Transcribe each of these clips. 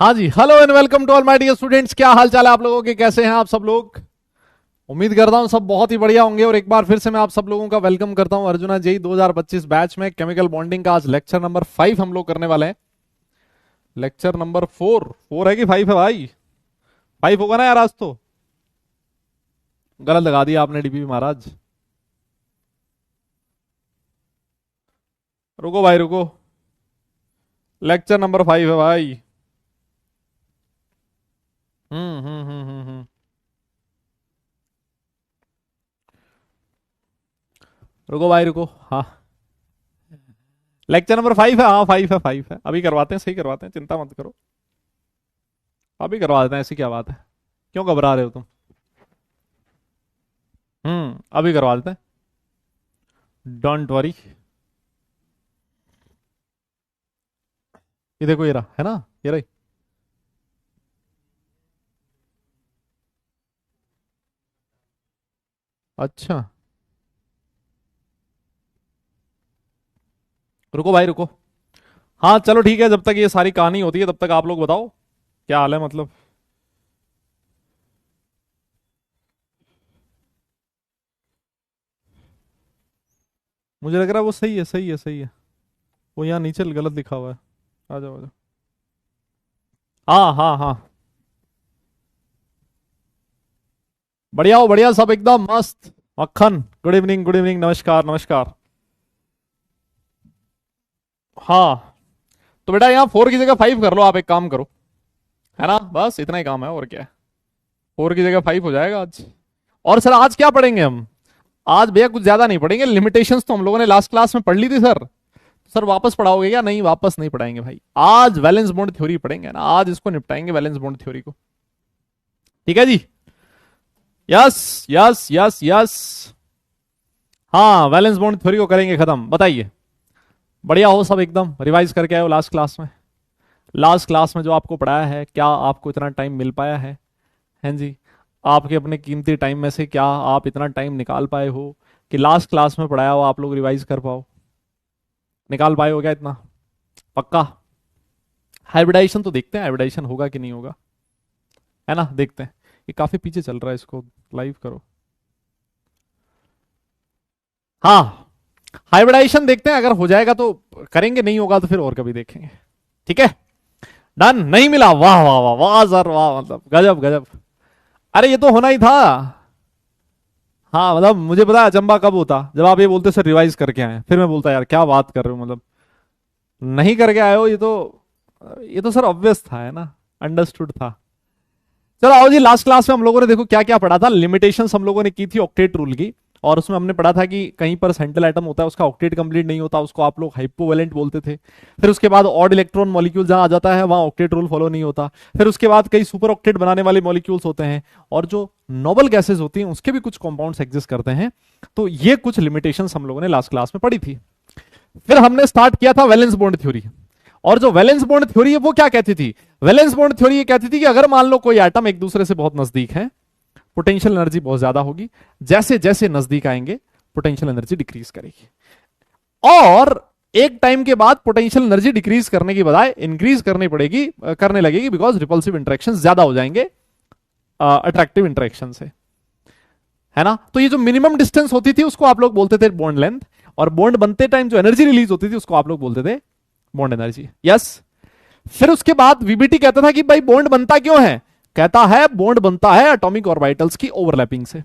हाँ जी, hello and welcome to all my dear students. क्या हाल चाल है आप लोगों के, कैसे हैं आप सब लोग? उम्मीद करता हूं सब बहुत ही बढ़िया होंगे। और एक बार फिर से मैं आप सब लोगों का वेलकम करता हूं अर्जुना जेई 2025 बैच में। केमिकल बॉन्डिंग का आज लेक्चर नंबर 5 हम लोग करने वाले हैं। लेक्चर नंबर 4 है कि 5 है भाई? 5 होगा ना यार आज तो। गलत लगा दिया आपने डीपी महाराज। रुको भाई रुको, लेक्चर नंबर 5 है भाई। हम्म। रुको भाई रुको। हाँ, लेक्चर नंबर 5 है। हाँ 5 है। अभी करवाते हैं, सही करवाते हैं, चिंता मत करो। अभी करवा देते हैं, ऐसी क्या बात है? क्यों घबरा रहे हो तुम? अभी करवा देते हैं, डोंट वरी। ये देखो, ये रहा है ना, ये रही। अच्छा, रुको भाई रुको। हाँ चलो ठीक है, जब तक ये सारी कहानी होती है तब तक आप लोग बताओ क्या हाल है, मतलब। मुझे लग रहा है वो सही है, सही है, सही है। वो यहाँ नीचे गलत लिखा हुआ है। आ जाओ आ जाओ। हाँ हाँ हाँ, बढ़िया हो, बढ़िया सब एकदम मस्त। मक्खन, गुड इवनिंग, गुड इवनिंग, नमस्कार नमस्कार। हाँ, तो बेटा यहाँ 4 की जगह 5 कर लो, आप एक काम करो, है ना, बस इतना ही काम है, और क्या है। 4 की जगह 5 हो जाएगा आज। और सर आज क्या पढ़ेंगे हम? आज भैया कुछ ज्यादा नहीं पढ़ेंगे। लिमिटेशंस तो हम लोगों ने लास्ट क्लास में पढ़ ली थी सर। सर वापस पढ़ाओगे क्या? नहीं, वापस नहीं पढ़ाएंगे भाई। आज वैलेंस बॉन्ड थ्योरी पढ़ेंगे ना, आज इसको निपटाएंगे, वैलेंस बॉन्ड थ्योरी को। ठीक है जी। Yes yes yes yes. हाँ, वैलेंस बॉन्ड थ्योरी को करेंगे खत्म। बताइए, बढ़िया हो सब एकदम? रिवाइज करके आए हो लास्ट क्लास में? लास्ट क्लास में जो आपको पढ़ाया है, क्या आपको इतना टाइम मिल पाया है? हैं जी? आपके अपने कीमती टाइम में से क्या आप इतना टाइम निकाल पाए हो कि लास्ट क्लास में पढ़ाया हो आप लोग रिवाइज कर पाओ? निकाल पाए हो क्या इतना? पक्का? हाइब्रिडाइजेशन तो देखते हैं, हाइब्रिडाइजेशन होगा कि नहीं होगा, है ना, देखते हैं। ये काफी पीछे चल रहा है, इसको लाइव करो। हाँ, हाइब्रिडाइजेशन देखते हैं, अगर हो जाएगा तो करेंगे, नहीं होगा तो फिर और कभी देखेंगे। ठीक है, डन। नहीं मिला? वाह वाह वाह वाह सर वाह, मतलब गजब गजब। अरे ये तो होना ही था। हाँ मतलब मुझे पता है अचंबा कब होता, जब आप ये बोलते सर रिवाइज करके आए, फिर मैं बोलता यार क्या बात कर रहे हो, मतलब नहीं करके आए हो। ये तो सर ऑब्वियस था, है ना, अंडरस्टूड था। चलो आओ जी, लास्ट क्लास में हम लोगों ने देखो क्या क्या पढ़ा था। लिमिटेशंस हम लोगों ने की थी ऑक्टेट रूल की। और उसमें हमने पढ़ा था कि कहीं पर सेंट्रल एटम होता है, उसका ऑक्टेट कंप्लीट नहीं होता, उसको आप लोग हाइपोवेलेंट बोलते थे। फिर उसके बाद ऑड इलेक्ट्रॉन मॉलिक्यूल जहां आ जाता है वहां ऑक्टेट रूल फॉलो नहीं होता। फिर उसके बाद कई सुपर ऑक्टेट बनाने वाले मॉलिक्यूल्स होते हैं। और जो नोबल गैसेज होती हैं उसके भी कुछ कंपाउंड्स एग्जिस्ट करते हैं। तो ये कुछ लिमिटेशंस हम लोगों ने लास्ट क्लास में पढ़ी थी। फिर हमने स्टार्ट किया था वैलेंस बॉन्ड थ्योरी। और जो वैलेंस बॉन्ड थ्योरी है वो क्या कहती थी? वैलेंस बॉन्ड थ्योरी ये कहती थी कि अगर मान लो कोई एटम एक दूसरे से बहुत नजदीक है, पोटेंशियल एनर्जी बहुत ज्यादा होगी। जैसे जैसे नजदीक आएंगे पोटेंशियल एनर्जी डिक्रीज करेगी। और एक टाइम के बाद पोटेंशियल एनर्जी डिक्रीज करने की बजाय इंक्रीज करनी पड़ेगी, करने लगेगी, बिकॉज रिपल्सिव इंटरेक्शन ज्यादा हो जाएंगे अट्रैक्टिव इंटरेक्शन से, है ना। तो ये जो मिनिमम डिस्टेंस होती थी उसको आप लोग बोलते थे बॉन्ड लेंथ। और बॉन्ड बनते टाइम जो एनर्जी रिलीज होती थी उसको आप लोग बोलते थे बॉन्ड एनर्जी। यस। फिर उसके बाद वीबीटी कहता था कि भाई बॉन्ड बनता क्यों है? कहता है बॉन्ड बनता है एटॉमिक ऑर्बिटल्स की ओवरलैपिंग से।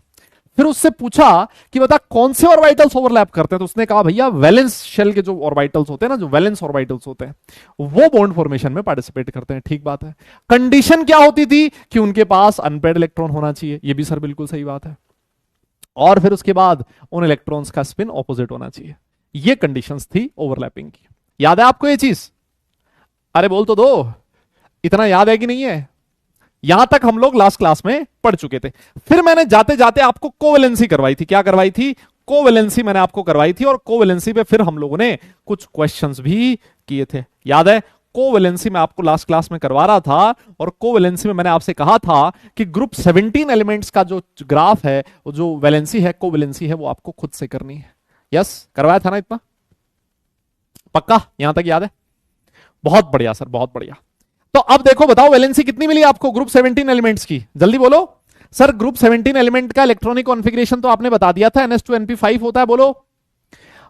फिर उससे पूछा कि बता कौन से ऑर्बिटल्स ओवरलैप करते हैं, तो उसने कहा भैया वैलेंस शेल के जो ऑर्बिटल्स होते हैं ना, जो वैलेंस ऑर्बिटल्स होते हैं वो बॉन्ड फॉर्मेशन में पार्टिसिपेट करते हैं। ठीक बात है। कंडीशन क्या होती थी कि उनके पास अनपेड इलेक्ट्रॉन होना चाहिए, ये भी सर बिल्कुल सही बात है। और फिर उसके बाद उन इलेक्ट्रॉन्स का स्पिन ऑपोजिट होना चाहिए। ये कंडीशंस थी ओवरलैपिंग की। याद है आपको ये चीज? अरे बोल तो दो, इतना याद है कि नहीं है? यहां तक हम लोग लास्ट क्लास में पढ़ चुके थे। फिर मैंने जाते जाते आपको कोवेलेंसी करवाई थी। क्या करवाई थी? कोवेलेंसी मैंने आपको करवाई थी। और कोवेलेंसी पे फिर हम लोगों ने कुछ क्वेश्चंस भी किए थे, याद है? कोवेलेंसी में आपको लास्ट क्लास में करवा रहा था। और कोवेलेंसी में मैंने आपसे कहा था कि ग्रुप 17 एलिमेंट्स का जो ग्राफ है, जो वैलेंसी है, कोवेलेंसी है, वो आपको खुद से करनी है। यस, करवाया था ना इतना? पक्का? यहां तक याद है? बहुत बढ़िया सर, बहुत बढ़िया। तो अब देखो बताओ वैलेंसी कितनी मिली आपको ग्रुप 17 एलिमेंट्स की, जल्दी बोलो। सर ग्रुप 17 एलिमेंट का इलेक्ट्रॉनिक कॉन्फ़िगरेशन तो आपने बता दिया था, NS2 NP5 होता है, बोलो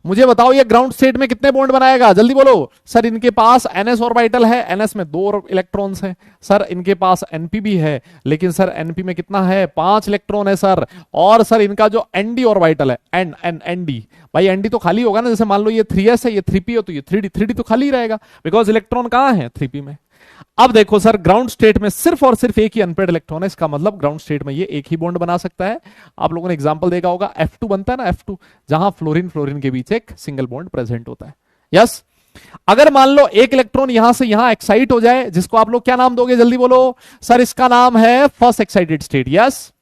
मुझे बताओ ये ग्राउंड स्टेट में कितने बॉन्ड बनाएगा, जल्दी बोलो। सर इनके पास NS ऑर्बिटल है, NS में 2 इलेक्ट्रॉन्स हैं। सर इनके पास NP भी है, लेकिन सर NP में कितना है, 5 इलेक्ट्रॉन है सर। और सर इनका जो ND ऑर्बिटल है, ND भाई ND तो खाली होगा ना, जैसे मान लो ये 3s है, ये 3p हो, तो ये 3d तो खाली रहेगा, बिकॉज इलेक्ट्रॉन कहां है, 3p में। अब देखो सर ग्राउंड स्टेट में सिर्फ और सिर्फ एक ही अनपेड इलेक्ट्रॉन है, इसका मतलब ग्राउंड स्टेट में ये एक ही बॉन्ड बना सकता है। आप लोगों ने एग्जांपल देखा होगा, F2 बनता है ना, F2, जहां फ्लोरीन फ्लोरीन के बीच एक सिंगल बॉन्ड प्रेजेंट होता है। यस, अगर मान लो एक इलेक्ट्रॉन यहां से यहां एक्साइट हो जाए, जिसको आप लोग क्या नाम दोगे, जल्दी बोलो। सर इसका नाम है फर्स्ट एक्साइटेड स्टेट। यस,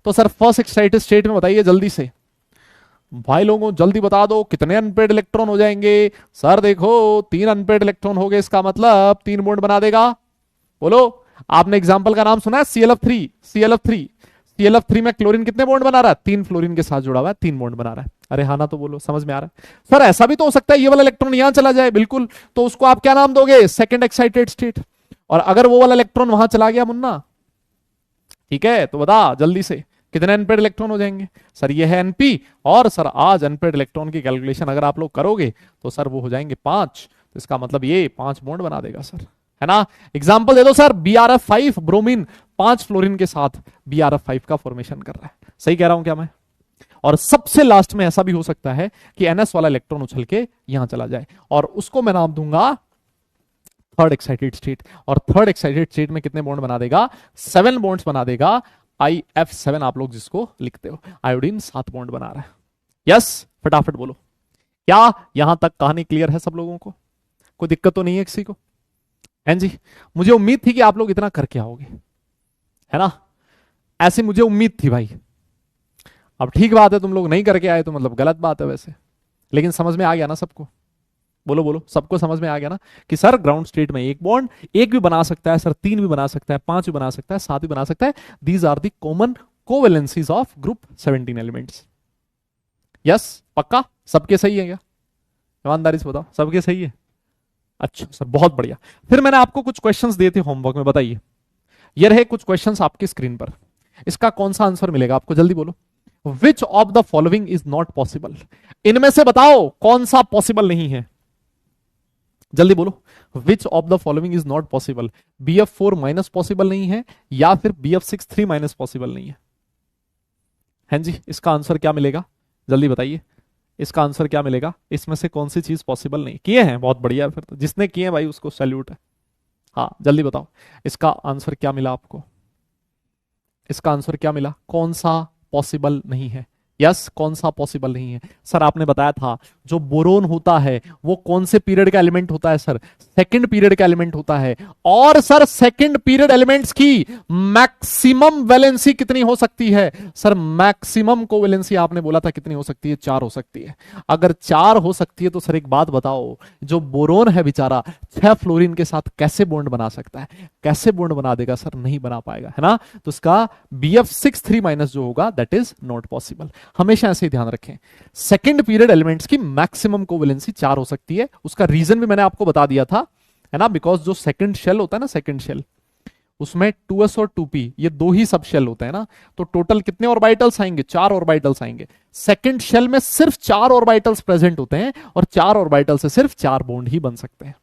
तो सर फर्स्ट एक्साइटेड स्टेट में बताइए जल्दी से भाई लोगों, जल्दी बता दो कितने अनपेड इलेक्ट्रॉन हो जाएंगे। सर देखो 3 अनपेड इलेक्ट्रॉन हो गए, इसका मतलब 3 बॉन्ड बना देगा। बोलो, आपने एग्जांपल का नाम सुना है, ClF3 में क्लोरीन कितने बॉन्ड बना रहा है, 3 फ्लोरीन के साथ जुड़ा हुआ है, 3 बॉन्ड बना रहा है। अरे हाँ ना, तो बोलो समझ में आ रहा है। सर ऐसा भी तो हो सकता है ये वाला इलेक्ट्रॉन यहां चला जाए, बिल्कुल, तो उसको आप क्या नाम दोगे, सेकंड एक्साइटेड स्टेट। और अगर वो वाला इलेक्ट्रॉन वहां चला गया मुन्ना, ठीक है, तो बता जल्दी से कितने अनपेड इलेक्ट्रॉन हो जाएंगे। सर ये है एनपी, और सर आज अनपेड इलेक्ट्रॉन की कैलकुलेशन अगर आप लोग करोगे तो सर वो हो जाएंगे 5, तो इसका मतलब ये 5 बॉन्ड बना देगा सर, है ना। एग्जाम्पल दे दो सर, BrF5 ब्रोमीन 5 फ्लोरीन के साथ BrF5 का फॉर्मेशन कर रहा है, सही कह रहा हूं क्या मैं। और सबसे लास्ट में ऐसा भी हो सकता है कि NS वाला इलेक्ट्रॉन उछल के यहां चला जाए, और उसको मैं नाम दूंगा थर्ड एक्साइटेड स्टेट। और थर्ड एक्साइटेड स्टेट में कितने बॉन्ड बना देगा, 7 बॉन्ड्स बना देगा। IF7 आप लोग जिसको लिखते हो, आयोडीन 7 बॉन्ड बना रहा है। यस, फटाफट बोलो, क्या यहां तक कहानी क्लियर है सब लोगों को, कोई दिक्कत तो नहीं है किसी को। हैं जी, मुझे उम्मीद थी कि आप लोग इतना करके आओगे, है ना, ऐसी मुझे उम्मीद थी भाई। अब ठीक बात है, तुम लोग नहीं करके आए तो मतलब गलत बात है वैसे, लेकिन समझ में आ गया ना सबको। बोलो बोलो, सबको समझ में आ गया ना कि सर ग्राउंड स्टेट में एक बॉन्ड एक भी बना सकता है, सर 3 भी बना सकता है, 5 भी बना सकता है, 7 भी बना सकता है। These are the common covalencies of group 17 elements. Yes, पक्का सबके सही है क्या, ईमानदारी से बताओ सबके सही है। अच्छा सर, बहुत बढ़िया। फिर मैंने आपको कुछ क्वेश्चंस दिए थे होमवर्क में, बताइए। ये रहे कुछ क्वेश्चंस आपकी स्क्रीन पर, इसका कौन सा आंसर मिलेगा आपको, जल्दी बोलो। Which of the following is not possible, इनमें से बताओ कौन सा पॉसिबल नहीं है, जल्दी बोलो। Which of the following is not possible, BF4 minus possible नहीं है, या फिर BF6 3 माइनस पॉसिबल नहीं है। हैं जी, इसका आंसर क्या मिलेगा, जल्दी बताइए, इसका आंसर क्या मिलेगा, इसमें से कौन सी चीज पॉसिबल नहीं किए हैं, बहुत बढ़िया, फिर तो जिसने किए हैं भाई उसको सैल्यूट है। हाँ जल्दी बताओ, इसका आंसर क्या मिला आपको, इसका आंसर क्या मिला, कौन सा पॉसिबल नहीं है। यस, कौन सा पॉसिबल नहीं है। सर आपने बताया था जो बोरोन होता है वो कौन से पीरियड का एलिमेंट होता है, सर सेकंड पीरियड का एलिमेंट होता है। और सर सेकंड पीरियड एलिमेंट्स की मैक्सिमम वैलेंसी कितनी हो सकती है, सर मैक्सिमम कोवैलेंसी आपने बोला था कितनी हो सकती है, 4 हो सकती है। अगर 4 हो सकती है तो सर एक बात बताओ, जो बोरोन है बेचारा 6 फ्लोरीन के साथ कैसे बॉन्ड बना सकता है, कैसे बॉन्ड बना देगा, सर नहीं बना पाएगा, है ना। तो इसका BF6 3 माइनस जो होगा दैट इज नॉट पॉसिबल। हमेशा ऐसे ही ध्यान रखें, सेकंड पीरियड एलिमेंट्स की मैक्सिमम कोवैलेंसी 4 हो सकती है। उसका रीजन भी मैंने आपको बता दिया था, है ना, बिकॉज जो सेकंड शेल होता है ना, सेकंड शेल उसमें 2s और 2p ये 2 ही सब शेल होते हैं ना, तो टोटल कितने ऑर्बिटल्स आएंगे, 4 ऑर्बिटल्स आएंगे। सेकंड शेल में सिर्फ 4 ऑर्बिटल्स प्रेजेंट होते हैं, और 4 ऑर्बिटल से सिर्फ 4 बॉन्ड ही बन सकते हैं।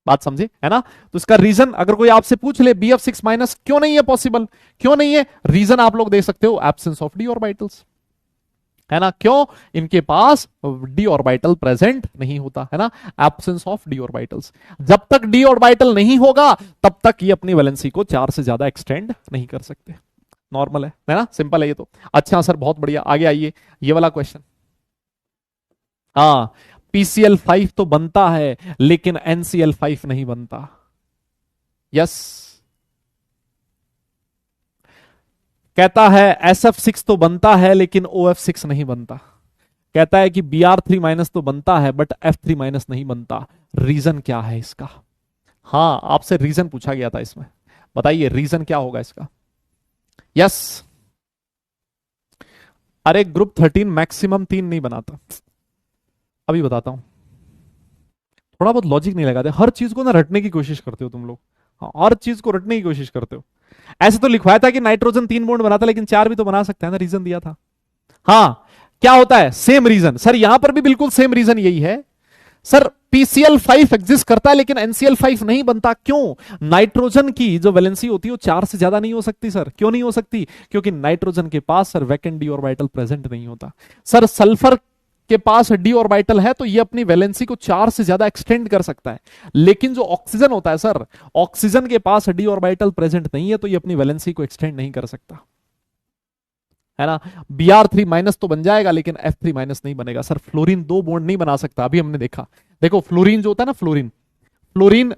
बात समझे, है ना। तो इसका रीजन अगर कोई आपसे पूछ ले BF6 माइनस क्यों नहीं है पॉसिबल, क्यों नहीं है, रीजन आप लोग दे सकते हो, एब्सेंस ऑफ डी ऑर्बिटल्स, है ना। क्यों, इनके पास डी ऑर्बिटल प्रेजेंट नहीं होता, है ना, एब्सेंस ऑफ डी ऑर्बिटल्स। जब तक डी ऑर्बिटल नहीं होगा तब तक ये अपनी वैलेंसी को 4 से ज्यादा एक्सटेंड नहीं कर सकते। नॉर्मल है ना, सिंपल है ये तो। अच्छा सर बहुत बढ़िया, आगे आइए, ये वाला क्वेश्चन। हाँ, PCl5 तो बनता है लेकिन NCl5 नहीं बनता। यस, कहता है SF6 तो बनता है लेकिन OF6 नहीं बनता। कहता है कि Br3 माइनस तो बनता है बट F3 माइनस नहीं बनता। रीजन क्या है इसका, हाँ आपसे रीजन पूछा गया था इसमें, बताइए रीजन क्या होगा इसका। यस, अरे ग्रुप 13 मैक्सिमम 3 नहीं बनाता, अभी बताता हूं। थोड़ा बहुत लॉजिक नहीं लगाते, हर चीज को ना रटने की कोशिश करते हो तुम लोग। हर चीज को रटने की कोशिश करते हो। ऐसे तो लिखवाया था कि नाइट्रोजन 3 बॉन्ड बनाता, लेकिन 4 भी तो बना सकता है ना, रीजन दिया था। हाँ, क्या होता है, सेम रीजन सर, यहां पर भी बिल्कुल सेम रीजन यही है सर। PCl5 एग्जिस्ट करता है लेकिन NCl5 नहीं बनता, क्यों? नाइट्रोजन की जो वैलेंसी होती है वो 4 से ज्यादा नहीं हो सकती सर। क्यों नहीं हो सकती? क्योंकि नाइट्रोजन के पास sir vacant D orbital present नहीं होता। सर सल्फर के पास डी ऑर्बिटल है तो ये अपनी वैलेंसी को 4 से ज्यादा एक्सटेंड कर सकता है, लेकिन जो ऑक्सीजन होता है सर, ऑक्सीजन के पास डी ऑर्बिटल प्रेजेंट नहीं है तो ये अपनी वैलेंसी को एक्सटेंड नहीं कर सकता, है ना। Br3- तो बन जाएगा लेकिन F3- नहीं बनेगा सर। फ्लोरीन 2 बॉन्ड नहीं बना सकता, अभी हमने देखा। देखो फ्लोरीन जो होता है ना, फ्लोरीन फ्लोरीन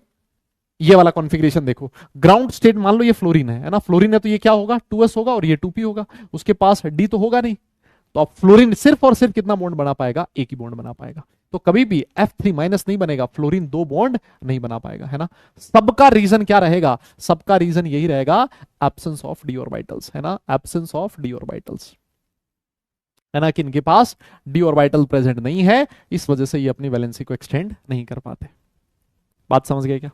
ये वाला कॉन्फ़िगरेशन देखो, ग्राउंड स्टेट मान लो ये फ्लोरीन है ना, फ्लोरीन है तो ये क्या होगा, 2s होगा और ये 2p होगा, उसके पास डी तो होगा नहीं। तो अब फ्लोरीन सिर्फ और सिर्फ कितना बॉन्ड बना पाएगा, एक ही बॉन्ड बना पाएगा। तो कभी भी F3- नहीं बनेगा, फ्लोरीन 2 बॉन्ड नहीं बना पाएगा, है ना। सबका रीजन क्या रहेगा, सबका रीजन यही रहेगा, एब्सेंस ऑफ डी ऑर्बिटल्स, है ना, एब्सेंस ऑफ डी ऑर्बिटल्स, है ना, कि इनके पास डी ऑर्बिटल प्रेजेंट नहीं है, इस वजह से ये अपनी वैलेंसी को एक्सटेंड नहीं कर पाते। बात समझ गए क्या,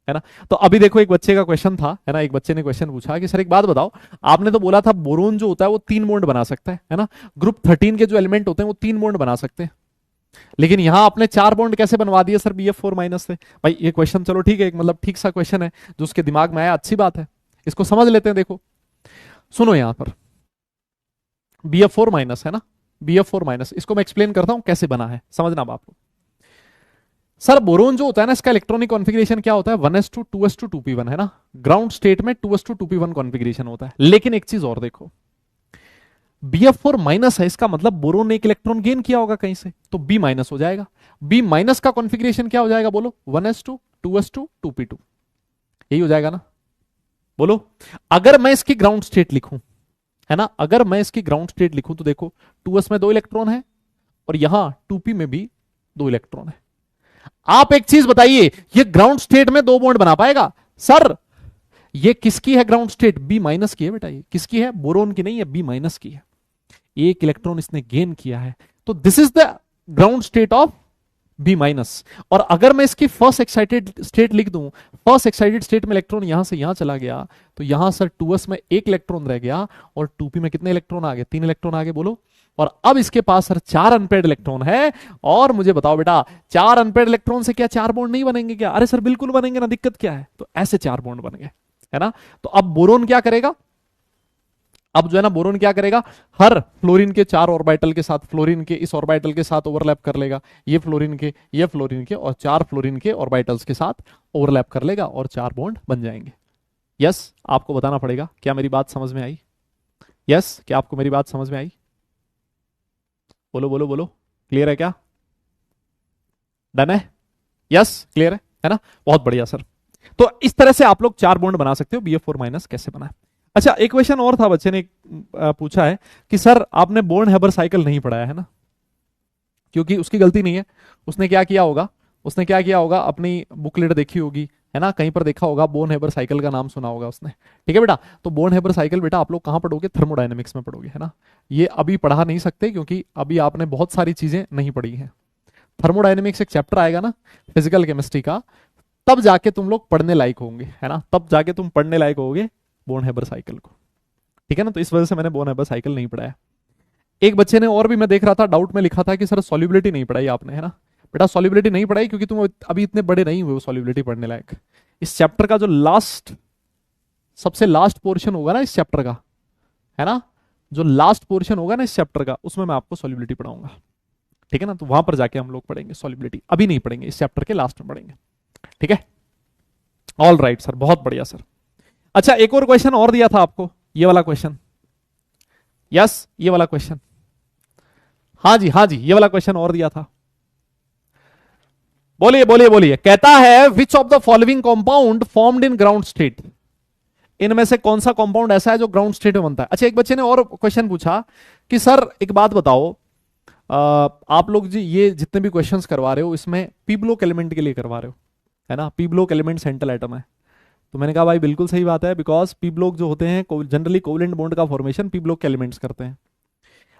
है ना। तो अभी देखो एक बच्चे का क्वेश्चन था, है ना, एक बच्चे ने क्वेश्चन पूछा कि सर एक बात बताओ, आपने तो बोला था बोरोन जो होता है वो 3 बॉन्ड बना सकता है ना, ग्रुप 13 के जो एलिमेंट होते हैं वो 3 बॉन्ड बना सकते हैं, लेकिन यहां आपने 4 बॉन्ड कैसे बनवा दिए सर BF4- से। भाई ये क्वेश्चन चलो ठीक है, एक मतलब ठीक सा क्वेश्चन है जो उसके दिमाग में आया, अच्छी बात है, इसको समझ लेते हैं। देखो सुनो, यहां पर BF4- है ना, BF4- इसको मैं एक्सप्लेन करता हूं कैसे बना है, समझना आप लोग। सर बोरोन जो होता है ना, इसका इलेक्ट्रॉनिक कॉन्फ़िगरेशन क्या होता है, 1s2 2s2 2p1, है ना। ग्राउंड स्टेट में 2s2 2p1 कॉन्फ़िगरेशन होता है, लेकिन एक चीज और देखो, BF4- है, इसका मतलब बोरोन ने एक इलेक्ट्रॉन गेन किया होगा कहीं से, तो B- हो जाएगा। B- का कॉन्फ़िगरेशन क्या हो जाएगा बोलो, 1s2 2s2 2p2, यही हो जाएगा ना, बोलो। अगर मैं इसकी ग्राउंड स्टेट लिखूं, है ना, अगर मैं इसकी ग्राउंड स्टेट लिखूं तो देखो 2s में 2 इलेक्ट्रॉन है और यहां 2p में भी 2 इलेक्ट्रॉन है। आप एक चीज बताइए, ये ग्राउंड स्टेट में 2 बॉन्ड बना पाएगा सर? ये किसकी है ग्राउंड स्टेट, B- की है बेटा, ये किसकी है, बोरोन की नहीं है, B- की है। एक इलेक्ट्रॉन इसने गेन किया है, तो this is the ground state of B-। और अगर मैं इसकी फर्स्ट एक्साइटेड स्टेट लिख दूं, फर्स्ट एक्साइटेड स्टेट में इलेक्ट्रॉन यहां से यहां चला गया, तो यहां सर 2s में 1 इलेक्ट्रॉन रह गया और 2p में कितने इलेक्ट्रॉन आ गए, 3 इलेक्ट्रॉन आ गए, बोलो। और अब इसके पास सर 4 अनपेड इलेक्ट्रॉन है, और मुझे बताओ बेटा 4 अनपेड इलेक्ट्रॉन से क्या 4 बॉन्ड नहीं बनेंगे क्या? अरे सर बिल्कुल बनेंगे ना, दिक्कत क्या है? तो ऐसे 4 बॉन्ड बन गए, है ना। तो अब बोरोन क्या करेगा, अब जो है ना बोरोन क्या करेगा, हर फ्लोरीन के 4 ऑर्बिटल के साथ, फ्लोरीन के इस ऑर्बिटल के साथ ओवरलैप कर लेगा, ये फ्लोरीन के, ये फ्लोरीन के, और 4 फ्लोरीन के ऑर्बिटल्स के साथ ओवरलैप कर लेगा और 4 बॉन्ड बन जाएंगे। यस, आपको बताना पड़ेगा, क्या मेरी बात समझ में आई? यस, क्या आपको मेरी बात समझ में आई? बोलो बोलो बोलो, क्लियर है क्या? डन है? यस क्लियर है ना, बहुत बढ़िया सर। तो इस तरह से आप लोग 4 बॉन्ड बना सकते हो। BF4- कैसे बना है? अच्छा, एक क्वेश्चन और था, बच्चे ने पूछा है कि सर आपने बोर्न हेबर साइकिल नहीं पढ़ाया है ना, क्योंकि उसकी गलती नहीं है, उसने क्या किया होगा, उसने क्या किया होगा, अपनी बुकलेट देखी होगी, है ना, कहीं पर देखा होगा, बोर्न हेबर साइकिल का नाम सुना होगा उसने। ठीक है बेटा, तो बोर्न हेबर साइकिल बेटा आप लोग कहां पढ़ोगे, थर्मोडायनेमिक्स में पढ़ोगे, है ना। ये अभी पढ़ा नहीं सकते क्योंकि अभी आपने बहुत सारी चीजें नहीं पढ़ी हैं। थर्मोडायनेमिक्स एक चैप्टर आएगा ना फिजिकल केमिस्ट्री का, तब जाके तुम लोग पढ़ने लायक होंगे, है ना, तब जाके तुम पढ़ने लायक होगे बोर्न हेबर साइकिल को। ठीक है ना, तो इस वजह से मैंने बोर्न हेबर साइकिल नहीं पढ़ाया। एक बच्चे ने और भी, मैं देख रहा था डाउट में लिखा था कि सर सॉल्युबिलिटी नहीं पढ़ाई आपने, है ना। बेटा सॉल्युबिलिटी नहीं पढ़ाई क्योंकि तुम अभी इतने बड़े नहीं हुए सॉल्युबिलिटी पढ़ने लायक। इस चैप्टर का जो लास्ट, सबसे लास्ट पोर्शन होगा ना इस चैप्टर का, है ना, जो लास्ट पोर्शन होगा ना इस चैप्टर का, उसमें मैं आपको सॉल्युबिलिटी पढ़ाऊंगा। ठीक है ना, तो वहां पर जाके हम लोग पढ़ेंगे सॉल्युबिलिटी, अभी नहीं पढ़ेंगे, इस चैप्टर के लास्ट में पढ़ेंगे। ठीक है, ऑल राइट सर, बहुत बढ़िया सर। अच्छा, एक और क्वेश्चन और दिया था आपको, ये वाला क्वेश्चन। यस, ये वाला क्वेश्चन, हाँ जी हाँ जी, ये वाला क्वेश्चन और दिया था। बोलिए बोलिए बोलिए, कहता है which of the following compound formed in ground state, इनमें से कौन सा कंपाउंड ऐसा है जो ग्राउंड स्टेट में बनता है। अच्छा, एक बच्चे ने और क्वेश्चन पूछा कि सर एक बात बताओ, आप लोग जी ये जितने भी क्वेश्चंस करवा रहे हो इसमें पी ब्लॉक एलिमेंट के लिए करवा रहे हो, है ना, P block element central atom है। तो मैंने कहा भाई बिल्कुल सही बात है, बिकॉज पी ब्लॉक जो होते हैं जनरली कोवलेंट बॉन्ड का फॉर्मेशन पी ब्लॉक के एलिमेंट्स करते हैं।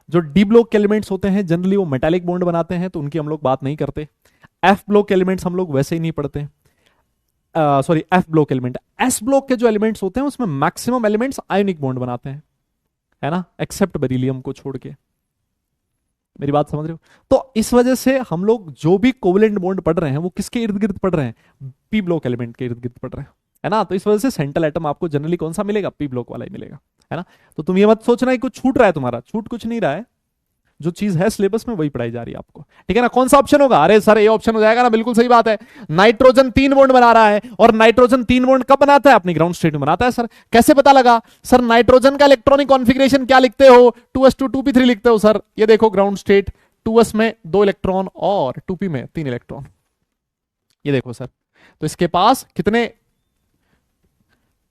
जो डी ब्लॉक के एलिमेंट्स होते हैं जनरली वो मेटालिक बॉन्ड बनाते हैं, तो उनकी हम लोग बात नहीं करते। एफ ब्लॉक के एलिमेंट्स हम लोग वैसे ही नहीं पढ़ते। Sorry F block element, S block के जो एलिमेंट्स होते हैं उसमें मैक्सिमम एलिमेंट्स आयोनिक बॉन्ड बनाते हैं, है ना, एक्सेप्ट बेरिलियम को छोड़ के। मेरी बात समझ रहे हो? तो इस वजह से हम लोग जो भी कोवलेंट बॉन्ड पढ़ रहे हैं वो किसके इर्द गिर्द पढ़ रहे हैं? पी ब्लॉक एलिमेंट के इर्द गिर्द पढ़ रहे हैं, है ना। तो इस वजह से सेंट्रल एटम आपको जनरली कौन सा मिलेगा? पी ब्लॉक वाला ही मिलेगा, है ना। तो तुम ये मत सोचना कि कुछ छूट रहा है, तुम्हारा छूट कुछ नहीं रहा है, जो चीज है सिलेबस में वही पढ़ाई जा रही है आपको, ठीक है ना। कौन सा ऑप्शन होगा? अरे सर ये ऑप्शन हो जाएगा ना, बिल्कुल सही बात है। नाइट्रोजन 3 बॉन्ड बना रहा है, और नाइट्रोजन 3 बॉन्ड कब बनाता है? अपनी ग्राउंड स्टेट में बनाता है। सर कैसे पता लगा? सर नाइट्रोजन का इलेक्ट्रॉनिक कॉन्फिगरेशन क्या लिखते हो? 2s2 2p3 लिखते हो। सर ये देखो ग्राउंड स्टेट, 2s में 2 इलेक्ट्रॉन और 2p में 3 इलेक्ट्रॉन, ये देखो सर। तो इसके पास कितने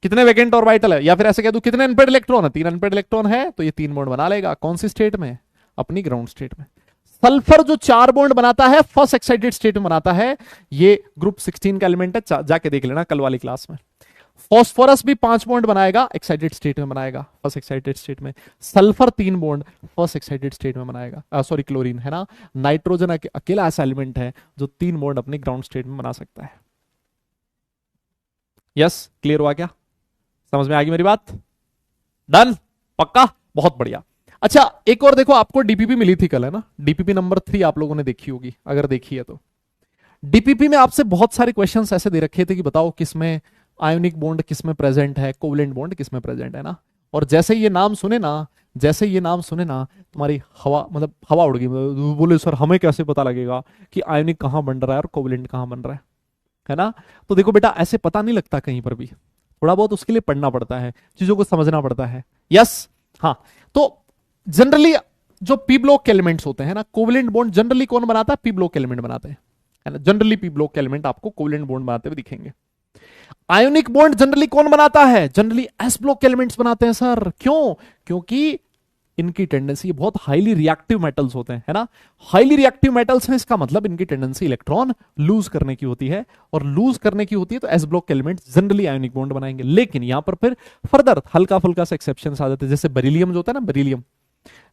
कितने वैकेंट ऑर्बिटल है, या फिर ऐसे कह दूं कितने अनपेड इलेक्ट्रॉन है? 3 अनपेड इलेक्ट्रॉन है, तो ये 3 बॉन्ड बना लेगा। कौन सी स्टेट में? अपनी ग्राउंड स्टेट में। सल्फर जो 4 बॉन्ड बनाता है फर्स्ट एक्साइटेड स्टेट में बनाता है, ये ग्रुप 16 का एलिमेंट है, जाके देख लेना कल वाली क्लास में। फॉस्फोरस भी 5 बॉन्ड बनाएगा, एक्साइटेड स्टेट में बनाएगा, फर्स्ट एक्साइटेड स्टेट में। Sulphur 3 bond first excited state में बनाएगा, सॉरी क्लोरीन, है ना। नाइट्रोजन अकेला ऐसा एलिमेंट है जो 3 बॉन्ड अपने ग्राउंड स्टेट में बना सकता है। यस, क्लियर हुआ क्या? समझ में आ गई मेरी बात? डन? पक्का? बहुत बढ़िया। अच्छा एक और देखो, आपको डीपीपी मिली थी कल, है ना। डीपीपी नंबर 3 आप लोगों ने देखी होगी, अगर देखी है तो। डीपीपी में आपसे बहुत सारे क्वेश्चंस ऐसे दे रखे थे कि बताओ किसमें आयोनिक बॉन्ड किसमें प्रेजेंट है, कोवलेंट बॉन्ड किसमें प्रेजेंट है ना। और जैसे ये नाम सुने ना, जैसे ये नाम सुने ना, तुम्हारी हवा मतलब हवा उड़ गई। बोले सर हमें कैसे पता लगेगा कि आयोनिक कहां बन रहा है और कोवलेंट कहां बन रहा है ना। तो देखो बेटा, ऐसे पता नहीं लगता कहीं पर भी, थोड़ा बहुत उसके लिए पढ़ना पड़ता है, चीजों को समझना पड़ता है। यस, हाँ। तो जनरली जो पी ब्लॉक के एलिमेंट्स होते हैं ना, कोवलेंट बॉन्ड जनरली कौन बनाता है? पी ब्लॉक एलिमेंट बनाते हैं, है ना। जनरली पी ब्लॉक के एलिमेंट आपको कोवलेंट बॉन्ड बनाते हुए दिखेंगे। आयोनिक बॉन्ड जनरली कौन बनाता है? जनरली एस ब्लॉक के एलिमेंट्स बनाते हैं। सर क्यों? क्योंकि इनकी टेंडेंसी बहुत हाईली रिएक्टिव मेटल्स होते हैं, है ना। हाईली रिएक्टिव मेटल्स हैं, इसका मतलब इनकी टेंडेंसी इलेक्ट्रॉन लूज करने की होती है, और लूज करने की होती है तो एस ब्लॉक के एलिमेंट्स जनरली आयोनिक बॉन्ड बनाएंगे। लेकिन यहां पर फिर फर्दर हल्का फुल्का से एक्सेप्शन आ जाते हैं, जैसे बेरिलियम जो होता है ना, बेरिलियम,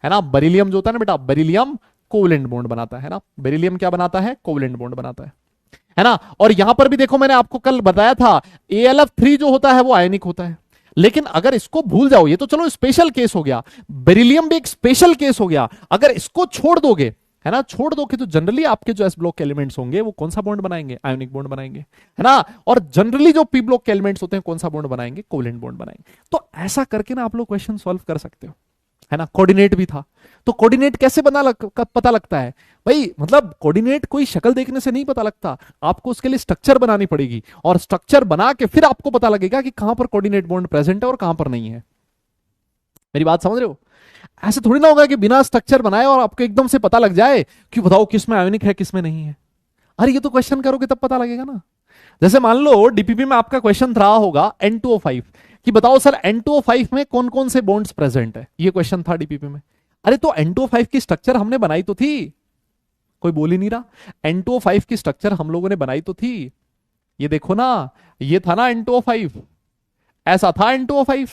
है ना। बेरिलियम जो होता है ना बेटा, बेरिलियम कोवलेंट बॉन्ड बनाता है ना। बेरिलियम क्या बनाता है? कोवलेंट बॉन्ड बनाता है ना। और यहां पर भी देखो, मैंने आपको कल बताया था, AlF3 जो होता है वो आयनिक होता है। लेकिन अगर इसको भूल जाओ, ये तो चलो स्पेशल केस हो गया, बेरिलियम भी एक स्पेशल केस हो गया। अगर इसको छोड़ दोगे, है ना, छोड़ दोगे, तो जनरली आपके जो एस ब्लॉक के एलिमेंट्स होंगे वो कौन सा बॉन्ड बनाएंगे? आयोनिक बॉन्ड बनाएंगे, है ना। और जनरली जो पी ब्लॉक के एलिमेंट्स होते हैं कौन सा बॉन्ड बनाएंगे? कोवलेंट बॉन्ड बनाएंगे। तो ऐसा करके ना आप लोग क्वेश्चन सॉल्व कर सकते हो, है ना। कोऑर्डिनेट भी था, तो कोऑर्डिनेट कैसे पता लगता है भाई? मतलब कोऑर्डिनेट कोई शक्ल देखने से नहीं पता लगता, आपको उसके लिए स्ट्रक्चर बनानी पड़ेगी, और स्ट्रक्चर बना के फिर आपको पता लगेगा कि कहां पर कोऑर्डिनेट बॉन्ड प्रेजेंट है और कहां पर नहीं है। मेरी बात समझ रहे हो? ऐसे थोड़ी ना होगा कि बिना स्ट्रक्चर बनाए और आपको एकदम से पता लग जाए कि बताओ किसमें आयोनिक है किसमें नहीं है। अरे ये तो क्वेश्चन करोगे तब पता लगेगा ना। जैसे मान लो डीपीपी में आपका क्वेश्चन रहा होगा N2O5 कि बताओ सर N2O5 में कौन कौन से बॉन्ड्स प्रेजेंट है, ये क्वेश्चन था डीपीपी में। अरे तो N2O5 की स्ट्रक्चर हमने बनाई तो थी, कोई बोल ही नहीं रहा। N2O5 की स्ट्रक्चर हम लोगों ने बनाई तो थी, ये देखो ना, ये था ना N2O5, ऐसा था N2O5।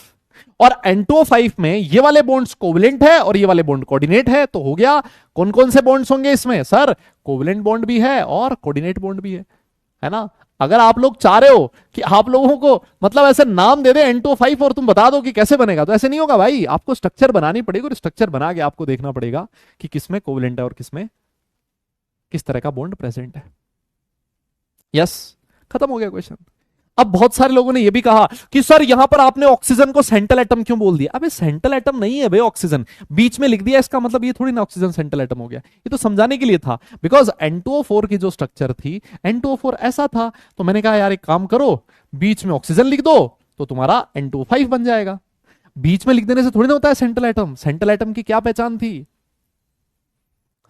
और N2O5 में ये वाले बॉन्ड्स कोवलेंट है और ये वाले बॉन्ड कोऑर्डिनेट है, तो हो गया। कौन कौन से बॉन्ड्स होंगे इसमें? सर कोवलेंट बॉन्ड भी है और कोऑर्डिनेट बॉन्ड भी है ना। अगर आप लोग चाह रहे हो कि आप लोगों को मतलब ऐसे नाम दे दे N2O5 और तुम बता दो कि कैसे बनेगा, तो ऐसे नहीं होगा भाई, आपको स्ट्रक्चर बनानी पड़ेगी, और स्ट्रक्चर बना के आपको देखना पड़ेगा कि किसमें कोवलेंट है और किसमें किस तरह का बॉन्ड प्रेजेंट है। यस, खत्म हो गया क्वेश्चन। अब बहुत सारे लोगों ने यह भी कहा कि सर यहां पर आपने ऑक्सीजन को सेंट्रल एटम क्यों बोल दिया? अबे सेंट्रल एटम नहीं है भाई, ऑक्सीजन बीच में लिख दिया, इसका मतलब ये थोड़ी ना ऑक्सीजन सेंट्रल एटम हो गया। ये तो समझाने के लिए था, बिकॉज N2O4 की जो स्ट्रक्चर थी, N2O4 ऐसा था, तो मैंने कहा यार एक काम करो, बीच में ऑक्सीजन लिख दो तो तुम्हारा N2O5 बन जाएगा। बीच में लिख देने से थोड़ी ना होता है सेंट्रल एटम। सेंट्रल एटम की क्या पहचान थी?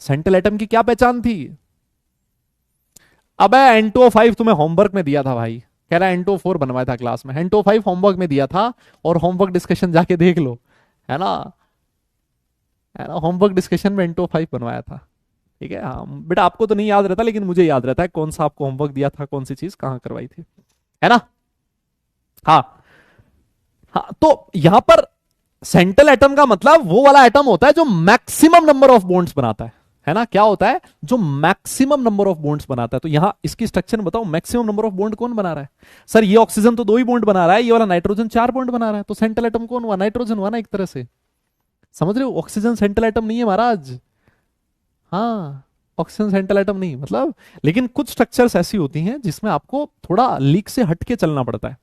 सेंट्रल एटम की क्या पहचान थी? अब N2O5 तुम्हें होमवर्क में दिया था भाई, कह रहा है N2O4 बनवाया था क्लास में, N2O5 होमवर्क में दिया था, और होमवर्क डिस्कशन जाके देख लो, है ना, है ना। होमवर्क डिस्कशन में N2O5 बनवाया था, ठीक है। हाँ बेटा, आपको तो नहीं याद रहता, लेकिन मुझे याद रहता है कौन सा आपको होमवर्क दिया था, कौन सी चीज कहां करवाई थी, है ना। हाँ हाँ, तो यहां पर सेंट्रल एटम का मतलब वो वाला एटम होता है जो मैक्सिमम नंबर ऑफ बॉन्ड्स बनाता है ना, क्या होता है, जो मैक्सिमम नंबर ऑफ बॉन्ड्स बनाता है। तो यहां इसकी स्ट्रक्चर में बताओ, मैक्सिमम नंबर ऑफ बॉन्ड कौन बना रहा है? सर ये ऑक्सीजन तो 2 ही बॉन्ड बना रहा है, ये वाला नाइट्रोजन 4 बॉन्ड बना रहा है, तो सेंट्रल एटम कौन हुआ? नाइट्रोजन हुआ ना एक तरह से। समझ रहे हो, ऑक्सीजन सेंट्रल एटम नहीं है महाराज। हाँ, ऑक्सीजन सेंट्रल एटम नहीं मतलब, लेकिन कुछ स्ट्रक्चर्स ऐसी होती हैं जिसमें आपको थोड़ा लीक से हटके चलना पड़ता है।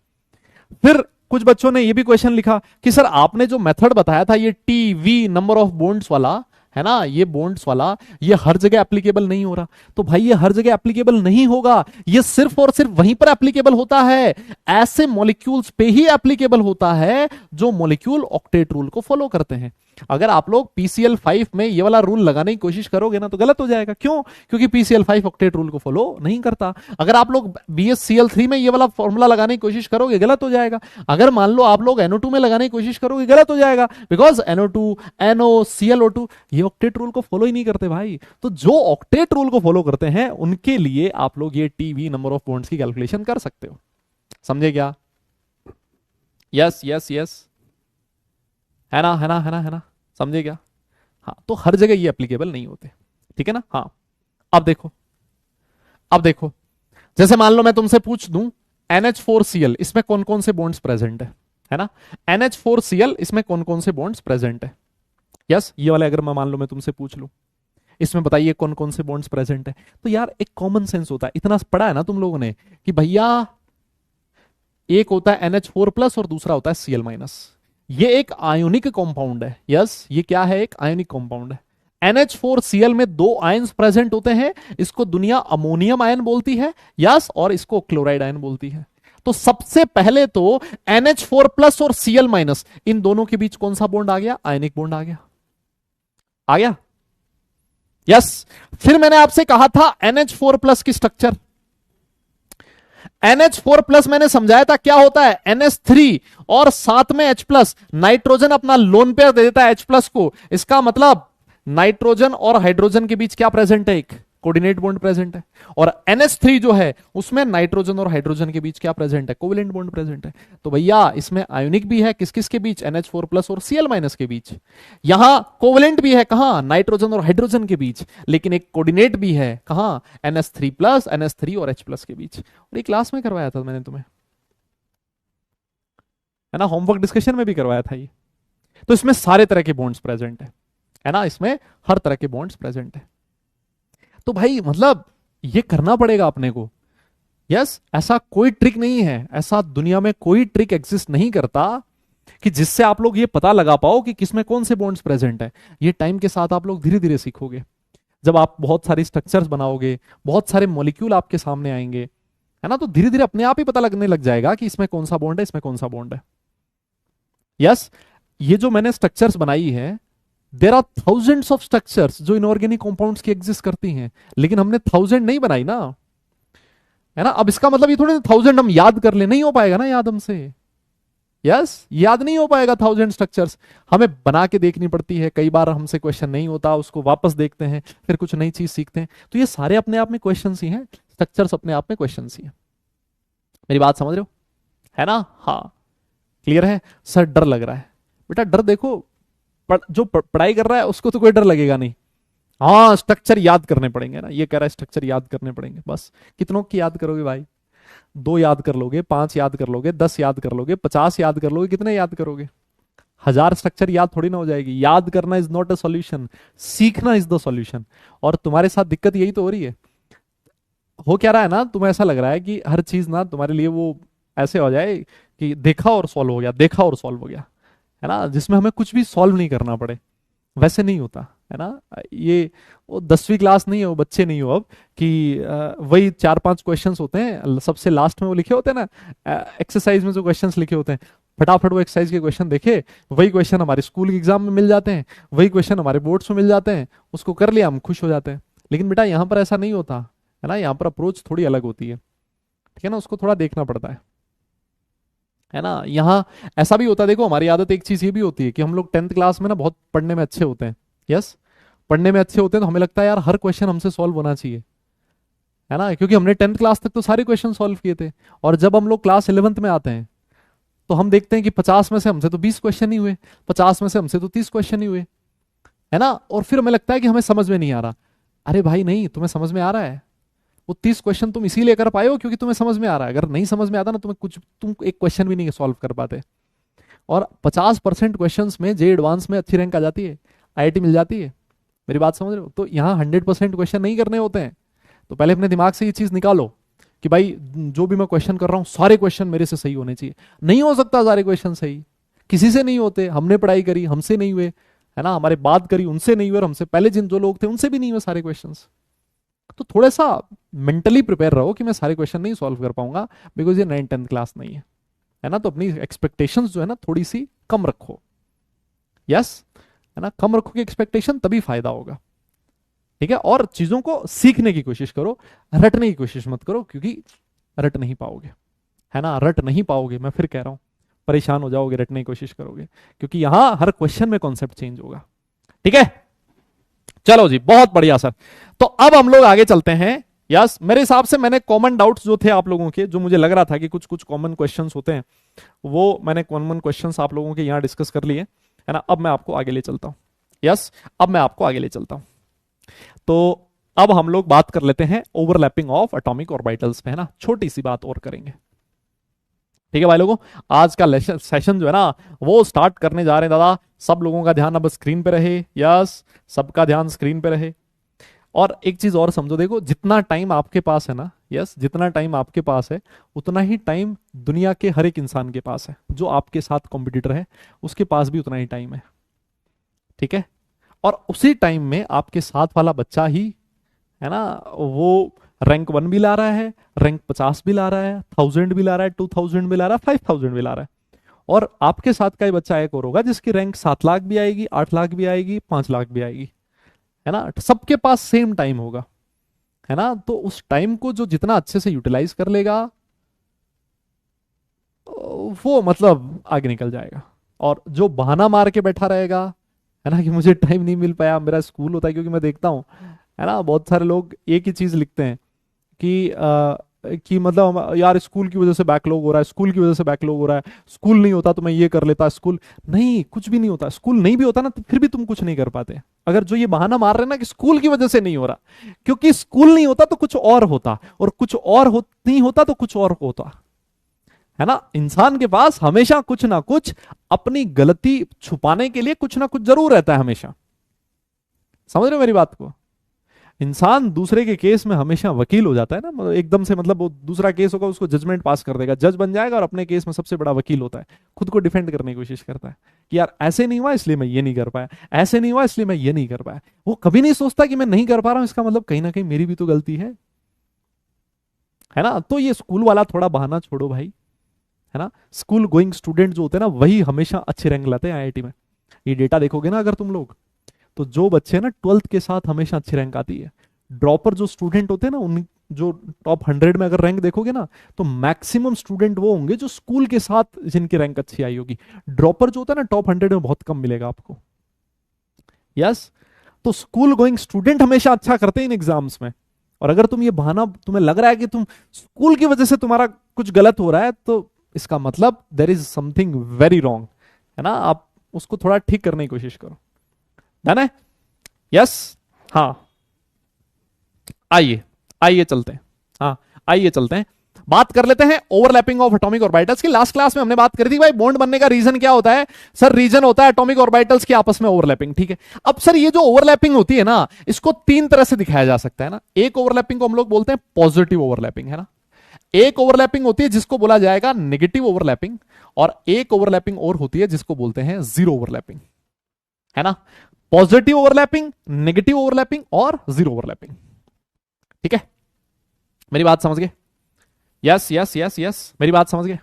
फिर कुछ बच्चों ने ये भी क्वेश्चन लिखा कि सर आपने जो मेथड बताया था ये टीवी नंबर ऑफ बॉन्ड्स वाला, है ना, ये बॉन्ड्स वाला, ये हर जगह एप्लीकेबल नहीं हो रहा। तो भाई ये हर जगह एप्लीकेबल नहीं होगा, ये सिर्फ और सिर्फ वहीं पर एप्लीकेबल होता है, ऐसे मॉलिक्यूल्स पे ही एप्लीकेबल होता है जो मॉलिक्यूल ऑक्टेट रूल को फॉलो करते हैं। अगर आप लोग PCl5 में ये वाला रूल लगाने की कोशिश करोगे ना तो गलत हो जाएगा। क्यों? क्योंकि PCl5 ऑक्टेट रूल को फॉलो नहीं करता। अगर आप लोग BsCl3 में ये वाला फॉर्मूला लगाने की कोशिश करोगे, गलत हो जाएगा। अगर मान लो आप लोग NO2 में लगाने की कोशिश करोगे, गलत हो जाएगा, बिकॉज NO2, NO, ClO2 ये ऑक्टेट रूल को फॉलो ही नहीं करते भाई। तो जो ऑक्टेट रूल को फॉलो करते हैं उनके लिए आप लोग ये टीवी नंबर ऑफ बॉन्ड्स की कैलकुलेशन कर सकते हो। समझे क्या? यस यस यस, है ना, है ना, है ना, है ना, समझे क्या? हाँ, तो हर जगह ये एप्लीकेबल नहीं होते, ठीक है ना। हाँ, अब देखो, अब देखो, जैसे मान लो मैं तुमसे पूछ दूं NH4Cl इसमें कौन कौन से बॉन्ड्स प्रेजेंट है ना, NH4Cl इसमें कौन कौन से बॉन्ड्स प्रेजेंट है। यस, ये वाले अगर मैं मान लो मैं तुमसे पूछ लूं इसमें बताइए कौन कौन से बॉन्ड्स प्रेजेंट है, तो यार एक कॉमन सेंस होता है, इतना पढ़ा है ना तुम लोगों ने कि भैया एक होता है NH4+ और दूसरा होता है Cl-। ये एक आयोनिक कंपाउंड है। यस, ये क्या है? एक आयोनिक कंपाउंड है। NH4Cl में 2 आयंस प्रेजेंट होते हैं, इसको दुनिया अमोनियम आयन बोलती है, यस, और इसको क्लोराइड आयन बोलती है। तो सबसे पहले तो NH4+ और Cl- इन दोनों के बीच कौन सा बॉन्ड आ गया? आयनिक बॉन्ड आ गया, आ गया। यस, फिर मैंने आपसे कहा था NH4+ की स्ट्रक्चर, NH4+ मैंने समझाया था क्या होता है, NH3 और साथ में H+, नाइट्रोजन अपना लोन पेयर दे देता है H+ को। इसका मतलब नाइट्रोजन और हाइड्रोजन के बीच क्या प्रेजेंट है? एक कोऑर्डिनेट बॉन्ड प्रेजेंट है। और NH3 जो है उसमें नाइट्रोजन और हाइड्रोजन के बीच क्या प्रेजेंट है? कोवेलेंट बॉन्ड प्रेजेंट है। तो भैया इसमें आयोनिक भी है, किस किस के बीच? NH4+ और Cl- के बीच। यहां कोवेलेंट भी है, कहां? नाइट्रोजन और हाइड्रोजन के बीच। लेकिन एक कोऑर्डिनेट भी है, कहां? NH3+, NH3 और H+ के बीच। और ये क्लास में करवाया था मैंने तुम्हें, है ना, होमवर्क डिस्कशन में भी करवाया था ये। तो इसमें सारे तरह के बॉन्ड्स प्रेजेंट है ना, इसमें हर तरह के बॉन्ड्स प्रेजेंट है। तो भाई मतलब ये करना पड़ेगा अपने को। यस, ऐसा कोई ट्रिक नहीं है, ऐसा दुनिया में कोई ट्रिक एग्जिस्ट नहीं करता कि जिससे आप लोग ये पता लगा पाओ कि किसमें कौन से बॉन्ड्स प्रेजेंट है। ये टाइम के साथ आप लोग धीरे धीरे सीखोगे। जब आप बहुत सारी स्ट्रक्चर्स बनाओगे, बहुत सारे मॉलिक्यूल आपके सामने आएंगे, है ना, तो धीरे धीरे अपने आप ही पता लगने लग जाएगा कि इसमें कौन सा बॉन्ड है, इसमें कौन सा बॉन्ड है। यस, ये जो मैंने स्ट्रक्चर्स बनाई है, there are thousands of structures जो इनऑर्गेनिक कंपाउंड्स की एग्जिस्ट करती हैं, लेकिन हमने 1000 नहीं बनाई ना, है ना। अब इसका मतलब ये थोड़ी 1000 हम याद कर ले, नहीं हो पाएगा ना याद हमसे। यस, याद नहीं हो पाएगा 1000 स्ट्रक्चर्स, हमें बना के देखनी पड़ती है। कई बार हमसे क्वेश्चन नहीं होता, उसको वापस देखते हैं, फिर कुछ नई चीज सीखते हैं। तो ये सारे अपने आप में क्वेश्चन ही हैं, स्ट्रक्चर्स अपने आप में क्वेश्चन ही हैं। मेरी बात समझ रहे हो, है ना? हाँ, क्लियर है। सर डर लग रहा है, बेटा डर देखो, जो पढ़ाई कर रहा है उसको तो कोई डर लगेगा नहीं। हाँ, स्ट्रक्चर याद करने पड़ेंगे ना, ये कह रहा है स्ट्रक्चर याद करने पड़ेंगे। बस कितनों की याद करोगे भाई? 2 याद कर लोगे, 5 याद कर लोगे, 10 याद कर लोगे, 50 याद कर लोगे, कितने याद करोगे? 1000 स्ट्रक्चर याद थोड़ी ना हो जाएगी। याद करना इज नॉट अ सॉल्यूशन, सीखना इज द सॉल्यूशन। और तुम्हारे साथ दिक्कत यही तो हो रही है। हो क्या रहा है ना, तुम्हें ऐसा लग रहा है कि हर चीज ना तुम्हारे लिए वो ऐसे हो जाए कि देखा और सॉल्व हो गया, देखा और सॉल्व हो गया, है ना, जिसमें हमें कुछ भी सॉल्व नहीं करना पड़े। वैसे नहीं होता, है ना। ये वो 10वीं क्लास नहीं हो, बच्चे नहीं हो अब कि वही 4-5 क्वेश्चंस होते हैं, सबसे लास्ट में वो लिखे होते हैं ना एक्सरसाइज में, जो क्वेश्चंस लिखे होते हैं, फटाफट वो एक्सरसाइज के क्वेश्चन देखे, वही क्वेश्चन हमारे स्कूल के एग्जाम में मिल जाते हैं, वही क्वेश्चन हमारे बोर्ड्स में मिल जाते हैं, उसको कर लिया हम खुश हो जाते हैं। लेकिन बेटा यहाँ पर ऐसा नहीं होता, है ना, यहाँ पर अप्रोच थोड़ी अलग होती है, ठीक है ना, उसको थोड़ा देखना पड़ता है ना। यहाँ ऐसा भी होता है, देखो हमारी आदत एक चीज ये भी होती है कि हम लोग 10th क्लास में ना बहुत पढ़ने में अच्छे होते हैं। यस, पढ़ने में अच्छे होते हैं तो हमें लगता है यार हर क्वेश्चन हमसे सॉल्व होना चाहिए, है ना, क्योंकि हमने 10th क्लास तक तो सारे क्वेश्चन सॉल्व किए थे। और जब हम लोग क्लास 11th में आते हैं तो हम देखते हैं कि 50 में से हमसे तो 20 क्वेश्चन ही हुए, 50 में से हमसे तो 30 क्वेश्चन ही हुए, है ना। और फिर हमें लगता है कि हमें समझ में नहीं आ रहा। अरे भाई नहीं, तुम्हें समझ में आ रहा है? वो 30 क्वेश्चन तुम इसीलिए कर पाए हो क्योंकि तुम्हें समझ में आ रहा है। अगर नहीं समझ में आता ना, तुम्हें कुछ, तुम एक क्वेश्चन भी नहीं सॉल्व कर पाते। और 50% क्वेश्चन में जे एडवांस में अच्छी रैंक आ जाती है, आईआईटी मिल जाती है। मेरी बात समझ रहे हो? तो यहाँ 100% क्वेश्चन नहीं करने होते हैं। तो पहले अपने दिमाग से ये चीज निकालो कि भाई जो भी मैं क्वेश्चन कर रहा हूँ सारे क्वेश्चन मेरे से सही होने चाहिए। नहीं हो सकता सारे क्वेश्चन सही, किसी से नहीं होते। हमने पढ़ाई करी, हमसे नहीं हुए, है ना, हमारे बात करी, उनसे नहीं हुए, और हमसे पहले जिन जो लोग थे उनसे भी नहीं हुए सारे क्वेश्चन। तो थोड़ा सा मेंटली प्रिपेयर रहो कि मैं सारे क्वेश्चन नहीं सॉल्व कर पाऊंगा, बिकॉज ये 9th-10th क्लास नहीं है ना। तो अपनी एक्सपेक्टेशंस जो है ना थोड़ी सी कम रखो। यस, है ना, कम रखोगे एक्सपेक्टेशन, तभी फायदा होगा। ठीक है, और चीजों को सीखने की कोशिश करो, रटने की कोशिश मत करो, क्योंकि रट नहीं पाओगे, है ना, रट नहीं पाओगे। मैं फिर कह रहा हूं, परेशान हो जाओगे, रटने की कोशिश करोगे, क्योंकि यहां हर क्वेश्चन में कॉन्सेप्ट चेंज होगा। ठीक है, चलो जी, बहुत बढ़िया सर। तो अब हम लोग आगे चलते हैं। यस, मेरे हिसाब से मैंने कॉमन डाउट्स जो थे आप लोगों के, जो मुझे लग रहा था कि कुछ कुछ कॉमन क्वेश्चंस होते हैं, वो मैंने कॉमन क्वेश्चंस आप लोगों के यहां डिस्कस कर लिए, है ना। अब मैं आपको आगे ले चलता हूं। यस, अब मैं आपको आगे ले चलता हूं। तो अब हम लोग बात कर लेते हैं ओवरलैपिंग ऑफ एटॉमिक ऑर्बिटल्स पे, है ना। छोटी सी बात और करेंगे। ठीक है भाई लोगों, आज का सेशन जो है ना वो स्टार्ट करने जा रहे हैं दादा। सब लोगों का ध्यान अब स्क्रीन पे रहे। यस, सबका ध्यान स्क्रीन पे रहे। और एक चीज और समझो, देखो, जितना टाइम आपके पास है ना, यस, जितना टाइम आपके पास है उतना ही टाइम दुनिया के हर एक इंसान के पास है। जो आपके साथ कॉम्पिटिटर है उसके पास भी उतना ही टाइम है। ठीक है, और उसी टाइम में आपके साथ वाला बच्चा ही, है ना, वो रैंक 1 भी ला रहा है, रैंक 50 भी ला रहा है, 1000 भी ला रहा है, 2000 भी ला रहा है, 5000 भी ला रहा है। और आपके साथ का ही बच्चा एक और होगा जिसकी रैंक 7 लाख भी आएगी, 8 लाख भी आएगी, 5 लाख भी आएगी, है ना। सबके पास सेम टाइम होगा, है ना। तो उस टाइम को जो जितना अच्छे से यूटिलाइज कर लेगा वो मतलब आगे निकल जाएगा। और जो बहाना मार के बैठा रहेगा, है ना, कि मुझे टाइम नहीं मिल पाया, मेरा स्कूल होता है, क्योंकि मैं देखता हूँ, है ना, बहुत सारे लोग एक ही चीज लिखते हैं कि मतलब यार स्कूल की वजह से बैकलॉग हो रहा है, स्कूल की वजह से बैकलॉग हो रहा है, स्कूल नहीं होता तो मैं ये कर लेता, स्कूल नहीं, कुछ भी नहीं होता। स्कूल नहीं भी होता ना तो फिर भी तुम कुछ नहीं कर पाते। अगर जो ये बहाना मार रहे हैं ना कि स्कूल की वजह से नहीं हो रहा, क्योंकि स्कूल नहीं होता तो कुछ और होता, और कुछ और नहीं होता तो कुछ और होता, है ना। इंसान के पास हमेशा कुछ ना कुछ अपनी गलती छुपाने के लिए कुछ ना कुछ जरूर रहता है हमेशा। समझ रहे हो मेरी बात को? इंसान दूसरे के केस में हमेशा वकील हो जाता है ना, मतलब एकदम से, मतलब वो दूसरा केस होगा उसको जजमेंट पास कर देगा, जज बन जाएगा, और अपने केस में सबसे बड़ा वकील होता है। खुद को डिफेंड करने की कोशिश करता है कि यार ऐसे नहीं हुआ इसलिए मैं ये नहीं कर पाया, ऐसे नहीं हुआ इसलिए मैं ये नहीं कर पाया। वो कभी नहीं सोचता कि मैं नहीं कर पा रहा हूं इसका मतलब कहीं ना कहीं मेरी भी तो गलती है ना। तो ये स्कूल वाला थोड़ा बहाना छोड़ो भाई, है ना। स्कूल गोइंग स्टूडेंट जो होते हैं ना वही हमेशा अच्छे रैंक लाते हैं आईआईटी में। ये डेटा देखोगे ना अगर तुम लोग, तो जो बच्चे ना 12th के साथ हमेशा अच्छी रैंक आती है। ड्रॉपर जो स्टूडेंट होते हैं ना, उन जो टॉप 100 में अगर रैंक देखोगे ना, तो मैक्सिमम स्टूडेंट वो होंगे जो स्कूल के साथ जिनकी रैंक अच्छी आई होगी। ड्रॉपर जो होता है ना टॉप 100 में बहुत कम मिलेगा आपको। यस, तो स्कूल गोइंग स्टूडेंट हमेशा अच्छा करते हैं इन एग्जाम्स में। और अगर तुम ये बहाना, तुम्हें लग रहा है कि तुम स्कूल की वजह से तुम्हारा कुछ गलत हो रहा है, तो इसका मतलब there is something very wrong, है ना। आप उसको थोड़ा ठीक करने की कोशिश करो। डन है? यस, हाँ, आइए, आइए चलते हैं। हाँ, आइए चलते हैं, बात कर लेते हैं ओवरलैपिंग ऑफ एटॉमिक ऑर्बिटल्स की। लास्ट क्लास में हमने बात करी थी भाई बॉन्ड बनने का रीजन क्या होता है। सर रीजन होता है एटॉमिक ऑर्बिटल्स की आपस में ओवरलैपिंग। ठीक है, अब सर ये जो ओवरलैपिंग होती है ना, इसको 3 तरह से दिखाया जा सकता है ना। एक ओवरलैपिंग को हम लोग बोलते हैं पॉजिटिव ओवरलैपिंग, है ना। एक ओवरलैपिंग होती है जिसको बोला जाएगा नेगेटिव ओवरलैपिंग, और एक ओवरलैपिंग और होती है जिसको बोलते हैं जीरो ओवरलैपिंग, है ना। पॉजिटिव ओवरलैपिंग, नेगेटिव ओवरलैपिंग और जीरो ओवरलैपिंग। ठीक है, मेरी बात समझ गए? यस यस यस यस, मेरी बात समझ गए?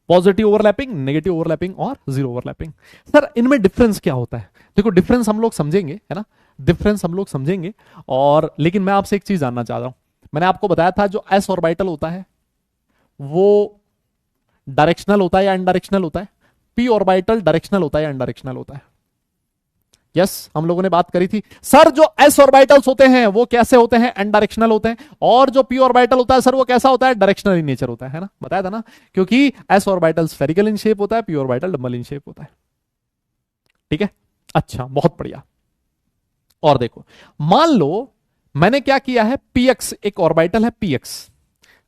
पॉजिटिव ओवरलैपिंग, नेगेटिव ओवरलैपिंग और जीरो ओवरलैपिंग। सर इनमें डिफरेंस क्या होता है? देखो डिफरेंस हम लोग समझेंगे, है ना, डिफरेंस हम लोग समझेंगे। और लेकिन मैं आपसे एक चीज जानना चाह रहा हूं। मैंने आपको बताया था जो एस ऑर्बिटल होता है वो डायरेक्शनल होता है या अनडायरेक्शनल होता है? पी ऑर्बिटल डायरेक्शनल होता है या अनडायरेक्शनल होता है? यस, हम लोगों ने बात करी थी। सर जो एस ऑर्बिटल्स होते हैं वो कैसे होते हैं? अनडायरेक्शनल होते हैं। और जो पी ऑर्बिटल होता है सर वो कैसा होता है? डायरेक्शनल इन नेचर होता है ना, बताया था ना। क्योंकि S orbital spherical in shape होता है, P orbital double in shape होता है। ठीक है, अच्छा, बहुत बढ़िया। और देखो, मान लो मैंने क्या किया है, px एक ऑर्बिटल है px,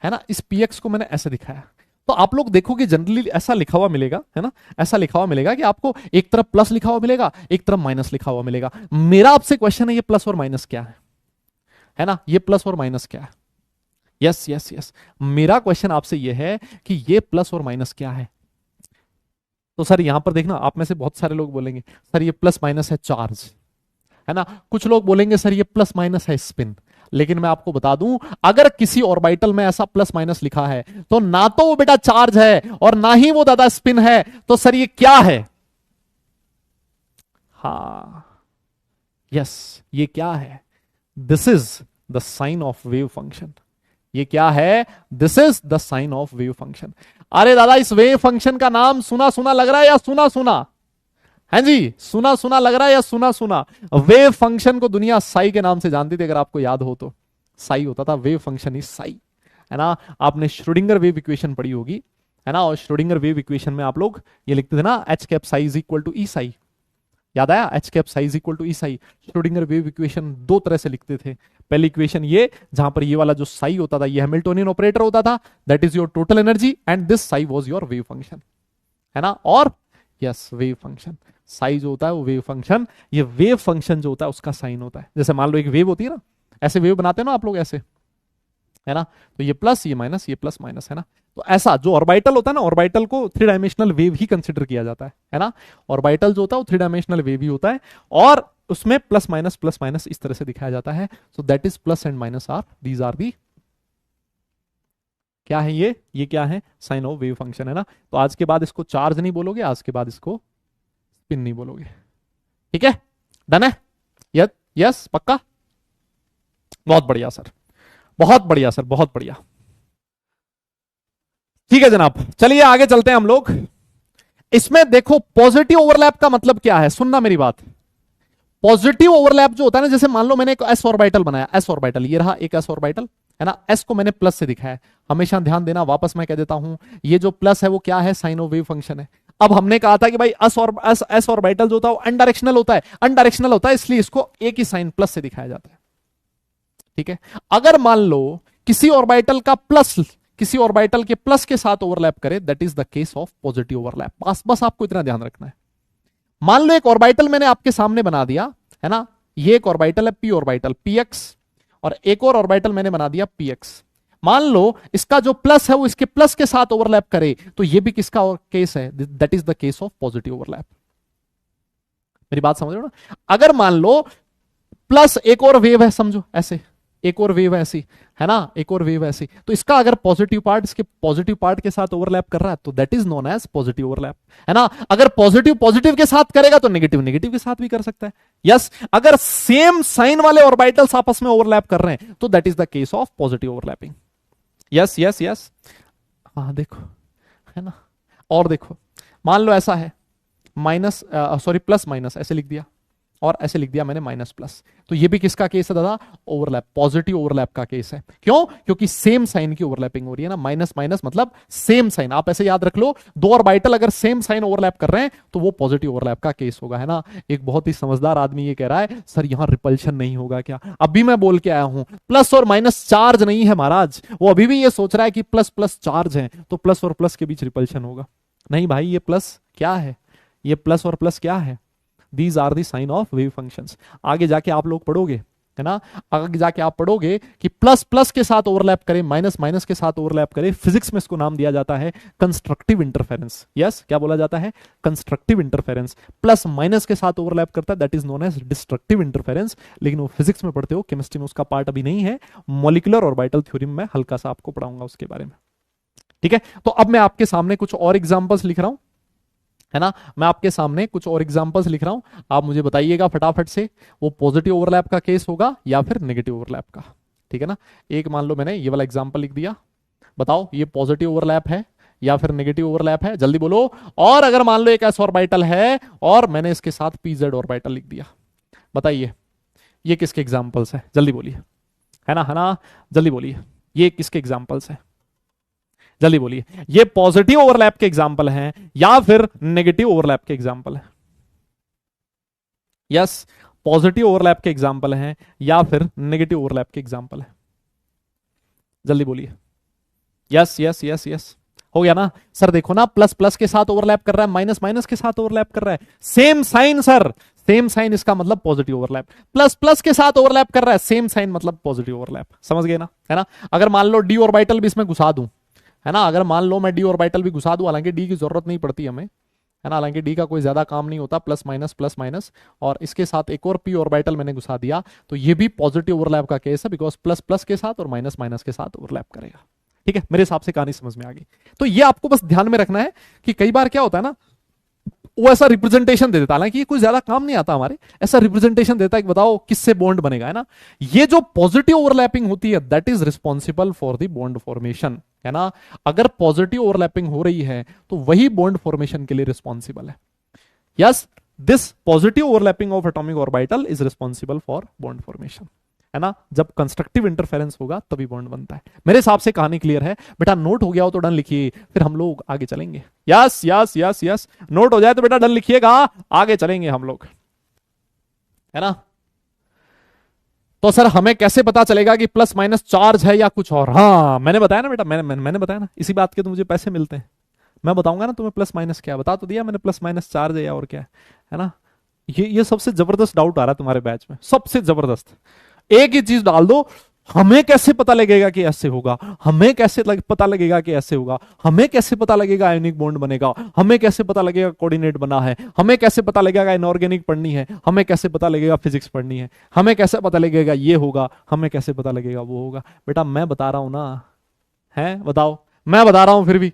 है ना, इस px को मैंने ऐसे दिखाया। तो आप लोग देखोगे जनरली ऐसा लिखा हुआ मिलेगा, है ना, ऐसा लिखा हुआ मिलेगा कि आपको एक तरफ प्लस लिखा हुआ मिलेगा, एक तरफ माइनस लिखा हुआ मिलेगा। मेरा आपसे क्वेश्चन है, ये प्लस और माइनस क्या है ना, ये प्लस और माइनस क्या है? यस यस यस, मेरा क्वेश्चन आपसे ये है कि ये प्लस और माइनस क्या है। तो सर यहां पर देखना, आप में से बहुत सारे लोग बोलेंगे सर ये प्लस माइनस है चार्ज, है ना, कुछ लोग बोलेंगे सर ये प्लस माइनस है स्पिन। लेकिन मैं आपको बता दूं, अगर किसी ऑर्बिटल में ऐसा प्लस माइनस लिखा है तो ना तो वो बेटा चार्ज है और ना ही वो दादा स्पिन है। तो सर ये क्या है? हा, यस, ये क्या है? This is the sign of wave function. ये क्या है? This is the sign of wave function. अरे दादा, इस वेव फंक्शन का नाम सुना सुना लग रहा है या सुना सुना है जी? सुना सुना लग रहा है या सुना सुना? वेव फंक्शन को दुनिया साई के नाम से जानती थी, अगर आपको याद हो तो। साई होता था, वेव फंक्शन इज साई, है ना। आपने श्रोडिंगर वेव इक्वेशन पढ़ी होगी, है ना, और श्रोडिंगर वेव इक्वेशन में आप लोग ये लिखते थे ना, H cap psi is equal to E psi. याद आया? H cap psi is equal to E psi. Schrodinger wave equation दो तरह से लिखते थे। पहली इक्वेशन ये, जहां पर ये वाला जो साई होता था ये हैमिल्टोनियन ऑपरेटर होता था, that is your total energy, and this Sai was your wave function, है ना। और यस, वेव फंक्शन, साई जो होता है वो वेव फंक्शन, ये वेव फंक्शन जो होता है उसका साइन होता है। जैसे मान लो एक वेव होती है ना, ऐसे वेव बनाते हैं ना आप लोग ऐसे, है ना, तो ये प्लस ये माइनस, ये प्लस माइनस, है ना। तो ऐसा जो ऑर्बिटल होता है ना, ऑर्बिटल को थ्री डायमेंशनल वेव ही कंसिडर किया जाता है ना। ऑर्बिटल जो होता है वो थ्री डायमेंशनल वेव ही होता है, और उसमें प्लस माइनस इस तरह से दिखाया जाता है। So that is plus and minus are, these are the, क्या है ये क्या है? साइन ऑफ वेव फंक्शन, है ना। तो आज के बाद इसको चार्ज नहीं बोलोगे, आज के बाद इसको स्पिन नहीं बोलोगे, ठीक है? डन है? यस यस, पक्का? बहुत बढ़िया सर, बहुत बढ़िया सर, बहुत बढ़िया। ठीक है जनाब, चलिए आगे चलते हैं हम लोग। इसमें देखो पॉजिटिव ओवरलैप का मतलब क्या है, सुनना मेरी बात। पॉजिटिव ओवरलैप जो होता है ना, जैसे मान लो मैंने एक एस ऑर्बिटल बनाया, एस ऑर्बिटल, ये रहा एक एस ऑर्बिटल, है ना। एस को मैंने प्लस से दिखाया है, हमेशा ध्यान देना, वापस मैं कह देता हूं, ये जो प्लस है वो क्या है? साइन ऑफ वेव फंक्शन है। अब हमने कहा था कि भाई एस ऑर्बिटल जो होता है वो अनडायरेक्शनल होता है, अनडायरेक्शनल होता है, इसलिए इसको एक ही साइन प्लस से दिखाया जाता है, ठीक है। अगर मान लो किसी ऑर्बिटल का प्लस किसी ऑर्बिटल के प्लस के साथ ओवरलैप करे, that is the case of positive overlap. बस आपको इतना ध्यान रखना है। मान लो एक ऑर्बिटल मैंने आपके सामने बना दिया, है ना, ये एक ऑर्बिटल है पी ऑर्बिटल px, और एक और ऑर्बिटल मैंने बना दिया px। मान लो इसका जो प्लस है वो इसके प्लस के साथ ओवरलैप करे, तो ये भी किसका केस है? That is the case of positive overlap. मेरी बात समझ रहे हो ना? अगर मान लो प्लस एक और वेव है, समझो ऐसे, एक और वेव ऐसी, है ना, एक और वेव ऐसी, तो इसका अगर पॉजिटिव पार्ट इसके पॉजिटिव पार्ट के साथ ओवरलैप कर रहा है तो that is known as positive overlap, है ना। अगर पॉजिटिव पॉजिटिव के साथ करेगा तो नेगेटिव नेगेटिव के साथ भी कर सकता है। यस, अगर सेम साइन वाले ऑर्बिटल्स आपस में ओवरलैप कर रहे हैं तो that is the case of positive overlapping. Yes yes yes, हाँ देखो, है ना। और देखो, मान लो ऐसा है, माइनस सॉरी प्लस माइनस ऐसे लिख दिया, और ऐसे लिख दिया मैंने माइनस प्लस, तो ये भी किसका केस है दादा? ओवरलैप, पॉजिटिव ओवरलैप का केस है। क्यों? क्योंकि सेम साइन की ओवरलैपिंग हो रही है ना, माइनस माइनस मतलब सेम साइन। आप ऐसे याद रख लो, दो ऑर्बिटल अगर सेम साइन ओवरलैप कर रहे हैं तो वो पॉजिटिव ओवरलैप का केस होगा, है ना। एक बहुत ही समझदार आदमी ये कह रहा है सर यहां रिपल्शन नहीं होगा क्या? अभी मैं बोल के आया हूं, प्लस और माइनस चार्ज नहीं है महाराज। वो अभी भी ये सोच रहा है कि प्लस प्लस चार्ज है तो प्लस और प्लस के बीच रिपल्शन होगा। नहीं भाई, ये प्लस क्या है? ये प्लस और प्लस क्या है? These are the sign of wave functions. आगे जाके आप लोग पढ़ोगे, है ना, आगे जाके आप पढ़ोगे कि प्लस प्लस के साथ ओवरलैप करे, माइनस माइनस के साथ ओवरलैप करे, फिजिक्स में इसको नाम दिया जाता है कंस्ट्रक्टिव इंटरफेरेंस। यस, क्या बोला जाता है? Constructive interference. प्लस माइनस के साथ ओवरलैप करता है, that is known as destructive interference. लेकिन वो फिजिक्स में पढ़ते हो, केमिस्ट्री में उसका पार्ट अभी नहीं है। मॉलिक्यूलर ऑर्बिटल थ्योरी में हल्का सा आपको पढ़ाऊंगा उसके बारे में, ठीक है। तो अब मैं आपके सामने कुछ और एग्जांपल्स लिख रहा हूं, है ना, मैं आपके सामने कुछ और एग्जांपल्स लिख रहा हूं। आप मुझे बताइएगा फटाफट से, वो पॉजिटिव ओवरलैप का केस होगा या फिर नेगेटिव ओवरलैप का, ठीक है ना। एक मान लो मैंने ये वाला एग्जांपल लिख दिया, बताओ ये पॉजिटिव ओवरलैप है या फिर नेगेटिव ओवरलैप है, जल्दी बोलो। और अगर मान लो एक एस ऑर्बिटल है और मैंने इसके साथ पीजेड ऑर्बिटल लिख दिया, बताइए ये किसके एग्जांपल्स है? जल्दी बोलिए, है ना, जल्दी बोलिए, ये किसके एग्जांपल्स है? जल्दी बोलिए, ये पॉजिटिव ओवरलैप के एग्जाम्पल हैं या फिर नेगेटिव ओवरलैप के एग्जाम्पल है? यस, पॉजिटिव ओवरलैप के एग्जाम्पल हैं या फिर नेगेटिव ओवरलैप के एग्जाम्पल हैं? जल्दी बोलिए। यस यस यस यस, हो गया ना सर? देखो ना, प्लस प्लस के साथ ओवरलैप कर रहा है, माइनस माइनस के साथ ओवरलैप कर रहा है, same sign sir, same sign, इसका मतलब पॉजिटिव ओवरलैप। प्लस प्लस के साथ ओवरलैप कर रहा है, सेम साइन, मतलब पॉजिटिव ओवरलैप। समझ गए ना? है ना? अगर मान लो डी ऑर्बिटल भी इसमें घुसा दूं, है ना, अगर मान लो मैं डी ऑर्बिटल भी घुसा दूं, हालांकि डी की जरूरत नहीं पड़ती हमें, है ना, हालांकि डी का कोई ज्यादा काम नहीं होता, प्लस माइनस, और इसके साथ एक और पी ऑर्बिटल मैंने घुसा दिया, तो ये भी पॉजिटिव ओवरलैप का केस है, बिकॉज प्लस प्लस के साथ और माइनस माइनस के साथ ओवरलैप करेगा। ठीक है, मेरे हिसाब से कहानी समझ में आ गई। तो ये आपको बस ध्यान में रखना है कि कई बार क्या होता है ना, वो ऐसा रिप्रेजेंटेशन दे देता है, हालांकि ये कोई ज्यादा काम नहीं आता हमारे, ऐसा रिप्रेजेंटेशन देता है कि बताओ किससे बॉन्ड बनेगा, है ना। ये जो पॉजिटिव ओवरलैपिंग होती है that is responsible for the bond formation, है ना। अगर पॉजिटिव ओवरलैपिंग हो रही है तो वही बॉन्ड फॉर्मेशन के लिए रिस्पॉन्सिबल है। Yes, this positive overlapping of atomic orbital is responsible for bond formation, है ना। जब कंस्ट्रक्टिव इंटरफेरेंस होगा तभी बॉन्ड बनता है। मेरे हिसाब से कहानी क्लियर है बेटा। नोट हो गया हो तो डन लिखिए, फिर हम लोग आगे चलेंगे। Yes yes yes yes, note हो जाए तो बेटा डन लिखिएगा, आगे चलेंगे हम लोग, है ना। तो सर हमें कैसे पता चलेगा कि प्लस माइनस चार्ज है या कुछ और? हाँ, मैंने बताया ना बेटा, मैंने बताया ना, इसी बात के तो मुझे पैसे मिलते हैं। मैं बताऊंगा ना तुम्हें प्लस माइनस क्या, बता तो दिया मैंने, प्लस माइनस चार्ज है या और क्या है ना। ये सबसे जबरदस्त डाउट आ रहा है तुम्हारे बैच में, सबसे जबरदस्त। एक ही चीज डाल दो, हमें कैसे पता लगेगा कि ऐसे होगा, हमें कैसे पता लगेगा कि ऐसे होगा, हमें कैसे पता लगेगा आयोनिक बॉन्ड बनेगा, हमें कैसे पता लगेगा कोऑर्डिनेट बना है, हमें कैसे पता लगेगा इनऑर्गेनिक पढ़नी है, हमें कैसे पता लगेगा फिजिक्स पढ़नी है, हमें कैसे पता लगेगा ये होगा, हमें कैसे पता लगेगा वो होगा। बेटा मैं बता रहा हूं ना, है बताओ, मैं बता रहा हूं फिर भी।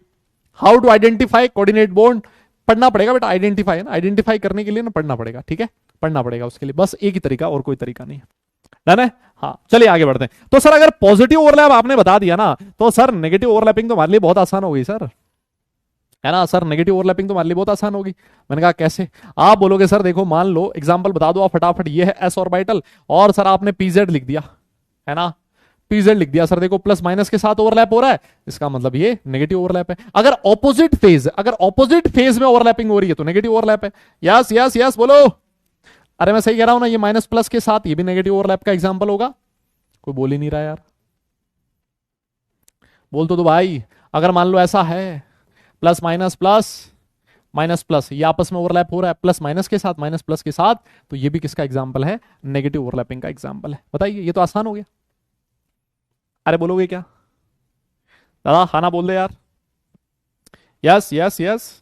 How to identify coordinate bond, पढ़ना पड़ेगा बेटा। आइडेंटिफाई है ना, आइडेंटिफाई करने के लिए ना पढ़ना पड़ेगा, ठीक है, पढ़ना पड़ेगा उसके लिए, बस एक ही तरीका, और कोई तरीका नहीं है, डन है। हाँ चलिए आगे बढ़ते हैं। तो सर अगर पॉजिटिव ओवरलैप आपने बता दिया ना, तो सर नेगेटिव ओवरलैपिंग तो हमारे लिए बहुत आसान हो गई सर, है ना। सर नेगेटिव ओवरलैपिंग तो हमारे लिए बहुत आसान होगी। मैंने कहा कैसे? आप बोलोगे सर देखो, मान लो एग्जांपल बता दो आप फटाफट, ये है एस ऑर्बिटल और सर आपने पीजेड लिख दिया, है ना, पीजेड लिख दिया। सर देखो प्लस माइनस के साथ ओवरलैप हो रहा है, इसका मतलब ये नेगेटिव ओवरलैप है। अगर ऑपोजिट फेज में ओवरलैपिंग हो रही है तो नेगेटिव ओवरलैप है। यस यस यस बोलो। अरे मैं सही कह रहा हूं ना, ये माइनस प्लस के साथ ये भी नेगेटिव ओवरलैप का एग्जांपल होगा। कोई बोल ही नहीं रहा यार, बोल तो दो भाई। अगर मान लो ऐसा है, plus minus plus minus plus, ये आपस में ओवरलैप हो रहा है प्लस माइनस के साथ, माइनस प्लस के साथ, तो ये भी किसका एग्जांपल है? नेगेटिव ओवरलैपिंग का एग्जांपल है। बताइए, ये तो आसान हो गया। अरे बोलोगे क्या दादा? खाना बोल दे यार। Yes yes yes,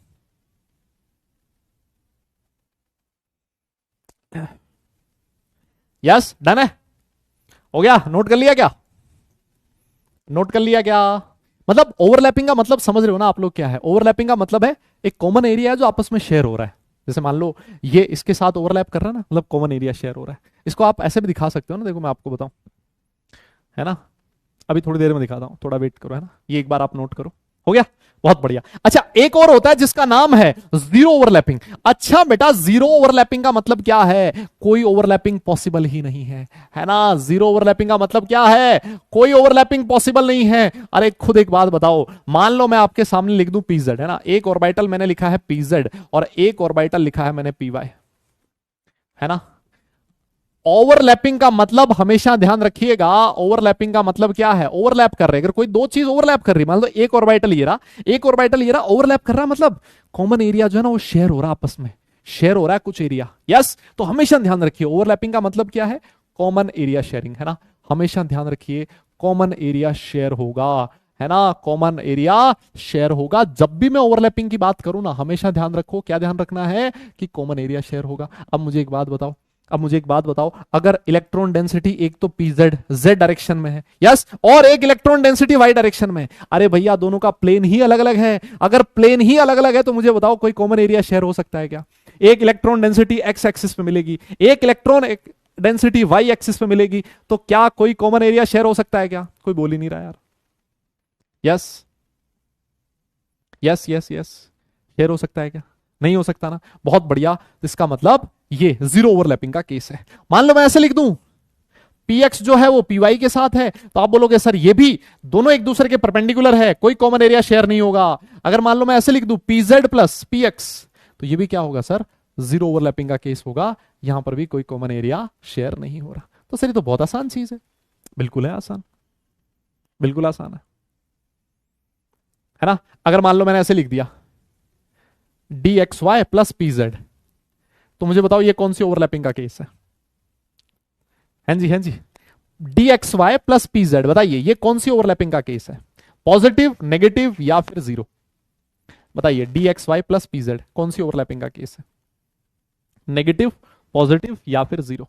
yes done है, हो गया। नोट कर लिया क्या? नोट कर लिया क्या? मतलब ओवरलैपिंग का मतलब समझ रहे हो ना आप लोग क्या है? ओवरलैपिंग का मतलब है एक कॉमन एरिया है जो आपस में शेयर हो रहा है। जैसे मान लो ये इसके साथ ओवरलैप कर रहा है ना, मतलब कॉमन एरिया शेयर हो रहा है। इसको आप ऐसे भी दिखा सकते हो ना, देखो मैं आपको बताऊं, है ना, अभी थोड़ी देर में दिखाता हूं, थोड़ा वेट करो, है ना। ये एक बार आप नोट करो, हो गया, बहुत बढ़िया। अच्छा एक और होता है जिसका नाम है जीरो ओवरलैपिंग। अच्छा बेटा, जीरो ओवरलैपिंग का मतलब क्या है? कोई ओवरलैपिंग पॉसिबल ही नहीं है ना। जीरो ओवरलैपिंग का मतलब क्या है? कोई ओवरलैपिंग पॉसिबल नहीं है। अरे खुद एक बात बताओ, मान लो मैं आपके सामने लिख दूं पीजेड, है ना, एक ऑर्बिटल मैंने लिखा है पीजेड और एक ऑर्बिटल लिखा है मैंने पीवाई, है ना। ओवरलैपिंग का मतलब हमेशा ध्यान रखिएगा, ओवरलैपिंग का मतलब क्या है? ओवरलैप कर रहे हैं। अगर कोई दो चीज ओवरलैप कर रही है, मान लो एक ऑर्बिटल ये रहा, एक ऑर्बिटल ये रहा, ओवरलैप कर रहा है, मतलब कॉमन एरिया जो है ना वो शेयर हो रहा है, आपस में शेयर हो रहा है कुछ एरिया। यस, तो हमेशा ध्यान रखिए ओवरलैपिंग का मतलब क्या है? कॉमन एरिया शेयरिंग, है ना। हमेशा ध्यान रखिए कॉमन एरिया शेयर होगा, है ना, कॉमन एरिया शेयर होगा। जब भी मैं ओवरलैपिंग की बात करूं ना, हमेशा ध्यान रखो, क्या ध्यान रखना है? कि कॉमन एरिया शेयर होगा। अब मुझे एक बात बताओ, अगर इलेक्ट्रॉन डेंसिटी एक तो पीजेड जेड डायरेक्शन में है, यस, और एक इलेक्ट्रॉन डेंसिटी वाई डायरेक्शन में है, अरे भैया दोनों का प्लेन ही अलग अलग है। अगर प्लेन ही अलग अलग है तो मुझे बताओ कोई कॉमन एरिया शेयर हो सकता है क्या? एक इलेक्ट्रॉन डेंसिटी एक्स एक्सिस पे मिलेगी, एक इलेक्ट्रॉन डेंसिटी वाई एक्सिस पे मिलेगी, तो क्या कोई कॉमन एरिया शेयर हो सकता है क्या? कोई बोल ही नहीं रहा यार। Yes yes yes yes, share हो सकता है क्या? नहीं हो सकता ना। बहुत बढ़िया, इसका मतलब ये जीरो ओवरलैपिंग का केस है। मान लो मैं ऐसे लिख दूं, px जो है वो py के साथ है, तो आप बोलोगे सर ये भी दोनों एक दूसरे के परपेंडिकुलर है, कोई कॉमन एरिया शेयर नहीं होगा। अगर मान लो मैं ऐसे लिख दूं pz प्लस px, तो ये भी क्या होगा सर? जीरो ओवरलैपिंग का केस होगा। यहां पर भी कोई कॉमन एरिया शेयर नहीं हो रहा। तो सर ये तो बहुत आसान चीज है। बिल्कुल है आसान, बिल्कुल आसान है ना। अगर मान लो मैंने ऐसे लिख दिया d x Y plus P z, तो मुझे बताओ ये कौन सी ओवरलैपिंग का केस है? हैं जी, हैं जी। D x Y plus P Z, बताइए ये कौन सी ओवरलैपिंग का केस है? पॉजिटिव, नेगेटिव या फिर जीरो? बताइए D x Y plus P Z कौन सी ओवरलैपिंग का केस है? नेगेटिव, पॉजिटिव या फिर जीरो?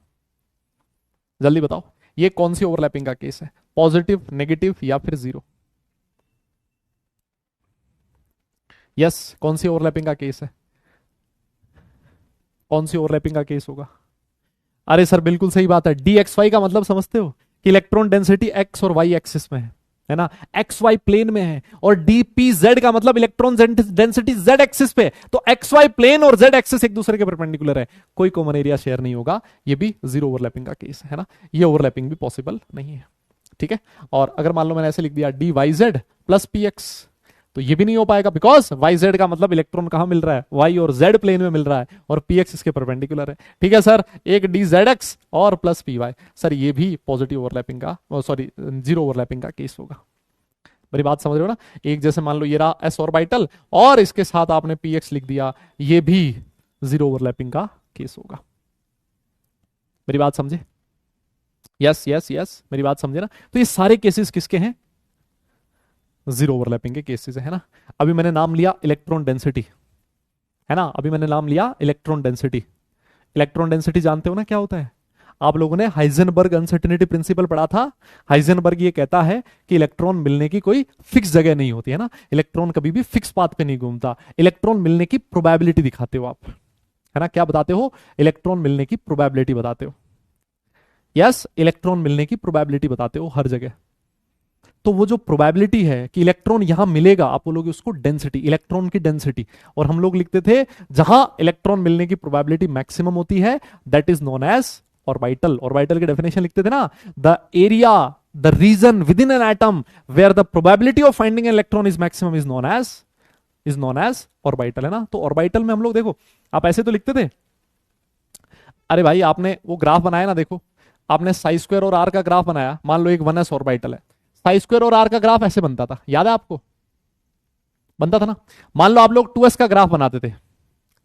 जल्दी बताओ, ये कौन सी ओवरलैपिंग का केस है? पॉजिटिव, नेगेटिव या फिर जीरो? यस, कौन सी ओवरलैपिंग का केस है? कौन सी ओवरलैपिंग का केस होगा? अरे सर बिल्कुल सही बात है। डी एक्स वाई का मतलब समझते हो कि इलेक्ट्रॉन डेंसिटी एक्स और वाई एक्सिस में है ना, एक्स वाई प्लेन में है। और डी पी जेड का मतलब इलेक्ट्रॉन डेंसिटी जेड एक्सिस पे, तो एक्स वाई प्लेन और जेड एक्सिस एक दूसरे के परपेंडिकुलर है, कोई कॉमन एरिया शेयर नहीं होगा। ये भी जीरो ओवरलैपिंग का केस है ना, ये ओवरलैपिंग भी पॉसिबल नहीं है। ठीक है। और अगर मान लो मैंने ऐसे लिख दिया d y z plus P x, तो ये भी नहीं हो पाएगा, बिकॉज वाई जेड का मतलब इलेक्ट्रॉन कहां मिल रहा है? वाई और जेड प्लेन में मिल रहा है, और पी एक्स इसके परपेंडिकुलर है। ठीक है सर, एक डी जेड एक्स और प्लस पी वाई, सर ये भी पॉजिटिव ओवरलैपिंग का, सॉरी जीरो ओवरलैपिंग का केस होगा। मेरी बात समझ रहे हो ना? एक जैसे मान लो ये रहा एस ऑर्बिटल और इसके साथ आपने पी एक्स लिख दिया, ये भी जीरो ओवरलैपिंग का केस होगा। मेरी बात समझे? यस यस यस, मेरी बात समझे ना? तो ये सारे केसेस किसके हैं? जीरो ओवरलैपिंग के केसेस है ना। अभी मैंने नाम लिया इलेक्ट्रॉन डेंसिटी, है ना, अभी मैंने नाम लिया इलेक्ट्रॉन डेंसिटी। इलेक्ट्रॉन डेंसिटी जानते हो ना क्या होता है? आप लोगों ने हाइजेनबर्ग अनसर्टेनिटी प्रिंसिपल पढ़ा था। हाइजेनबर्ग ये कहता है कि इलेक्ट्रॉन मिलने की कोई फिक्स जगह नहीं होती है ना, इलेक्ट्रॉन कभी भी फिक्स पाथ पे नहीं घूमता। इलेक्ट्रॉन मिलने की प्रोबेबिलिटी दिखाते हो आप, है ना, क्या बताते हो? इलेक्ट्रॉन मिलने की प्रोबेबिलिटी बताते हो। यस, इलेक्ट्रॉन मिलने की प्रोबेबिलिटी बताते हो हर जगह। तो वो जो प्रोबेबिलिटी है कि इलेक्ट्रॉन यहां मिलेगा, आप बोलोगे उसको डेंसिटी, इलेक्ट्रॉन की डेंसिटी। और हम लोग लिखते थे जहां इलेक्ट्रॉन मिलने की प्रोबेबिलिटी मैक्सिमम होती है, that is known as orbital. Orbital की डेफिनेशन लिखते थे ना, the area, the region within an atom where the probability of finding electron is maximum is known as orbital, है ना। तो ऑर्बिटल में हम लोग देखो, आप ऐसे तो लिखते थे, अरे भाई आपने वो ग्राफ बनाया ना, देखो आपने साई स्क्वायर और आर का ग्राफ बनाया, मान लो एक 1s ऑर्बिटल है, साई स्क्वायर और आर का ग्राफ ऐसे बनता था, याद है आपको? बनता था ना। मान लो आप लोग 2s का ग्राफ बनाते थे,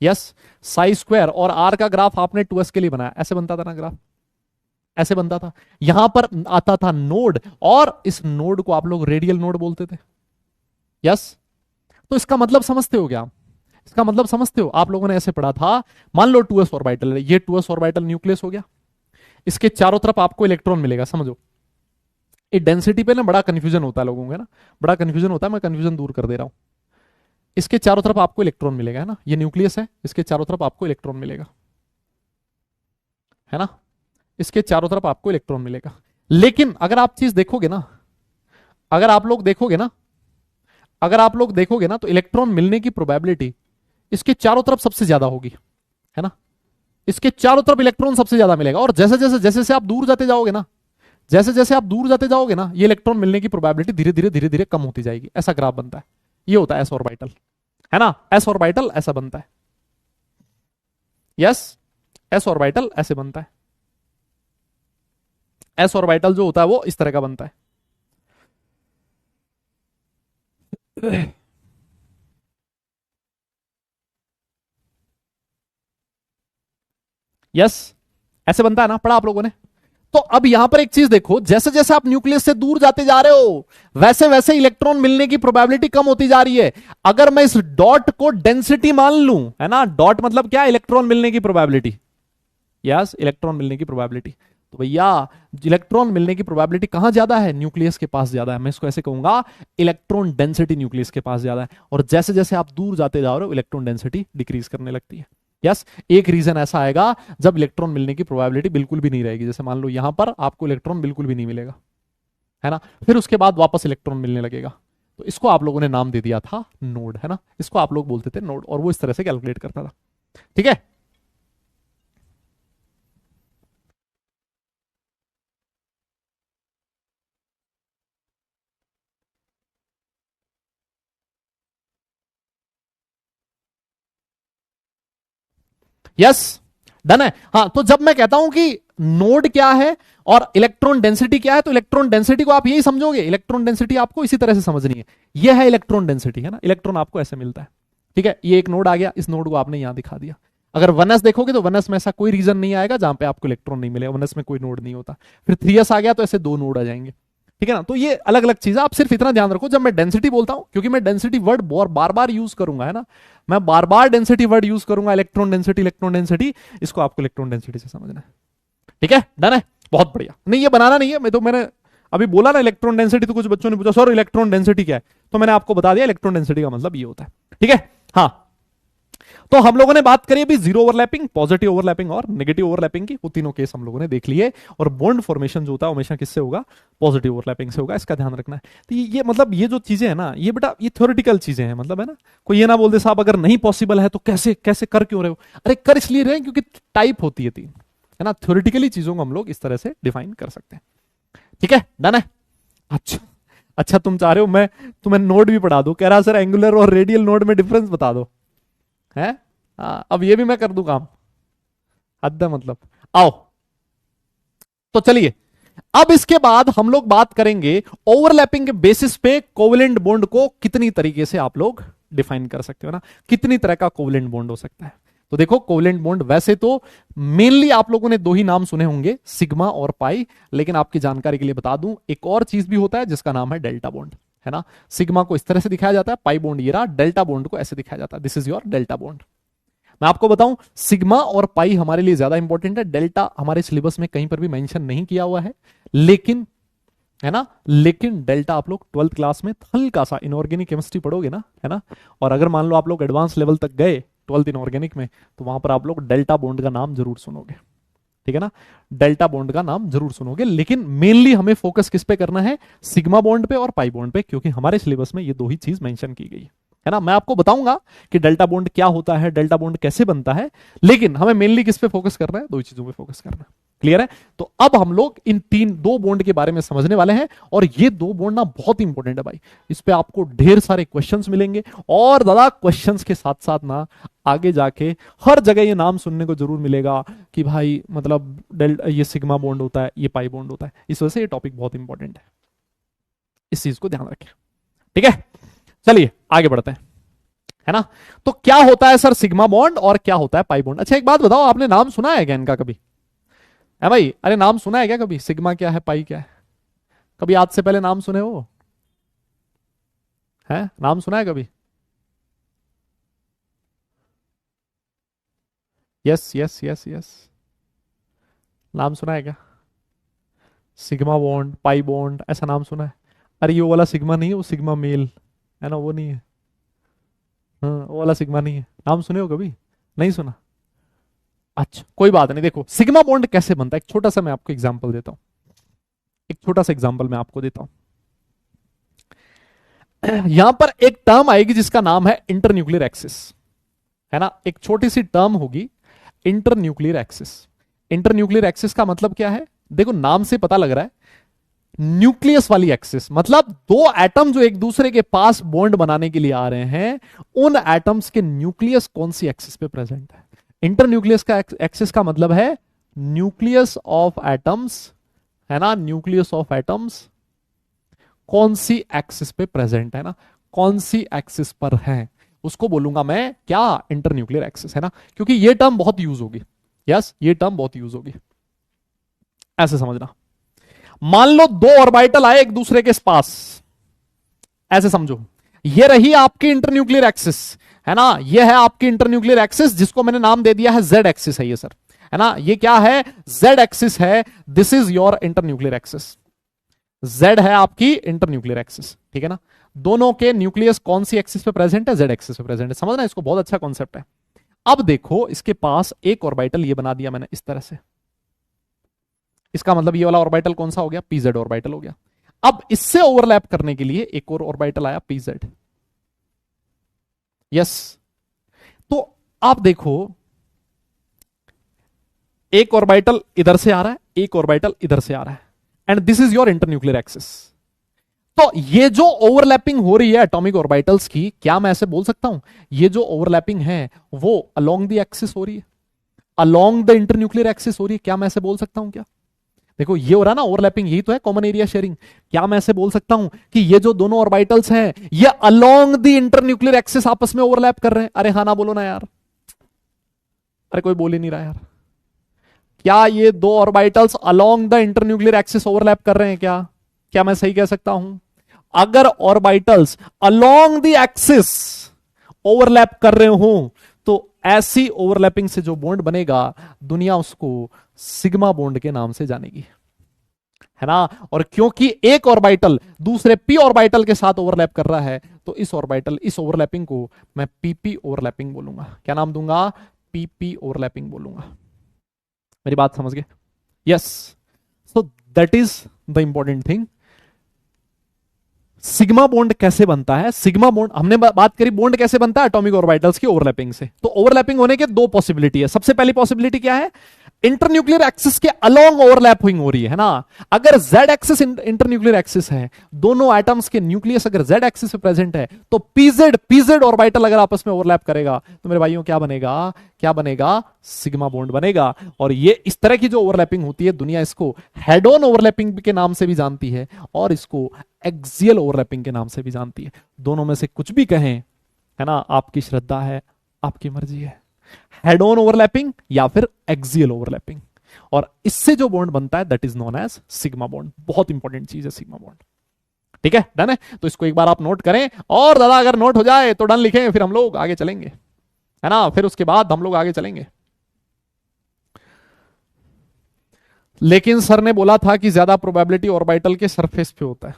यस, साई स्क्वायर और आर का ग्राफ आपने 2s के लिए बनाया, ऐसे बनता था ना ग्राफ, ऐसे बनता था। यहां पर आता था नोड, और इस नोड को आप लोग रेडियल नोड बोलते थे, यस। तो इसका मतलब समझते हो क्या? इसका मतलब समझते हो? आप लोगों ने ऐसे पढ़ा था, मान लो 2s ऑर्बिटल है, ये 2s ऑर्बिटल न्यूक्लियस हो गया, इसके चारों तरफ आपको इलेक्ट्रॉन मिलेगा, समझो। ये डेंसिटी पे ना बड़ा कंफ्यूजन होता है लोगों का ना, बड़ा कंफ्यूजन होता है, मैं कंफ्यूजन दूर कर दे रहा हूं। इसके चारों तरफ आपको इलेक्ट्रॉन मिलेगा, है ना, ये न्यूक्लियस है, इसके चारों तरफ आपको इलेक्ट्रॉन मिलेगा, है ना, इसके चारों तरफ आपको इलेक्ट्रॉन मिलेगा। लेकिन अगर आप चीज देखोगे ना, अगर आप लोग देखोगे ना, अगर आप लोग देखोगे ना, तो इलेक्ट्रॉन मिलने की प्रोबेबिलिटी इसके चारों तरफ सबसे ज्यादा होगी, है ना, इसके चारों तरफ इलेक्ट्रॉन सबसे ज्यादा मिलेगा। और जैसे जैसे जैसे जैसे आप दूर जाते जाओगे ना, जैसे जैसे आप दूर जाते जाओगे ना, ये इलेक्ट्रॉन मिलने की प्रोबेबिलिटी धीरे धीरे धीरे धीरे कम होती जाएगी, ऐसा ग्राफ बनता है। ये होता है एस ऑर्बिटल, है ना, एस ऑर्बिटल ऐसा बनता है, यस, एस ऑर्बिटल ऐसे बनता है। एस ऑर्बिटल जो होता है वो इस तरह का बनता है। यस, ऐसे बनता है ना, पढ़ा आप लोगों ने। तो अब यहां पर एक चीज देखो, जैसे जैसे आप न्यूक्लियस से दूर जाते जा रहे हो, वैसे वैसे इलेक्ट्रॉन मिलने की प्रोबेबिलिटी कम होती जा रही है। अगर मैं इस डॉट को डेंसिटी मान लूं, है ना, डॉट मतलब क्या? इलेक्ट्रॉन मिलने की प्रोबेबिलिटी, यस, इलेक्ट्रॉन मिलने की प्रोबेबिलिटी। तो भैया इलेक्ट्रॉन मिलने की प्रोबेबिलिटी कहां ज्यादा है? न्यूक्लियस के पास ज्यादा है। मैं इसको ऐसे कहूंगा, इलेक्ट्रॉन डेंसिटी न्यूक्लियस के पास ज्यादा है। और जैसे जैसे आप दूर जाते जा रहे हो, इलेक्ट्रॉन डेंसिटी डिक्रीज करने लगती है। यस, एक रीजन ऐसा आएगा जब इलेक्ट्रॉन मिलने की प्रोबेबिलिटी बिल्कुल भी नहीं रहेगी, जैसे मान लो यहां पर आपको इलेक्ट्रॉन बिल्कुल भी नहीं मिलेगा, है ना, फिर उसके बाद वापस इलेक्ट्रॉन मिलने लगेगा। तो इसको आप लोगों ने नाम दे दिया था नोड, है ना, इसको आप लोग बोलते थे नोड, और वो इस तरह से कैलकुलेट करता था। ठीक है। यस, डन है। हाँ, तो जब मैं कहता हूं कि नोड क्या है और इलेक्ट्रॉन डेंसिटी क्या है, तो इलेक्ट्रॉन डेंसिटी को आप यही समझोगे, इलेक्ट्रॉन डेंसिटी आपको इसी तरह से समझनी है। यह है इलेक्ट्रॉन डेंसिटी, है ना, इलेक्ट्रॉन आपको ऐसे मिलता है। ठीक है, ये एक नोड आ गया, इस नोड को आपने यहां दिखा दिया। अगर 1s देखोगे तो 1s में ऐसा कोई रीजन नहीं आएगा जहां पे आपको इलेक्ट्रॉन नहीं मिलेगा, 1s में कोई नोड नहीं होता। फिर 3s आ गया तो ऐसे दो नोड आ जाएंगे। ठीक है ना, तो ये अलग अलग चीज है, आप सिर्फ इतना ध्यान रखो जब मैं डेंसिटी बोलता हूं, क्योंकि मैं डेंसिटी वर्ड बार बार यूज करूंगा, है ना, मैं बार बार डेंसिटी वर्ड यूज करूंगा, इलेक्ट्रॉन डेंसिटी, इलेक्ट्रॉन डेंसिटी, इसको आपको इलेक्ट्रॉन डेंसिटी से समझना है। ठीक है, डन है, बहुत बढ़िया। नहीं, ये बनाना नहीं है, मैंने अभी बोला ना इलेक्ट्रॉन डेंसिटी, तो कुछ बच्चों ने पूछा सर इलेक्ट्रॉन डेंसिटी क्या है, तो मैंने आपको बता दिया इलेक्ट्रॉन डेंसिटी का मतलब ये होता है। ठीक है, हाँ, तो हम लोगों ने बात करी अभी जीरो ओवरलैपिंग, पॉजिटिव ओवरलैपिंग और नेगेटिव ओवरलैपिंग की, वो तीनों केस हम लोगों ने देख लिए। और बॉन्ड फॉर्मेशन जो होता है हमेशा किससे होगा, पॉजिटिव ओवरलैपिंग से होगा, इसका ध्यान रखना है। तो ये मतलब ये जो चीजें है ना, ये बेटा ये थ्योरेटिकल चीजें हैं, मतलब है ना, कोई ये ना बोल दे साहब अगर नहीं पॉसिबल है तो कैसे कैसे कर क्यों रहे हो, अरे कर इसलिए रहे हैं क्योंकि टाइप होती है तीन, है ना, थ्योरेटिकली चीजों को हम लोग इस तरह से डिफाइन कर सकते हैं। ठीक है, डन है। अच्छा अच्छा, तुम चाह रहे हो मैं तुम्हें नोड भी पढ़ा दूं, कह रहा सर एंगुलर और रेडियल नोड में डिफरेंस बता दो, है। अब ये भी मैं कर दूं काम, हद है मतलब। आओ, तो चलिए अब इसके बाद हम लोग बात करेंगे ओवरलैपिंग के बेसिस पे कोवेलेंट बॉन्ड को कितनी तरीके से आप लोग डिफाइन कर सकते हो ना, कितनी तरह का कोवेलेंट बॉन्ड हो सकता है। तो देखो कोवेलेंट बॉन्ड वैसे तो मेनली आप लोगों ने दो ही नाम सुने होंगे, सिग्मा और पाई, लेकिन आपकी जानकारी के लिए बता दूं एक और चीज भी होता है जिसका नाम है डेल्टा बॉन्ड, है ना। सिग्मा को इस तरह से दिखाया जाता है, पाई बॉन्ड ये रहा, डेल्टा बॉन्ड को ऐसे दिखाया जाता है, this is your delta bond. मैं आपको बताऊं सिग्मा और पाई हमारे लिए ज्यादा इंपॉर्टेंट है, डेल्टा हमारे सिलेबस में कहीं पर भी मेंशन नहीं किया हुआ है, लेकिन है ना, लेकिन डेल्टा आप लोग 12th क्लास में हल्का सा इनऑर्गेनिक केमिस्ट्री पढ़ोगे ना, है ना, और अगर मान लो आप लोग एडवांस लेवल तक गए 12th इनऑर्गेनिक में, तो वहां पर आप लोग डेल्टा बॉन्ड का नाम जरूर सुनोगे। ठीक है ना, डेल्टा बॉन्ड का नाम जरूर सुनोगे, लेकिन मेनली हमें फोकस किस पे करना है, सिग्मा बॉन्ड पे और पाई बॉन्ड पे, क्योंकि हमारे सिलेबस में ये दो ही चीज मेंशन की गई है ना। मैं आपको बताऊंगा कि डेल्टा बॉन्ड क्या होता है, डेल्टा बॉन्ड कैसे बनता है, लेकिन हमें मेनली किस पे फोकस करना है, दो ही चीजों पे फोकस करना है। क्लियर है। तो अब हम लोग इन दो बॉन्ड के बारे में समझने वाले हैं, और ये दो बॉन्ड ना बहुत इंपॉर्टेंट है भाई, इस पे आपको ढेर सारे क्वेश्चंस मिलेंगे, और दादा क्वेश्चंस के साथ साथ ना आगे जाके हर जगह ये नाम सुनने को जरूर मिलेगा कि भाई मतलब ये सिग्मा बॉन्ड होता है, ये पाई बॉन्ड होता है, इस वजह से ये टॉपिक बहुत इंपॉर्टेंट है, इस चीज को ध्यान रखें। ठीक है, चलिए आगे बढ़ते हैं, है ना। तो क्या होता है सर सिग्मा बॉन्ड और क्या होता है पाई बॉन्ड। अच्छा एक बात बताओ, आपने नाम सुना है क्या इनका कभी, है भाई, अरे नाम सुना है क्या कभी, सिग्मा क्या है पाई क्या है, कभी आज से पहले नाम सुने हो, है नाम सुना है कभी। यस यस यस यस, नाम सुना है क्या, सिग्मा बॉन्ड पाई बॉन्ड ऐसा नाम सुना है। अरे ये वो वाला सिग्मा नहीं है, वो सिग्मा मेल है ना, वो नहीं है, हाँ वो वाला सिग्मा नहीं है, नाम सुने हो कभी, नहीं सुना। अच्छा कोई बात नहीं, देखो सिग्मा बॉन्ड कैसे बनता है, एक छोटा सा मैं आपको एग्जांपल देता हूं, एक छोटा सा एग्जांपल मैं आपको देता हूं। यहां पर एक टर्म आएगी जिसका नाम है इंटरन्यूक्लियर एक्सिस, है ना, एक छोटी सी टर्म होगी इंटरन्यूक्लियर एक्सिस। इंटरन्यूक्लियर एक्सिस का मतलब क्या है, देखो नाम से पता लग रहा है, न्यूक्लियस वाली एक्सिस, मतलब दो एटम जो एक दूसरे के पास बॉन्ड बनाने के लिए आ रहे हैं, उन एटम्स के न्यूक्लियस कौन सी एक्सिस पे प्रेजेंट है। इंटरन्यूक्लियस का एक्सिस का मतलब है न्यूक्लियस ऑफ एटम्स, है ना, न्यूक्लियस ऑफ एटम्स कौन सी एक्सिस पे प्रेजेंट है ना, कौन सी एक्सिस पर है, उसको बोलूंगा मैं क्या, इंटरन्यूक्लियर एक्सिस, है ना, क्योंकि ये टर्म बहुत यूज होगी। यस ये टर्म बहुत यूज होगी, ऐसे समझना। मान लो दो ऑर्बिटल आए एक दूसरे के पास, ऐसे समझो, ये रही आपकी इंटरन्यूक्लियर एक्सिस, है ना, ये है आपकी इंटरन्यूक्लियर एक्सिस जिसको मैंने नाम दे दिया है जेड एक्सिस है ये सर, है ना, ये क्या है, जेड एक्सिस है, this is your internuclear axis, Z है आपकी इंटरन्यूक्लियर एक्सिस। ठीक है ना, दोनों के न्यूक्लियस कौन सी एक्सिस पे प्रेजेंट है, जेड एक्सिस पे प्रेजेंट है, समझना इसको, बहुत अच्छा कॉन्सेप्ट है। अब देखो इसके पास एक ऑर्बिटल ये बना दिया मैंने इस तरह से, इसका मतलब ये वाला ऑर्बिटल कौन सा हो गया, पीजेड ऑर्बिटल हो गया। अब इससे ओवरलैप करने के लिए एक और ऑर्बिटल आया पीजेड। यस, तो आप देखो एक ऑर्बिटल इधर से आ रहा है, एक ऑर्बिटल इधर से आ रहा है, and this is your internuclear axis. तो ये जो ओवरलैपिंग हो रही है एटॉमिक ऑर्बिटल्स की, क्या मैं ऐसे बोल सकता हूं ये जो ओवरलैपिंग है वो अलोंग द एक्सिस हो रही है। अलोंग द इंटरन्यूक्लियर एक्सिस हो रही है, क्या मैं ऐसे बोल सकता हूं क्या? देखो ये हो रहा है ना ओवरलैपिंग, यही तो है कॉमन एरिया शेयरिंग। क्या मैं ऐसे बोल सकता हूं कि ये जो दोनों ऑर्बिटल्स हैं ये अलोंग द इंटरन्यूक्लियर एक्सिस आपस में ओवरलैप कर रहे हैं? अरे हाँ ना बोलो ना यार, अरे कोई बोल ही नहीं रहा यार। क्या ये दो orbitals along the internuclear axis overlap कर रहे हैं क्या? क्या मैं सही कह सकता हूं? अगर orbitals along the axis overlap कर रहे हो तो ऐसी ओवरलैपिंग से जो बॉन्ड बनेगा दुनिया उसको सिग्मा बॉन्ड के नाम से जानेगी, है ना। और क्योंकि एक ऑर्बिटल दूसरे पी ऑर्बिटल के साथ ओवरलैप कर रहा है तो इस ओवरलैपिंग को मैं पीपी ओवरलैपिंग बोलूंगा। क्या नाम दूंगा? पीपी ओवरलैपिंग बोलूंगा। मेरी बात समझ गए? Yes. So that is the important thing. Sigma bond कैसे बनता है? सिग्मा बॉन्ड हमने बात करी, बॉन्ड कैसे बनता है? एटॉमिक ऑर्बिटल्स की ओवरलैपिंग से। तो ओवरलैपिंग होने के दो पॉसिबिलिटी है। सबसे पहली पॉसिबिलिटी क्या है? इंटरन्यूक्लियर एक्सिस के अलोंग ओवरलैपिंग हो रही है ना। अगर जेड एक्सिस इंटरन्यूक्लियर एक्सिस है, दोनों एटम्स के न्यूक्लियस अगर जेड एक्सिस पे प्रेजेंट है, तो पीजेड ऑर्बिटल अगर आपस में ओवरलैप करेगा तो मेरे भाइयों क्या बनेगा? क्या बनेगा? सिग्मा बॉन्ड बनेगा। और ये इस तरह की जो ओवरलैपिंग होती है दुनिया इसको हेड ऑन ओवरलैपिंग के नाम से भी जानती है और इसको एक्सियल ओवरलैपिंग के नाम से भी जानती है। दोनों में से कुछ भी कहें, है ना, आपकी श्रद्धा है, आपकी मर्जी है, हेड ऑन ओवरलैपिंग या फिर एक्सियल ओवरलैपिंग। और इससे जो बॉन्ड बनता है that is known as sigma bond. बहुत इंपॉर्टेंट चीज है सिग्मा बॉन्ड। ठीक है, डन है। तो इसको एक बार आप नोट करें, और दादा अगर नोट हो जाए तो डन लिखें, फिर हम लोग आगे चलेंगे, है ना। फिर उसके बाद हम लोग आगे चलेंगे। लेकिन सर ने बोला था कि ज्यादा प्रोबेबिलिटी ऑर्बिटल के सरफेस पे होता है।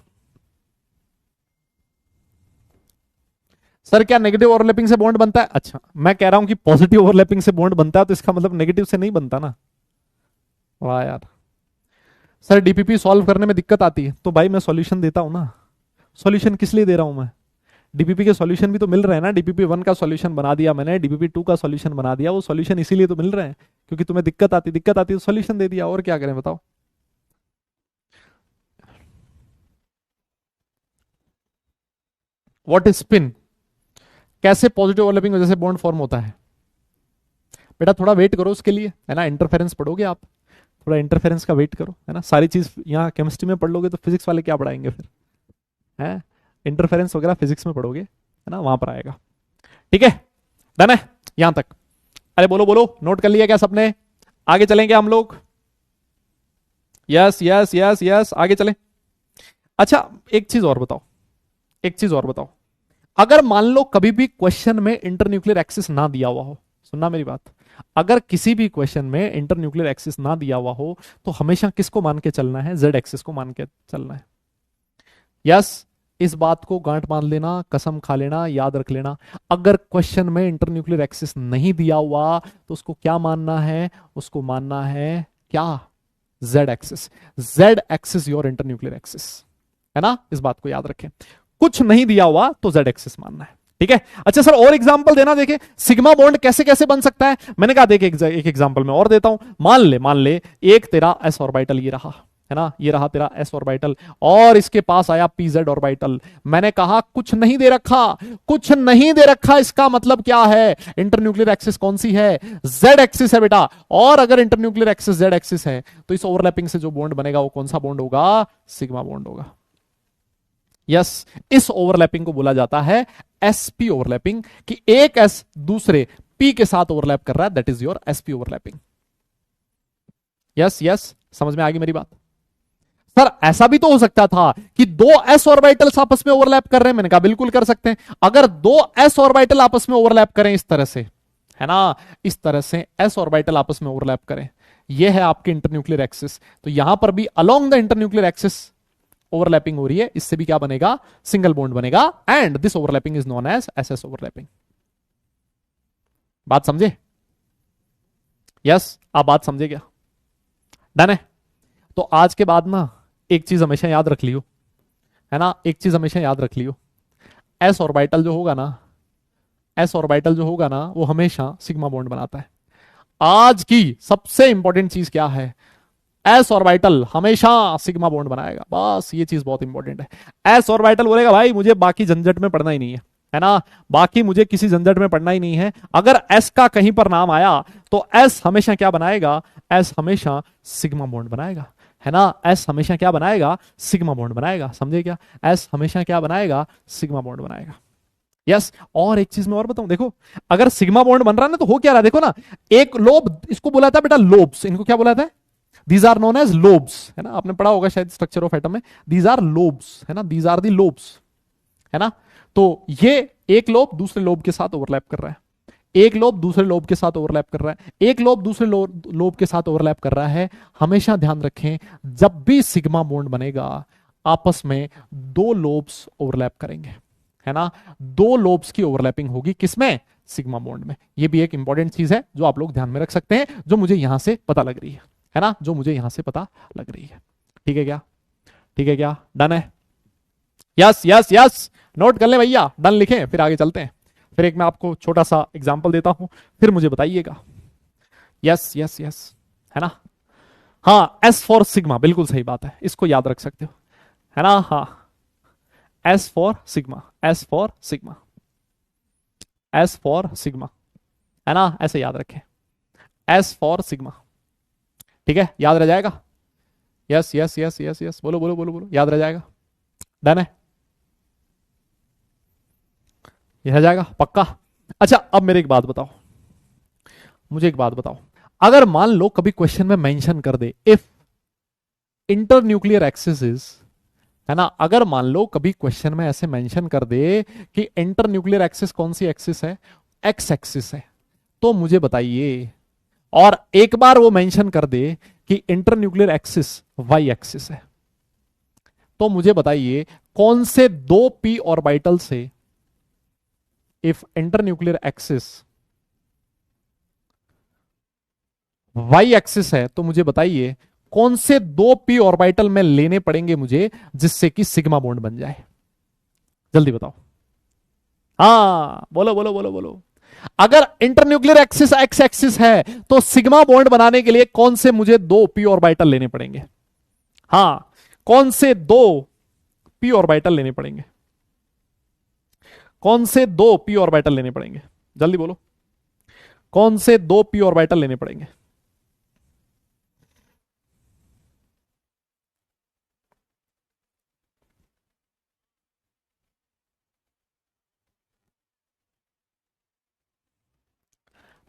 सर क्या नेगेटिव ओवरलैपिंग से बॉन्ड बनता है? अच्छा, मैं कह रहा हूं कि पॉजिटिव ओवरलैपिंग से बॉन्ड बनता है, तो इसका मतलब नेगेटिव से नहीं बनता ना। वाह यार। सर डीपीपी सॉल्व करने में दिक्कत आती है, तो भाई मैं सॉल्यूशन देता हूं ना। सॉल्यूशन किस लिए दे रहा हूं मैं? डीपीपी के सॉल्यूशन भी तो मिल रहे हैं ना। डीपीपी 1 का सॉल्यूशन बना दिया मैंने, डीपीपी 2 का सॉल्यूशन बना दिया। वो सॉल्यूशन इसीलिए तो मिल रहे हैं क्योंकि तुम्हें दिक्कत आती तो सॉल्यूशन दे दिया। और क्या करें बताओ। What is spin? कैसे पॉजिटिव ओवरलैपिंग वजह से बॉन्ड फॉर्म होता है? बेटा थोड़ा वेट करो उसके लिए, है ना। इंटरफेरेंस पढ़ोगे आप, थोड़ा इंटरफेरेंस का वेट करो, है ना। सारी चीज यहाँ केमिस्ट्री में पढ़ लोगे तो फिजिक्स वाले क्या पढ़ाएंगे फिर, है। इंटरफेरेंस वगैरह फिजिक्स में पढ़ोगे, है ना, वहां पर आएगा। ठीक है, डन है यहां तक? अरे बोलो बोलो, नोट कर लिया क्या सबने? आगे चलेंगे हम लोग? यस यस यस यस, आगे चलें। अच्छा एक चीज और बताओ, एक चीज और बताओ। अगर मान लो कभी भी क्वेश्चन में इंटरन्यूक्लियर एक्सिस ना दिया हुआ हो, सुनना मेरी बात, अगर किसी भी क्वेश्चन में इंटरन्यूक्लियर एक्सिस ना दिया हुआ हो तो हमेशा किसको मान के चलना है? जेड एक्सिस को मान के चलना है। यस, इस बात को गांठ बांध लेना, कसम खा लेना, याद रख लेना। अगर क्वेश्चन में इंटरन्यूक्लियर एक्सिस नहीं दिया हुआ तो उसको क्या मानना है? उसको मानना है क्या? Z axis. Z axis your internuclear axis, है ना। इस बात को याद रखें, कुछ नहीं दिया हुआ तो जेड एक्सिस मानना है। ठीक है। अच्छा सर और एग्जांपल देना, देखे सिग्मा बॉन्ड कैसे कैसे बन सकता है। मैंने कहा देखे एक एग्जांपल में और देता हूं। मान ले एक तेरा एस ऑर्बिटल ये रहा, है ना, ये रहा तेरा एस ऑर्बिटल, और इसके पास आया पीजेड ऑर्बिटल। मैंने कहा कुछ नहीं दे रखा, कुछ नहीं दे रखा, इसका मतलब क्या है? इंटरन्यूक्लियर एक्सिस कौन सी है? जेड एक्सिस है बेटा। और अगर इंटरन्यूक्लियर एक्सिस जेड एक्सिस है तो इस ओवरलैपिंग से जो बॉन्ड बनेगा वो कौन सा बॉन्ड होगा? सिग्मा बॉन्ड होगा। यस, इस ओवरलैपिंग को बोला जाता है एसपी ओवरलैपिंग, कि एक एस दूसरे पी के साथ ओवरलैप कर रहा है, that is your SP overlapping. Yes yes, समझ में आ गई मेरी बात? सर ऐसा भी तो हो सकता था कि दो एस ऑर्बिटल्स आपस में ओवरलैप कर रहे हैं। मैंने कहा बिल्कुल कर सकते हैं। अगर दो एस ऑर्बिटल आपस में ओवरलैप करें इस तरह से, है ना, इस तरह से एस ऑर्बिटल आपस में ओवरलैप करें, यह है आपके इंटरन्यूक्लियर एक्सिस, तो यहां पर भी along the internuclear axis overlapping हो रही है। इससे भी क्या बनेगा? सिंगल बॉन्ड बनेगा। And this overlapping is known as SS overlapping. बात समझे? यस, आप बात समझे क्या? डन है। तो आज के बाद ना एक चीज हमेशा याद रख लियो, है ना, एक चीज हमेशा याद रख लियो। एस ऑर्बिटल जो होगा ना, एस ऑर्बिटल जो होगा ना, वो हमेशा सिग्मा बॉन्ड बनाता है। आज की सबसे इंपॉर्टेंट चीज क्या है? एस ऑर्बिटल हमेशा सिग्मा बॉन्ड बनाएगा। बस ये चीज बहुत इंपॉर्टेंट है। एस ऑर्बिटल बोलेगा भाई मुझे बाकी झंझट में पड़ना ही नहीं है, है ना। बाकी मुझे किसी झंझट में पड़ना ही नहीं है। अगर एस का कहीं पर नाम आया तो एस हमेशा क्या बनाएगा, एस हमेशा सिग्मा बॉन्ड बनाएगा, है ना। एस हमेशा क्या बनाएगा, सिग्मा बॉन्ड बनाएगा, समझे क्या। एस हमेशा क्या बनाएगा, सिग्मा बॉन्ड बनाएगा। यस और एक चीज मैं और बताऊं, देखो अगर सिग्मा बॉन्ड बन रहा है ना तो हो क्या रहा है, देखो ना, एक लोब, इसको बोला था बेटा लोब्स, इनको क्या बोला था, these are known as lobes, है ना। आपने पढ़ा होगा शायद स्ट्रक्चर ऑफ एटम में, दीज आर लोब्स, है ना, दीज आर दी लोब्स, है ना। तो ये एक लोब दूसरे लोब के साथ ओवरलैप कर रहा है, एक लोब दूसरे लोब के साथ ओवरलैप कर रहा है, एक लोब दूसरे लोब के साथ ओवरलैप कर रहा है। हमेशा ध्यान रखें, जब भी सिग्मा बॉन्ड बनेगा आपस में दो लोब्स ओवरलैप करेंगे, है ना। दो लोब्स की ओवरलैपिंग होगी, किसमें, सिग्मा बॉन्ड में। ये भी एक इंपॉर्टेंट चीज है जो आप लोग ध्यान में रख सकते हैं, जो मुझे यहां से पता लग रही है ना, जो मुझे यहां से पता लग रही है। ठीक है क्या, ठीक है क्या, डन है। यस यस यस, नोट कर ले भैया, डन लिखें, फिर आगे चलते हैं। फिर एक मैं आपको छोटा सा एग्जांपल देता हूं, फिर मुझे बताइएगा। यस यस यस, है ना। हाँ एस फॉर सिग्मा, बिल्कुल सही बात है, इसको याद रख सकते हो, है ना। हाँ S for sigma, S for sigma, S for sigma, है ना, ऐसे याद रखें, एस फॉर सिग्मा। ठीक है, याद रह जाएगा। Yes yes yes yes yes, बोलो बोलो बोलो बोलो, याद रह जाएगा, डन है, ये रह जाएगा पक्का। अच्छा अब मेरे एक बात बताओ, मुझे एक बात बताओ, अगर मान लो कभी क्वेश्चन में मेंशन कर they if internuclear axis is, है ना, अगर मान लो कभी क्वेश्चन में ऐसे मेंशन कर दे कि इंटरन्यूक्लियर एक्सिस कौन सी एक्सिस है, एक्स एक्सिस है, तो मुझे बताइए, और एक बार वो मेंशन कर दे कि इंटरन्यूक्लियर एक्सिस वाई एक्सिस है, तो मुझे बताइए कौन से दो पी ऑर्बिटल से, if internuclear axis y axis है, तो मुझे बताइए कौन से दो पी ऑर्बिटल में लेने पड़ेंगे मुझे जिससे कि सिग्मा बॉन्ड बन जाए, जल्दी बताओ। हाँ बोलो बोलो बोलो बोलो, अगर इंटरन्यूक्लियर एक्सिस एक्स एक्सिस है तो सिग्मा बॉन्ड बनाने के लिए कौन से मुझे दो पी ऑर्बिटल लेने पड़ेंगे। हाँ कौन से दो पी ऑर्बिटल लेने पड़ेंगे, कौन से दो पी ऑर्बिटल लेने पड़ेंगे, जल्दी बोलो, कौन से दो पी ऑर्बिटल लेने पड़ेंगे।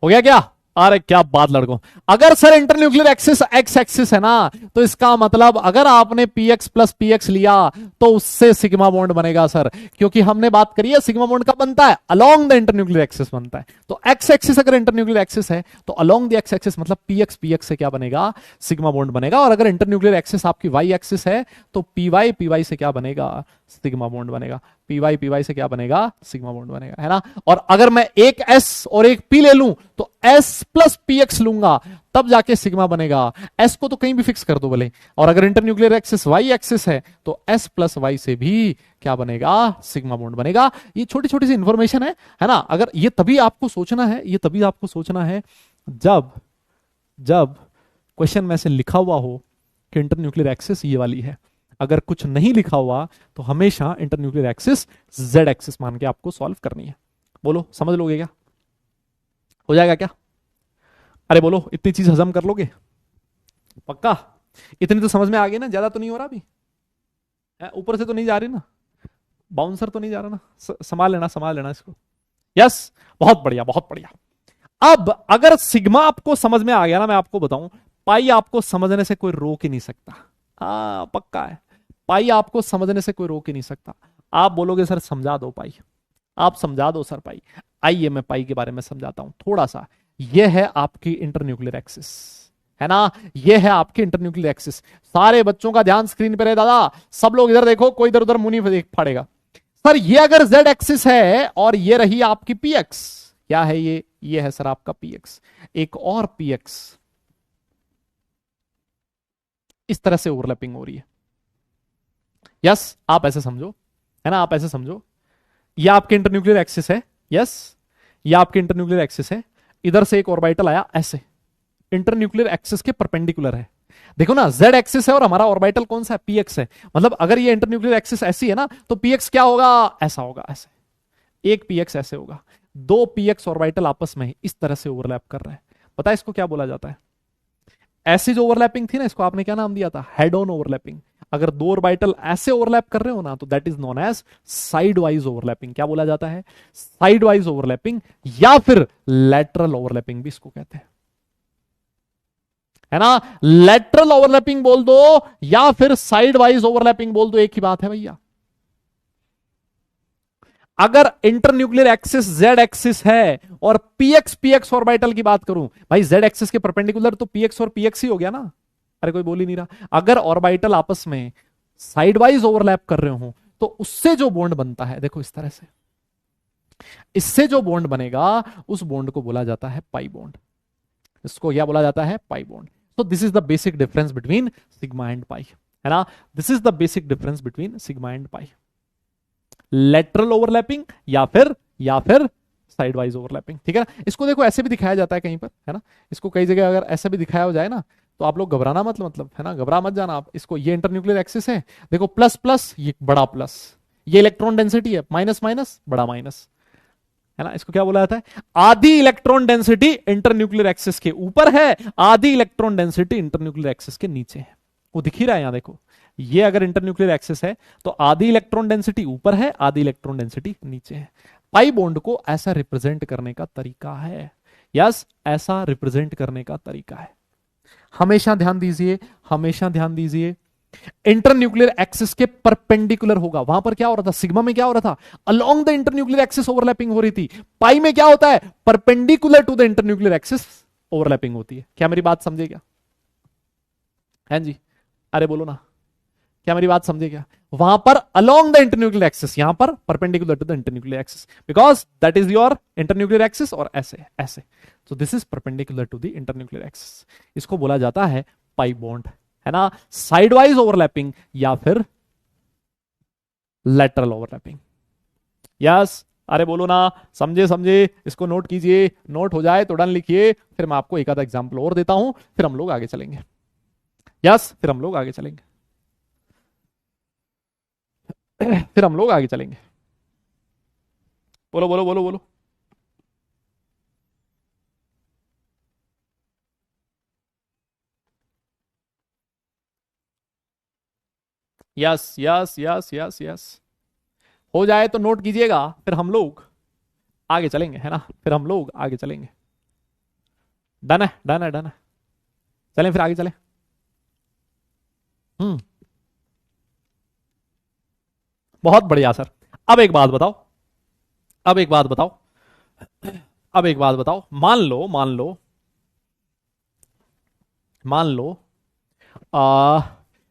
हो गया क्या, अरे क्या बात लड़कों, अगर sir internuclear axis x axis है ना, तो इसका मतलब अगर आपने P x plus P x लिया तो उससे सिग्मा बॉन्ड बनेगा सर, क्योंकि हमने बात करी है सिग्मा बॉन्ड कब बनता है, अलोंग द इंटरन्यूक्लियर एक्सिस बनता है। तो एक्स एक्सिस अगर इंटरन्यूक्लियर एक्सिस है तो अलोंग द एक्स एक्सिस मतलब पी एक्स से क्या बनेगा, सिग्मा बॉन्ड बनेगा। और अगर इंटरन्यूक्लियर एक्सिस आपकी वाई एक्सिस है तो पी वाई से क्या बनेगा, सिग्मा बॉन्ड बनेगा। पी वाई से क्या बनेगा, सिग्मा बॉन्ड बनेगा, है ना। और अगर मैं एक एस और एक पी ले लूं तो एस प्लस पी एक्स लूंगा तब जाके सिग्मा बनेगा। एस को तो कहीं भी फिक्स कर दो भले, और अगर इंटरन्यूक्लियर एक्सिस वाई एक्सिस है तो एस प्लस वाई से भी क्या बनेगा, सिग्मा बॉन्ड बनेगा। ये छोटी छोटी सी इंफॉर्मेशन है ना। अगर ये तभी आपको सोचना है, ये तभी आपको सोचना है जब जब क्वेश्चन में से लिखा हुआ हो कि इंटरन्यूक्लियर एक्सिस ये वाली है। अगर कुछ नहीं लिखा हुआ तो हमेशा इंटरन्यूक्लियर एक्सिस जेड एक्सिस मान के आपको सॉल्व करनी है। बोलो समझ लोगे क्या, हो जाएगा क्या, अरे बोलो इतनी चीज हजम कर लोगे पक्का, इतनी तो समझ में आ गई ना, ज्यादा तो नहीं हो रहा अभी, ऊपर से तो नहीं जा रही ना, बाउंसर तो नहीं जा रहा ना, संभाल लेना इसको। यस बहुत बढ़िया बहुत बढ़िया। अब अगर सिग्मा आपको समझ में आ गया ना, मैं आपको बताऊं पाई आपको समझने से कोई रोक ही नहीं सकता। हाँ पक्का है, पाई आपको समझने से कोई रोक ही नहीं सकता। आप बोलोगे सर समझा दो पाई, आप समझा दो सर पाई, आइए मैं पाई के बारे में समझाता हूं थोड़ा सा। यह है आपकी इंटरन्यूक्लियर एक्सिस, है ना, यह है आपकी इंटरन्यूक्लियर एक्सिस। सारे बच्चों का ध्यान स्क्रीन पे रहे दादा, सब लोग इधर देखो, कोई इधर उधर मुंह नहीं फाड़ेगा। सर ये अगर जेड एक्सिस है और ये रही आपकी पी एक्स, क्या है ये है सर आपका पी एक्स, एक और पी एक्स, इस तरह से ओवरलैपिंग हो रही है। यस आप ऐसे समझो, है ना, आप ऐसे समझो, ये आपके इंटरन्यूक्लियर एक्सिस है। यस ये आपके इंटरन्यूक्लियर एक्सिस है, इधर से एक ऑर्बिटल आया ऐसे, इंटरन्यूक्लियर एक्सिस के परपेंडिकुलर है। देखो ना जेड एक्सिस है और हमारा ऑर्बिटल कौन सा है, पी एक्स है। मतलब अगर ये इंटरन्यूक्लियर एक्सिस ऐसी है ना तो पी एक्स क्या होगा, ऐसा होगा, ऐसे एक px ऐसे होगा, दो px ऑर्बिटल आपस में इस तरह से ओवरलैप कर रहे हैं। पता है इसको क्या बोला जाता है? ऐसी जो ओवरलैपिंग थी ना, इसको आपने क्या नाम दिया था? Head on overlapping. अगर दो ऑर्बिटल ऐसे ओवरलैप कर रहे हो ना, तो that is known as side wise overlapping. क्या बोला जाता है? साइड वाइज ओवरलैपिंग, या फिर लैटरल ओवरलैपिंग भी इसको कहते हैं, है ना। लैटरल ओवरलैपिंग बोल दो या फिर साइड वाइज ओवरलैपिंग बोल दो, एक ही बात है भैया। अगर इंटरन्यूक्लियर एक्सिस जेड एक्सिस है और पीएक्स पीएक्स ऑर्बिटल की बात करूं, भाई जेड एक्सिस के परपेंडिकुलर तो पीएक्स और पीएक्स ही हो गया ना। अरे कोई बोल ही नहीं रहा। अगर ऑर्बिटल आपस में साइड वाइज ओवरलैप कर रहे हो, तो उससे जो बॉन्ड बनता है, देखो इस तरह से, इससे जो बॉन्ड बनेगा उस बॉन्ड को बोला जाता है पाई बॉन्ड। इसको क्या बोला जाता है? Pi bond. तो this is the basic difference between sigma and pi, है ना। This is the basic difference between sigma and pi, lateral overlapping या फिर साइड वाइज ओवरलैपिंग, ठीक है ना। इसको देखो ऐसे भी दिखाया जाता है कहीं पर, है ना। इसको कई जगह अगर ऐसे भी दिखाया हो जाए ना, तो आप लोग घबराना मत, मतलब है ना, घबरा मत जाना आप। इसको, ये इंटरन्यूक्लियर एक्सिस है, देखो प्लस प्लस, ये बड़ा प्लस, ये इलेक्ट्रॉन डेंसिटी है, माइनस माइनस बड़ा माइनस, है ना। इसको क्या बोला जाता है? आधी इलेक्ट्रॉन डेंसिटी इंटरन्यूक्लियर एक्सिस के ऊपर है, आधी इलेक्ट्रॉन डेंसिटी इंटरन्यूक्लियर एक्सिस के नीचे है। वो दिख ही रहा है यहां देखो, ये अगर इंटरन्यूक्लियर एक्सिस है तो आधी इलेक्ट्रॉन डेंसिटी ऊपर है, आधी इलेक्ट्रॉन डेंसिटी नीचे है। पाई बॉन्ड को ऐसा रिप्रेजेंट करने का तरीका है, यस, ऐसा रिप्रेजेंट करने का तरीका है। हमेशा ध्यान दीजिए, हमेशा ध्यान दीजिए, इंटरन्यूक्लियर एक्सिस के परपेंडिकुलर होगा। वहां पर क्या हो रहा था? सिग्मा में क्या हो रहा था? Along the internuclear axis overlapping हो रही थी। पाई में क्या होता है? Perpendicular to the internuclear axis overlapping होती है। क्या मेरी बात समझे क्या? है जी, अरे बोलो ना, क्या मेरी बात समझे क्या? वहां पर अलोंग द इंटरन्यूक्लियर एक्सिस, यहां पर perpendicular to the internuclear axis, because that is your internuclear axis, और ऐसे ऐसे, तो this is perpendicular to the internuclear axis. इसको बोला जाता है पाई बॉन्ड, है ना। साइड वाइज ओवरलैपिंग या फिर लेटरल ओवरलैपिंग, यस, अरे बोलो ना, समझे समझे। इसको नोट कीजिए, नोट हो जाए तो डन लिखिए, फिर मैं आपको एक आधा एग्जाम्पल और देता हूं, फिर हम लोग आगे चलेंगे। यस, फिर हम लोग आगे चलेंगे, फिर हम लोग आगे चलेंगे। बोलो बोलो बोलो बोलो। Yes yes yes yes yes, हो जाए तो नोट कीजिएगा, फिर हम लोग आगे चलेंगे, है ना, फिर हम लोग आगे चलेंगे। डन है, डन है, डन है। चलें फिर आगे चलें। हम्म, बहुत बढ़िया सर। अब एक बात बताओ, अब एक बात बताओ, अब एक बात बताओ, मान लो, मान लो, मान लो, आ,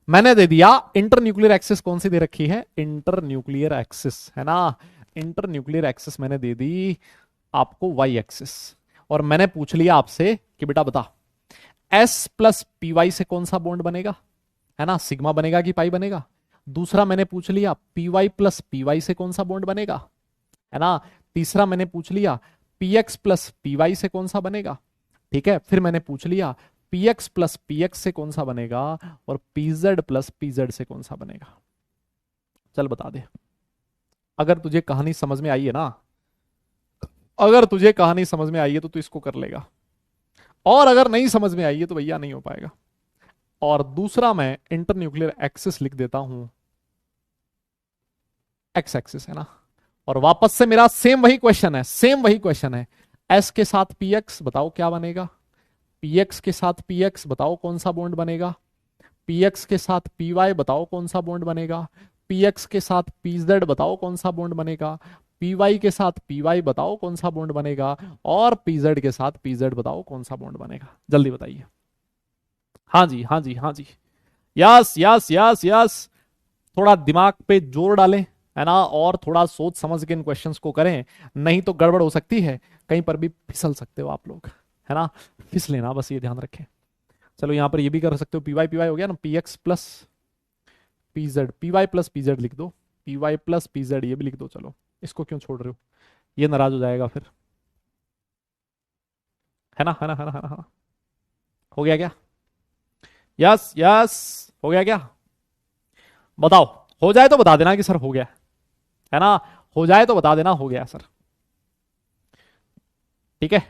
मैंने दे दिया इंटरन्यूक्लियर एक्सिस, कौन सी दे रखी है? इंटरन्यूक्लियर एक्सिस, है ना। इंटरन्यूक्लियर एक्सिस मैंने दे दी आपको वाई एक्सिस, और मैंने पूछ लिया आपसे कि बेटा बता, एस प्लस पी वाई से कौन सा बॉन्ड बनेगा, है ना, सिग्मा बनेगा कि पाई बनेगा। दूसरा मैंने पूछ लिया p y plus P y से कौन सा बॉन्ड बनेगा, है ना। तीसरा मैंने पूछ लिया p x plus P y से कौन सा बनेगा, ठीक है। फिर मैंने पूछ लिया p x plus P x से कौन सा बनेगा, और P Z plus P Z से कौन सा बनेगा। चल बता दे। अगर तुझे कहानी समझ में आई है ना, अगर तुझे कहानी समझ में आई है तो तू इसको कर लेगा, और अगर नहीं समझ में आई है तो भैया नहीं हो पाएगा। और दूसरा मैं इंटरन्यूक्लियर एक्सिस लिख देता हूं, एक्स एक्सिस, है ना। और वापस से मेरा सेम वही क्वेश्चन है, सेम वही क्वेश्चन है। एस के साथ पी एक्स बताओ क्या बनेगा, पी एक्स के साथ पी एक्स बताओ कौन सा बॉन्ड बनेगा, पी एक्स के साथ पी वाई बताओ कौन सा बॉन्ड बनेगा, पी एक्स के साथ पी जेड बताओ कौन सा बॉन्ड बनेगा, पी वाई के साथ पी वाई बताओ कौन सा बॉन्ड बनेगा, और पी जेड के साथ पी जेड बताओ कौन सा बॉन्ड बनेगा। जल्दी बताइए। हाँ जी, हाँ जी, हाँ जी, यस यस यस यस। थोड़ा दिमाग पे जोर डालें, है ना, और थोड़ा सोच समझ के इन क्वेश्चंस को करें, नहीं तो गड़बड़ हो सकती है, कहीं पर भी फिसल सकते हो आप लोग, है ना। फिसले ना, बस ये ध्यान रखें। चलो यहां पर ये भी कर सकते हो, पी वाई हो गया ना, p x plus P z, p y plus P z लिख दो, p y plus P z ये भी लिख दो। चलो, इसको क्यों छोड़ रहे हो, ये नाराज हो जाएगा फिर, है ना, है ना, है ना, है ना, है ना। हो गया क्या? यस यस, हो गया क्या? बताओ, हो जाए तो बता देना कि सर हो गया, है ना। हो जाए तो बता देना हो गया सर। ठीक है।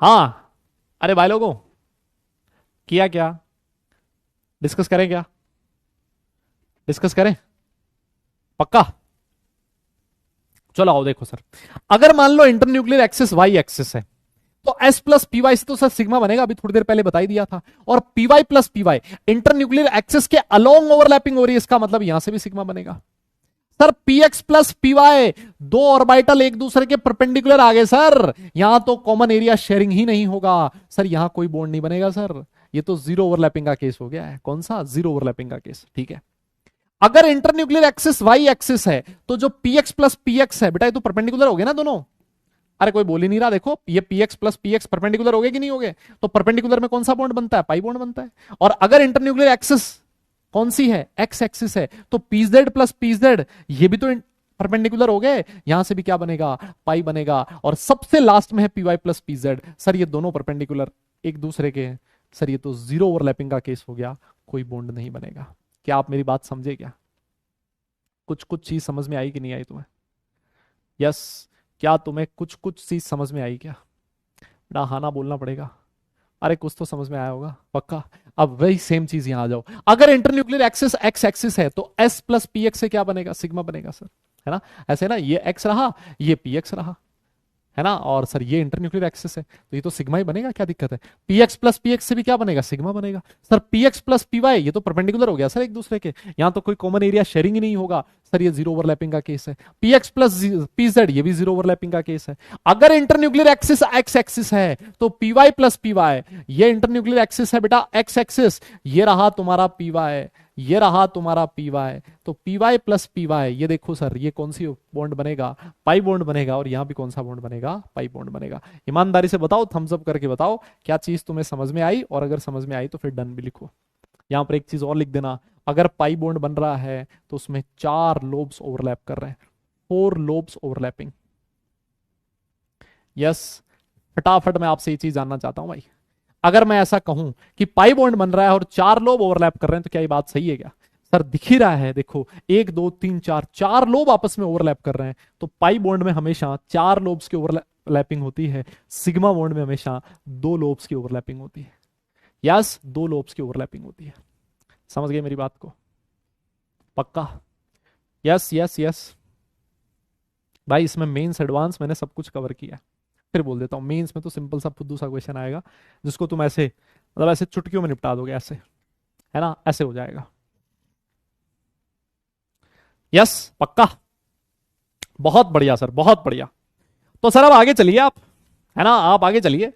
हाँ, अरे भाई लोगों, किया क्या? डिस्कस करें क्या? डिस्कस करें? पक्का? चलो आओ देखो सर, अगर मान लो इंटरन्यूक्लियर एक्सिस वाई एक्सिस है, तो एस प्लस पीवाई से तो सर सिग्मा बनेगा, अभी थोड़ी देर पहले बता ही दिया था। और p y plus p y internuclear axis के अलोंग ओवरलैपिंग हो रही है, इसका मतलब यहां से भी सिग्मा बनेगा। सर पीएक्स प्लस पीवाई, दो ऑर्बिटल एक दूसरे के परपेंडिकुलर आ गए सर, यहां तो कॉमन एरिया शेयरिंग ही नहीं होगा सर, यहां कोई बॉन्ड नहीं बनेगा सर, ये तो जीरो ओवरलैपिंग का केस हो गया है। कौन सा? जीरो ओवरलैपिंग का केस। ठीक है। अगर इंटरन्यूक्लियर एक्सिस वाई एक्सिस है, तो जो पीएक्स प्लस पीएक्स है बेटा, ये तो परपेंडिकुलर हो गए ना दोनों। अरे कोई बोल ही नहीं रहा, देखो ये पीएक्स प्लस पीएक्स परपेंडिकुलर हो गए कि नहीं हो गए? तो परपेंडिकुलर में कौन सा बॉन्ड बनता है? पाई बॉन्ड बनता है। और अगर इंटरन्यूक्लियर एक्सिस कौन सी है? एक्स एक्सिस है, तो पीजेड प्लस पीजेड ये भी तो परपेंडिकुलर हो गए, यहां से भी क्या बनेगा? पाई बनेगा। और सबसे लास्ट में है पीवाई प्लस पीजेड, सर ये दोनों परपेंडिकुलर एक दूसरे के हैं, सर ये तो जीरो ओवरलैपिंग का केस हो गया, कोई बॉन्ड नहीं बनेगा। क्या आप मेरी बात समझे क्या? कुछ कुछ चीज समझ में आई कि नहीं आई तुम्हें? यस। क्या तुम्हें कुछ कुछ चीज समझ में आई क्या? बेटा हाँ ना बोलना पड़ेगा। अरे कुछ तो समझ में आया होगा पक्का। अब वही सेम चीज यहां आ जाओ, अगर इंटरन्यूक्लियर एक्सिस एक्स एक्सिस है, तो एस प्लस पी एक्स से क्या बनेगा? सिग्मा बनेगा सर, है ना? ऐसे ना, ये एक्स रहा, ये पी एक्स रहा, है ना? और सर ये इंटरन्यूक्लियर एक्सिस है, तो ये तो सिग्मा ही बनेगा, क्या दिक्कत है? पीएक्स प्लस पीएक्स से भी क्या बनेगा? सिग्मा बनेगा। सर पीएक्स प्लस पीवाई ये तो परपेंडिकुलर हो गया सर एक दूसरे के, यहां तो कोई कॉमन एरिया शेयरिंग ही नहीं होगा, सर ये जीरो ओवरलैपिंग का केस है। पीएक्स प्लस पीजेड ये भी जीरो ओवरलैपिंग का केस है। अगर इंटरन्यूक्लियर एक्सिस एक्स एक्सिस है, तो पीवाई प्लस पीवाई ये इंटरन्यूक्लियर एक्सिस है बेटा, एक्स एक्सिस, ये रहा तुम्हारा पीवाई, ये रहा तुम्हारा पीवाई, तो पीवाई प्लस पीवाई ये देखो सर, ये कौन सी बॉन्ड बनेगा? पाई बॉन्ड बनेगा। और यहां भी कौन सा बॉन्ड बनेगा? पाई बॉन्ड बनेगा। ईमानदारी से बताओ, थम्स अप करके बताओ, क्या चीज तुम्हें समझ में आई? और अगर समझ में आई तो फिर डन भी लिखो। यहां पर एक चीज और लिख देना, अगर पाई बॉन्ड बन रहा है तो उसमें 4 लोब्स ओवरलैप कर रहे हैं, 4 लोब्स ओवरलैपिंग। यस, फटाफट मैं आपसे ये चीज जानना चाहता हूं भाई, अगर मैं ऐसा कहूं कि पाई बॉन्ड बन रहा है और 4 लोब ओवरलैप कर रहे हैं, तो क्या ये बात सही है क्या? सर दिख ही रहा है, देखो 1 2 3 4, 4 लोब आपस में ओवरलैप कर रहे हैं, तो पाई बॉन्ड में हमेशा 4 लोब्स की ओवरलैपिंग होती है, सिग्मा बॉन्ड में हमेशा 2 लोब्स की ओवरलैपिंग होती है। यस, 2 लोब्स की ओवरलैपिंग होती है। समझ गए मेरी बात को? पक्का? यस यस यस भाई, इसमें मेंस एडवांस मैंने सब कुछ कवर किया है। फिर बोल देता हूँ, मेंस में तो सिंपल सा फुद्दू सा क्वेश्चन आएगा, जिसको तुम ऐसे मतलब ऐसे चुटकियों में निपटा दोगे, ऐसे, है ना? ऐसे हो जाएगा। यस पक्का? बहुत बढ़िया सर, बहुत बढ़िया। तो सर अब आगे चलिए आप, है ना? आप आगे चलिए,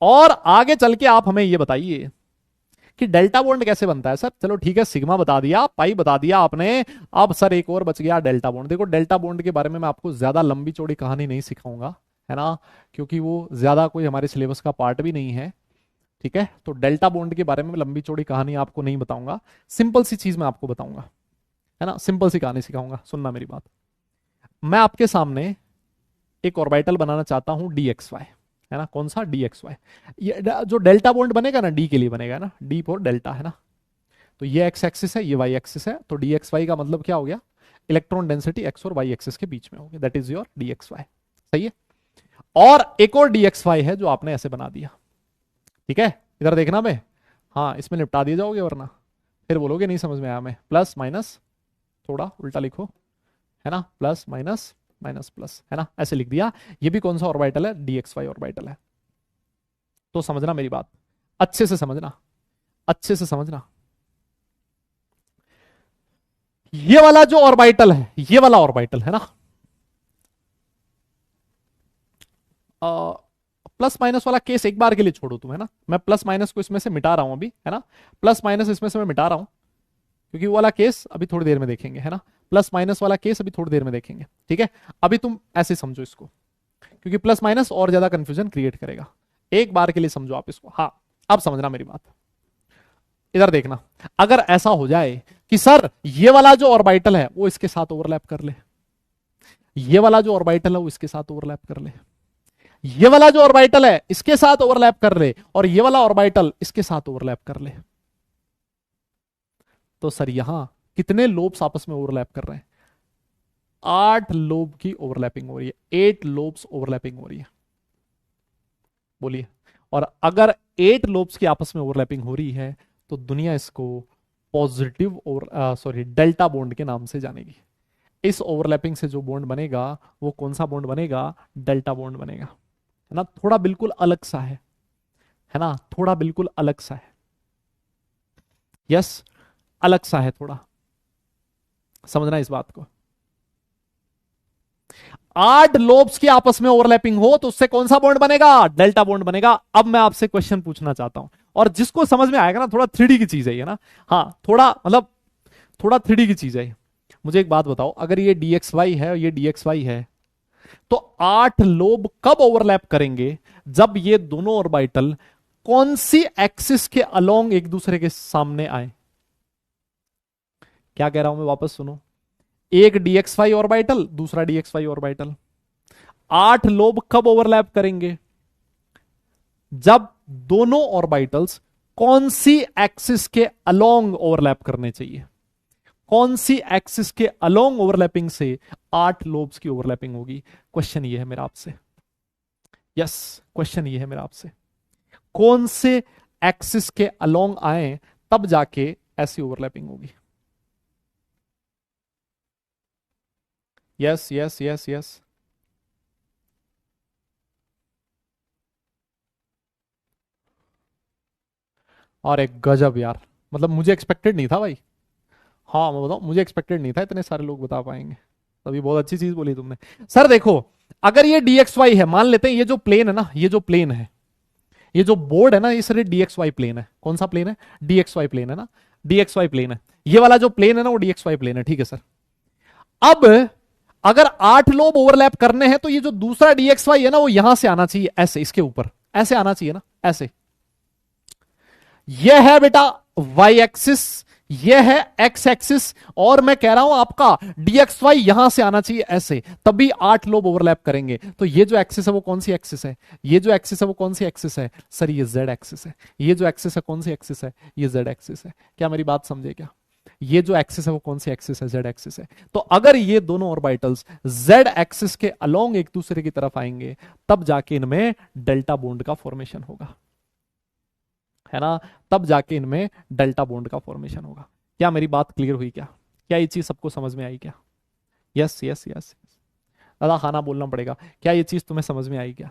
और आगे चल के आप हमें ये बताइए कि डेल्टा बॉन्ड कैसे बनता है। सर चलो ठीक है, सिग्मा बता दिया, पाई बता दिया आपने, अब सर एक और बच गया, डेल्टा बॉन्ड। देखो डेल्टा बॉन्ड के बारे में मैं आपको ज्यादा लंबी चौड़ी कहानी नहीं सिखाऊंगा, है ना? क्योंकि वो ज्यादा कोई हमारे सिलेबस का पार्ट भी नहीं है। ठीक है, तो डेल्टा बॉन्ड के बारे में लंबी चौड़ी कहानी आपको नहीं बताऊंगा, सिंपल सी चीज मैं आपको बताऊंगा, है ना? सिंपल सी कहानी सिखाऊंगा, सुनना मेरी बात। मैं आपके सामने एक ऑर्बिटल बनाना चाहता हूं डी एक्स वाई, है ना? कौन सा? D x y. ये जो डेल्टा बॉन्ड बनेगा ना, डी के लिए बनेगा ना, डी फॉर डेल्टा, है ना? तो ये एक्स एक्सिस है, ये वाई एक्सिस है, तो डी एक्स वाई का मतलब क्या हो गया? इलेक्ट्रॉन डेंसिटी एक्स और वाई एक्सिस के बीच में होगी, that is your d x y. सही है। और एक और डी एक्स वाई है जो आपने ऐसे बना दिया। ठीक है, इधर देखना बे, हाँ इसमें निपटा दिए जाओगे, वरना फिर बोलोगे नहीं समझ में आया। मैं प्लस माइनस थोड़ा उल्टा लिखो, है ना? प्लस माइनस माइनस प्लस, है ना? ऐसे लिख दिया। ये भी कौन सा ऑर्बिटल है? डी एक्स वाई ऑर्बिटल है। तो समझना मेरी बात, अच्छे से समझना, अच्छे से समझना। ये वाला जो ऑर्बिटल है, ये वाला ऑर्बिटल है ना, प्लस माइनस वाला केस एक बार के लिए छोड़ो तुम, है ना? मैं प्लस माइनस को इसमें से मिटा रहा हूं अभी, है ना? प्लस माइनस इसमें से मैं मिटा रहा हूं, क्योंकि वो वाला केस अभी थोड़ी देर में देखेंगे, है ना? प्लस माइनस वाला केस अभी थोड़ी देर में देखेंगे। ठीक है, अभी तुम ऐसे समझो इसको, क्योंकि प्लस माइनस और ज्यादा कंफ्यूजन क्रिएट करेगा। एक बार के लिए समझो आप इसको। हाँ, अब समझना मेरी बात, इधर देखना। अगर ऐसा हो जाए कि सर ये वाला जो ऑर्बिटल है वो इसके साथ ओवरलैप कर ले, ये वाला जो ऑर्बिटल है वो इसके साथ ओवरलैप कर ले, ये वाला जो ऑर्बिटल है इसके साथ ओवरलैप कर ले, और ये वाला ऑर्बिटल इसके साथ ओवरलैप कर ले, तो सर यहां कितने लोब्स आपस में ओवरलैप कर रहे हैं? 8 लोब की ओवरलैपिंग हो रही है, 8 लोब्स ओवरलैपिंग हो रही है, बोलिए। और अगर 8 लोब्स की आपस में ओवरलैपिंग हो रही है तो दुनिया इसको पॉजिटिव और सॉरी डेल्टा बॉन्ड के नाम से जानेगी। इस ओवरलैपिंग से जो बॉन्ड बनेगा वो कौन सा बॉन्ड बनेगा? डेल्टा बॉन्ड बनेगा, है ना। थोड़ा बिल्कुल अलग सा है ना, थोड़ा बिल्कुल अलग सा है, यस, अलग सा है थोड़ा, समझना इस बात को। 8 लोब्स की आपस में ओवरलैपिंग हो तो उससे कौन सा बॉन्ड बनेगा? डेल्टा बॉन्ड बनेगा। अब मैं आपसे क्वेश्चन पूछना चाहता हूं, और जिसको समझ में आएगा ना, थोड़ा 3D की चीज है ये ना, हाँ थोड़ा मतलब थोड़ा 3D की चीज है ये। मुझे एक बात बताओ, अगर ये dxy है और ये dxy है, तो 8 लोब कब ओवरलैप करेंगे? जब ये दोनों ऑर्बिटल कौन सी एक्सिस के अलोंग एक दूसरे के सामने आए। क्या कह रहा हूं मैं, वापस सुनो। एक dxy ऑर्बिटल, दूसरा dxy ऑर्बिटल, 8 लोब कब ओवरलैप करेंगे? जब दोनों ऑर्बिटल्स कौन सी एक्सिस के अलोंग ओवरलैप करने चाहिए, कौन सी एक्सिस के अलोंग ओवरलैपिंग से 8 लोब्स की ओवरलैपिंग होगी। क्वेश्चन ये है मेरा आपसे, यस, क्वेश्चन ये है मेरा आपसे, कौन से एक्सिस के अलोंग आए तब जाके ऐसी ओवरलैपिंग होगी। Yes yes yes yes. और एक गजब यार, मतलब मुझे एक्सपेक्टेड नहीं था भाई। हाँ मैं बताऊं, मुझे एक्सपेक्टेड नहीं था इतने सारे लोग बता पाएंगे। तभी बहुत अच्छी चीज बोली तुमने। सर देखो, अगर ये dxy है, मान लेते हैं ये जो प्लेन है ना, ये जो प्लेन है, ये जो बोर्ड है ना, ये सर dxy प्लेन है। कौन सा प्लेन है? dxy प्लेन है ना, dxy प्लेन है। ये वाला जो प्लेन है ना वो dxy प्लेन है, ठीक है सर। अब अगर 8 लोब ओवरलैप करने हैं तो ये जो दूसरा dxy है ना वो यहां से आना चाहिए, ऐसे इसके ऊपर ऐसे आना चाहिए ना, ऐसे। यह है बेटा y एक्सिस, यह है x एक्सिस, और मैं कह रहा हूं आपका dxy यहां से आना चाहिए ऐसे, तभी 8 लोब ओवरलैप करेंगे। तो ये जो एक्सिस है वो कौन सी एक्सिस है? ये जो एक्सिस है वो कौन सी एक्सिस है? सर ये z एक्सिस है। ये जो एक्सिस है कौन सी एक्सिस है? ये z एक्सिस है। क्या मेरी बात समझे क्या? ये जो एक्सिस है वो कौन सी एक्सिस है? z एक्सिस है। तो अगर ये दोनों ऑर्बिटल्स z एक्सिस के अलोंग एक दूसरे की तरफ आएंगे तब जाके इनमें डेल्टा बॉन्ड का फॉर्मेशन होगा, है ना, तब जाके इनमें डेल्टा बॉन्ड का फॉर्मेशन होगा। क्या मेरी बात क्लियर हुई क्या? क्या ये चीज सबको समझ में आई क्या? Yes yes yes. दादा खाना बोलना पड़ेगा, क्या ये चीज तुम्हें समझ में आई क्या?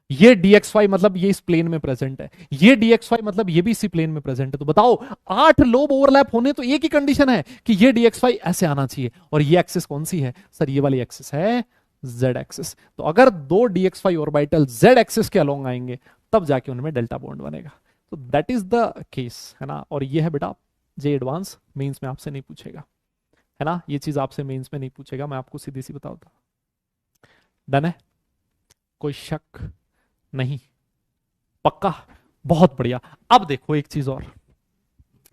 ये dxy मतलब ये इस प्लेन में प्रेजेंट है, ये dxy मतलब ये भी इसी प्लेन में प्रेजेंट है। तो बताओ, 8 लोब ओवरलैप होने तो एक ही कंडीशन है कि ये dxy ऐसे आना चाहिए, और ये एक्सिस कौन सी है? सर ये वाली एक्सिस है z एक्सिस। तो अगर दो dxy ऑर्बिटल z एक्सिस के अलोंग आएंगे तब जाके उनमें डेल्टा बॉन्ड बनेगा। तो दैट इज द केस, है ना। और ये है बेटा जे एडवांस, मेंस में आपसे नहीं पूछेगा, है ना, ये चीज आपसे मेंस में नहीं पूछेगा, मैं आपको सीधी सी बताता। डन है, कोई शक नहीं, पक्का, बहुत बढ़िया। अब देखो एक चीज और,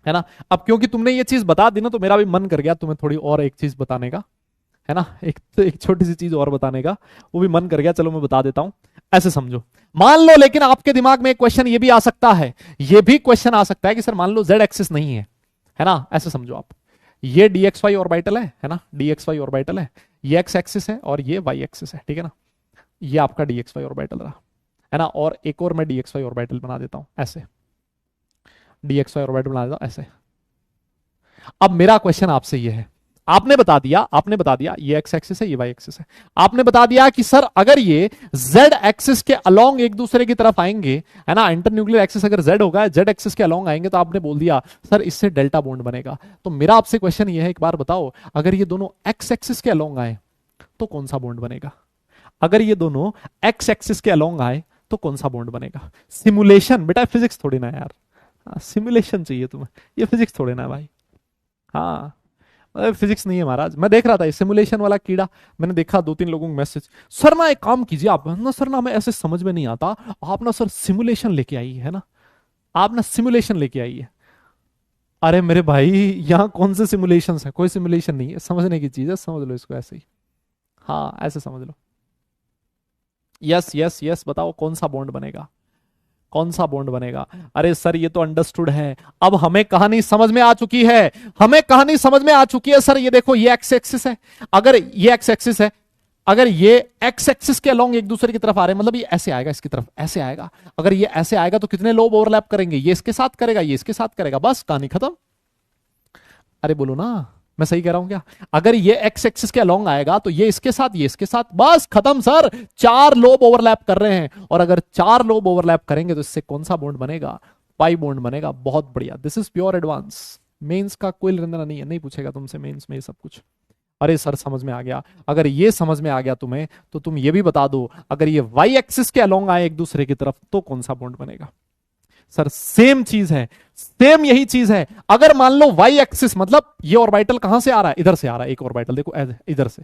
है ना, अब क्योंकि तुमने ये चीज बता दी ना तो मेरा भी मन कर गया तुम्हें थोड़ी और एक चीज बताने का, है ना, एक छोटी सी चीज और बताने का वो भी मन कर गया। चलो मैं बता देता हूं, ऐसे समझो। मान लो, लेकिन आपके दिमाग में एक क्वेश्चन ये भी आ सकता है, ये भी क्वेश्चन आ सकता है कि सर मान लो z एक्सिस नहीं है ना, ऐसे समझो आप, ये dxy ऑर्बिटल है ना, dxy ऑर्बिटल है, ये x एक्सिस है और ये y एक्सिस है, ठीक है ना। ये आपका dxy ऑर्बिटल रहा, है ना। और एक और मैं dxy ऑर्बिटल बना देता हूं ऐसे, dxy ऑर्बिटल बना देता हूं ऐसे। अब मेरा क्वेश्चन आपसे ये है, आपने बता दिया ये x एक्सिस है, ये y एक्सिस है। आपने बता दिया कि सर अगर ये z एक्सिस के अलोंग एक दूसरे की तरफ आएंगे, है ना, इंटरन्यूक्लियर एक्सिस अगर z होगा, z एक्सिस के अलोंग आएंगे, तो आपने बोल दिया सर इससे डेल्टा बॉन्ड बनेगा। तो मेरा आपसे क्वेश्चन ये है, एक बार बताओ, अगर ये दोनों x एक्सिस के अलोंग आए तो कौन सा बॉन्ड बनेगा? अगर ये दोनों x एक्सिस के अलोंग आए तो कौन सा बॉन्ड बनेगा? सिमुलेशन बेटा, फिजिक्स थोड़ी ना यार, सिमुलेशन चाहिए तुम्हें, ये फिजिक्स थोड़ी ना भाई। हाँ फिजिक्स नहीं है महाराज, मैं देख रहा था ये सिमुलेशन वाला कीड़ा, मैंने देखा 2-3 लोगों को मैसेज, सर ना एक काम कीजिए आप ना, सर ना हमें ऐसे समझ में नहीं आता, आप ना सर सिमुलेशन लेके आई है ना, आप ना सिमुलेशन लेके आई है। अरे मेरे भाई, यहाँ कौन से सिमुलेशन है? कोई सिमुलेशन नहीं है, समझने की चीज है, समझ लो इसको ऐसे ही, हाँ ऐसे समझ लो। यस यस यस, बताओ कौन सा बॉन्ड बनेगा? कौन सा बॉन्ड बनेगा? अरे सर ये तो अंडरस्टूड है, अब हमें कहानी समझ में आ चुकी है, हमें कहानी समझ में आ चुकी है सर। ये देखो ये एक्स एक्सिस है, अगर ये एक्स एक्सिस है, अगर ये एक्स एक्सिस के अलोंग एक दूसरे की तरफ आ रहे हैं, मतलब ये ऐसे आएगा, इसकी तरफ ऐसे आएगा, अगर ये ऐसे आएगा तो कितने लोब ओवरलैप करेंगे? ये इसके साथ करेगा, ये इसके साथ करेगा, बस कहानी खत्म। अरे बोलो ना, मैं सही कह रहा हूं क्या? अगर ये एक्स एक्सिस के अलोंग आएगा तो ये इसके साथ, ये इसके साथ, बस खत्म सर। चार लोब ओवरलैप कर रहे हैं, और अगर चार लोब ओवरलैप करेंगे तो इससे कौन सा बॉन्ड बनेगा? पाई बॉन्ड बनेगा। बहुत बढ़िया, this is pure advance. Mains का कोई लेना नहीं है, नहीं पूछेगा तुमसे मेंस में ये सब कुछ। अरे सर समझ में आ गया, अगर ये समझ में आ गया तुम्हें तो तुम ये भी बता दो, अगर ये वाई एक्सिस के अलोंग आए एक दूसरे की तरफ तो कौन सा बॉन्ड बनेगा? सर सेम चीज है, सेम यही चीज है। अगर मान लो वाई एक्सिस मतलब ये ऑर्बिटल कहां से आ रहा है? इधर से आ रहा है, एक ऑर्बिटल देखो इधर से,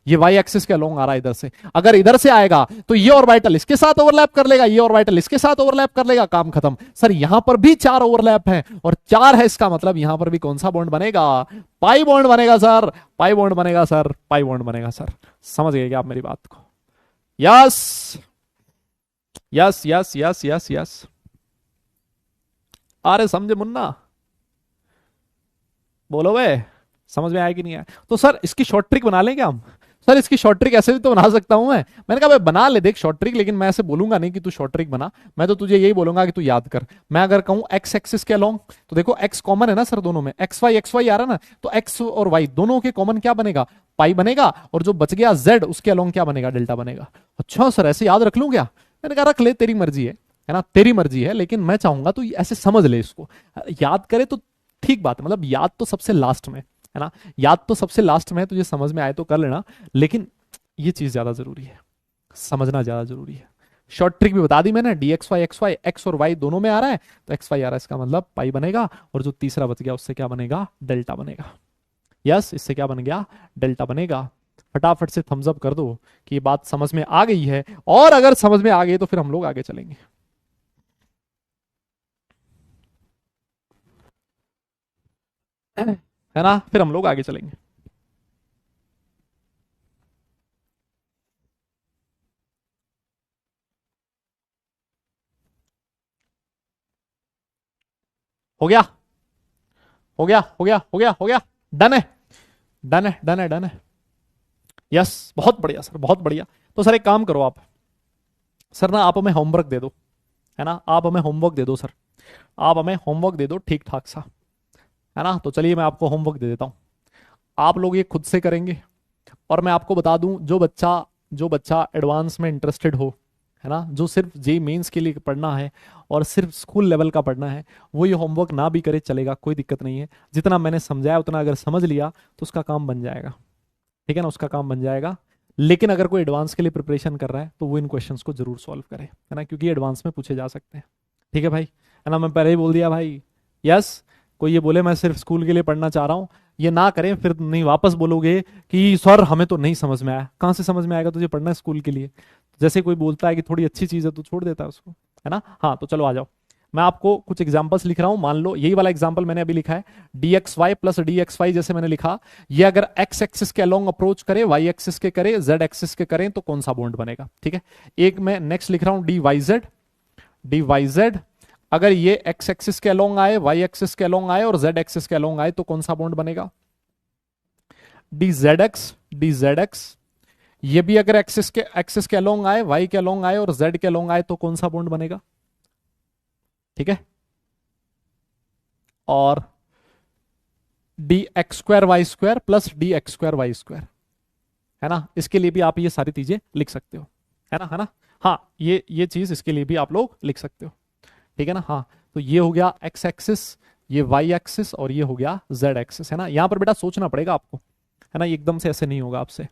ये वाई एक्सिस के अलोंग आ रहा है इधर से। अगर इधर से आएगा तो ये ऑर्बिटल इसके साथ ओवरलैप कर लेगा, ये ऑर्बिटल इसके साथ ओवरलैप कर लेगा, काम खत्म। सर यहां पर भी चार ओवरलैप है और चार है, इसका मतलब यहां पर भी कौन सा बॉन्ड बनेगा? पाई बॉन्ड बनेगा सर, पाई बॉन्ड बनेगा सर, पाई बॉन्ड बनेगा सर। समझ गए क्या आप मेरी बात को? Yes yes yes yes yes yes. अरे समझे मुन्ना? बोलो वे, समझ में आया कि नहीं आया? तो सर इसकी शॉर्ट ट्रिक बना लें क्या हम? सर इसकी शॉर्ट ट्रिक ऐसे भी तो बना सकता हूं मैं। मैंने कहा भाई बना ले देख शॉर्ट ट्रिक, लेकिन मैं ऐसे बोलूंगा नहीं कि तू शॉर्ट ट्रिक बना, मैं तो तुझे यही बोलूंगा कि तू याद कर। मैं अगर कहूं एक्स एक्सिस के अलोंग, तो देखो एक्स कॉमन है ना सर दोनों में, एक्स वाई आ रहा है ना, तो एक्स और वाई दोनों के कॉमन क्या बनेगा? पाई बनेगा, और जो बच गया जेड उसके अलोंग क्या बनेगा? डेल्टा बनेगा। अच्छा सर ऐसे याद रख लूं क्या? मैंने कहा रख ले, तेरी मर्जी है ना, तेरी मर्जी है, लेकिन मैं चाहूंगा तो ऐसे समझ ले इसको, याद करे तो ठीक बात है, मतलब याद तो सबसे लास्ट में है ना, याद तो सबसे लास्ट में है, तुझे समझ में आए तो कर लेना, लेकिन ये चीज ज्यादा जरूरी है, समझना ज्यादा जरूरी है। शॉर्ट ट्रिक भी बता दी मैंने, डी एक्स वाई एक्स और वाई दोनों में आ रहा है, तो एक्स वाई आ रहा है, इसका मतलब पाई बनेगा, और जो तीसरा बच गया उससे क्या बनेगा? डेल्टा बनेगा। यस, इससे क्या बन गया? डेल्टा बनेगा। फटाफट से थम्स अप कर दो कि ये बात समझ में आ गई है, और अगर समझ में आ गई तो फिर हम लोग आगे चलेंगे। है ना, फिर हम लोग आगे चलेंगे। हो गया हो गया हो गया हो गया हो गया, डन है डन है डन है डन है। यस, बहुत बढ़िया सर, बहुत बढ़िया। तो सर एक काम करो आप, सर ना आप हमें होमवर्क दे दो, है ना, आप हमें होमवर्क दे दो सर, आप हमें होमवर्क दे दो ठीक ठाक सा, है ना। तो चलिए मैं आपको होमवर्क दे देता हूं, आप लोग ये खुद से करेंगे, और मैं आपको बता दूं जो बच्चा एडवांस में इंटरेस्टेड हो, है ना, जो सिर्फ जे मेंस के लिए पढ़ना है और सिर्फ स्कूल लेवल का पढ़ना है, वो ये होमवर्क ना भी करे चलेगा, कोई दिक्कत नहीं है। जितना मैंने समझाया उतना अगर समझ लिया तो उसका काम बन जाएगा, ठीक है ना, उसका काम बन जाएगा। लेकिन अगर कोई एडवांस के लिए प्रिपरेशन कर रहा है तो वो इन क्वेश्चंस को जरूर सॉल्व करे, है ना, क्योंकि एडवांस में पूछे जा सकते हैं। ठीक है भाई, है ना, मैं पहले ही बोल दिया भाई। यस, कोई ये बोले मैं सिर्फ स्कूल के लिए पढ़ना चाह रहा हूँ, ये ना करें, फिर नहीं वापस बोलोगे कि सर हमें तो नहीं समझ में आया। कहाँ से समझ में आएगा, तुझे पढ़ना है स्कूल के लिए। जैसे कोई बोलता है कि थोड़ी अच्छी चीज है तो छोड़ देता है उसको, है ना। हाँ तो चलो आ जाओ, मैं आपको कुछ एग्जांपल्स लिख रहा हूं। मान लो यही वाला एग्जांपल मैंने अभी लिखा है, d x Y plus d x y, जैसे मैंने लिखा, ये अगर एक्स एक्सिस के अलोंग अप्रोच करे, वाई एक्सिस के करे, जेड एक्सिस के करें तो कौन सा बॉन्ड बनेगा? ठीक है, एक मैं नेक्स्ट लिख रहा हूं डी वाई जेड, अगर ये एक्स एक्सिस के अलोंग आए, वाई एक्सिस के अलोंग आए और जेड एक्सिस के अलोंग आए तो कौन सा बॉन्ड बनेगा? डी जेड एक्स, ये भी अगर एक्सिस के अलोंग आए, वाई के अलोंग आए और जेड के अलोंग आए तो कौन सा बॉन्ड बनेगा? ठीक है, और d x square y square plus d x square y square, है ना, इसके लिए भी आप ये सारी चीजें लिख सकते हो, है ना। हाँ, ये चीज इसके लिए भी आप लोग लिख सकते हो, ठीक है ना। हाँ, तो ये हो गया एक्स एक्सिस, ये वाई एक्सिस, और ये हो गया जेड एक्सिस, है ना। यहां पर बेटा सोचना पड़ेगा आपको, है ना, एकदम से ऐसे नहीं होगा आपसे।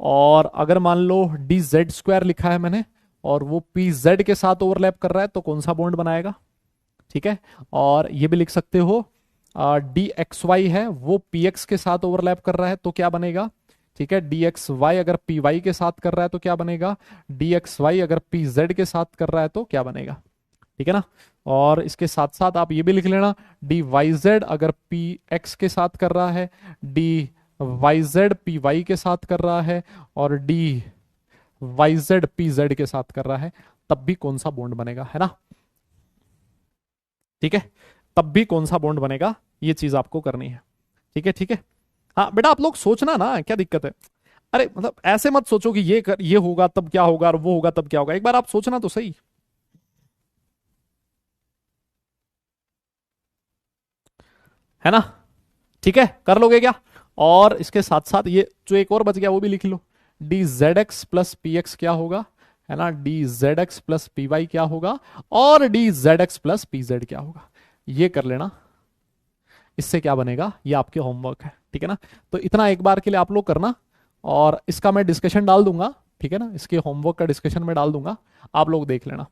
और अगर मान लो डी जेड स्क्वायर लिखा है मैंने, और वो पी जेड के साथ ओवरलैप कर रहा है तो कौन सा बॉन्ड बनाएगा? ठीक है, और ये भी लिख सकते हो डी एक्स वाई है, वो पी एक्स के साथ ओवरलैप कर रहा है तो क्या बनेगा? ठीक है, डी एक्स वाई अगर पी वाई के साथ कर रहा है तो क्या बनेगा? डी एक्स वाई अगर पी जेड के साथ कर रहा है तो क्या बनेगा? ठीक है ना। और इसके साथ साथ आप ये भी लिख लेना, डी वाई जेड अगर पी एक्स के साथ कर रहा है, d y z p y के साथ कर रहा है, और d y z p z के साथ कर रहा है तब भी कौन सा बॉन्ड बनेगा, है ना? ठीक है, तब भी कौन सा बॉन्ड बनेगा, ये चीज आपको करनी है। ठीक है, ठीक है। हाँ बेटा, आप लोग सोचना ना, क्या दिक्कत है? अरे मतलब ऐसे मत सोचो कि ये होगा तब क्या होगा और वो होगा तब क्या होगा, एक बार आप सोचना तो सही। है ना? ठीक है, कर लोगे क्या? और इसके साथ साथ ये जो एक और बच गया वो भी लिख लो। D Z X plus P X क्या होगा, है ना? D Z X plus P Y क्या होगा, और D Z X plus P Z क्या होगा, ये कर लेना। इससे क्या बनेगा, ये आपके होमवर्क है, ठीक है ना? तो इतना एक बार के लिए आप लोग करना, और इसका मैं डिस्कशन डाल दूंगा, ठीक है ना? इसके होमवर्क का डिस्कशन में डाल दूंगा, आप लोग देख लेना,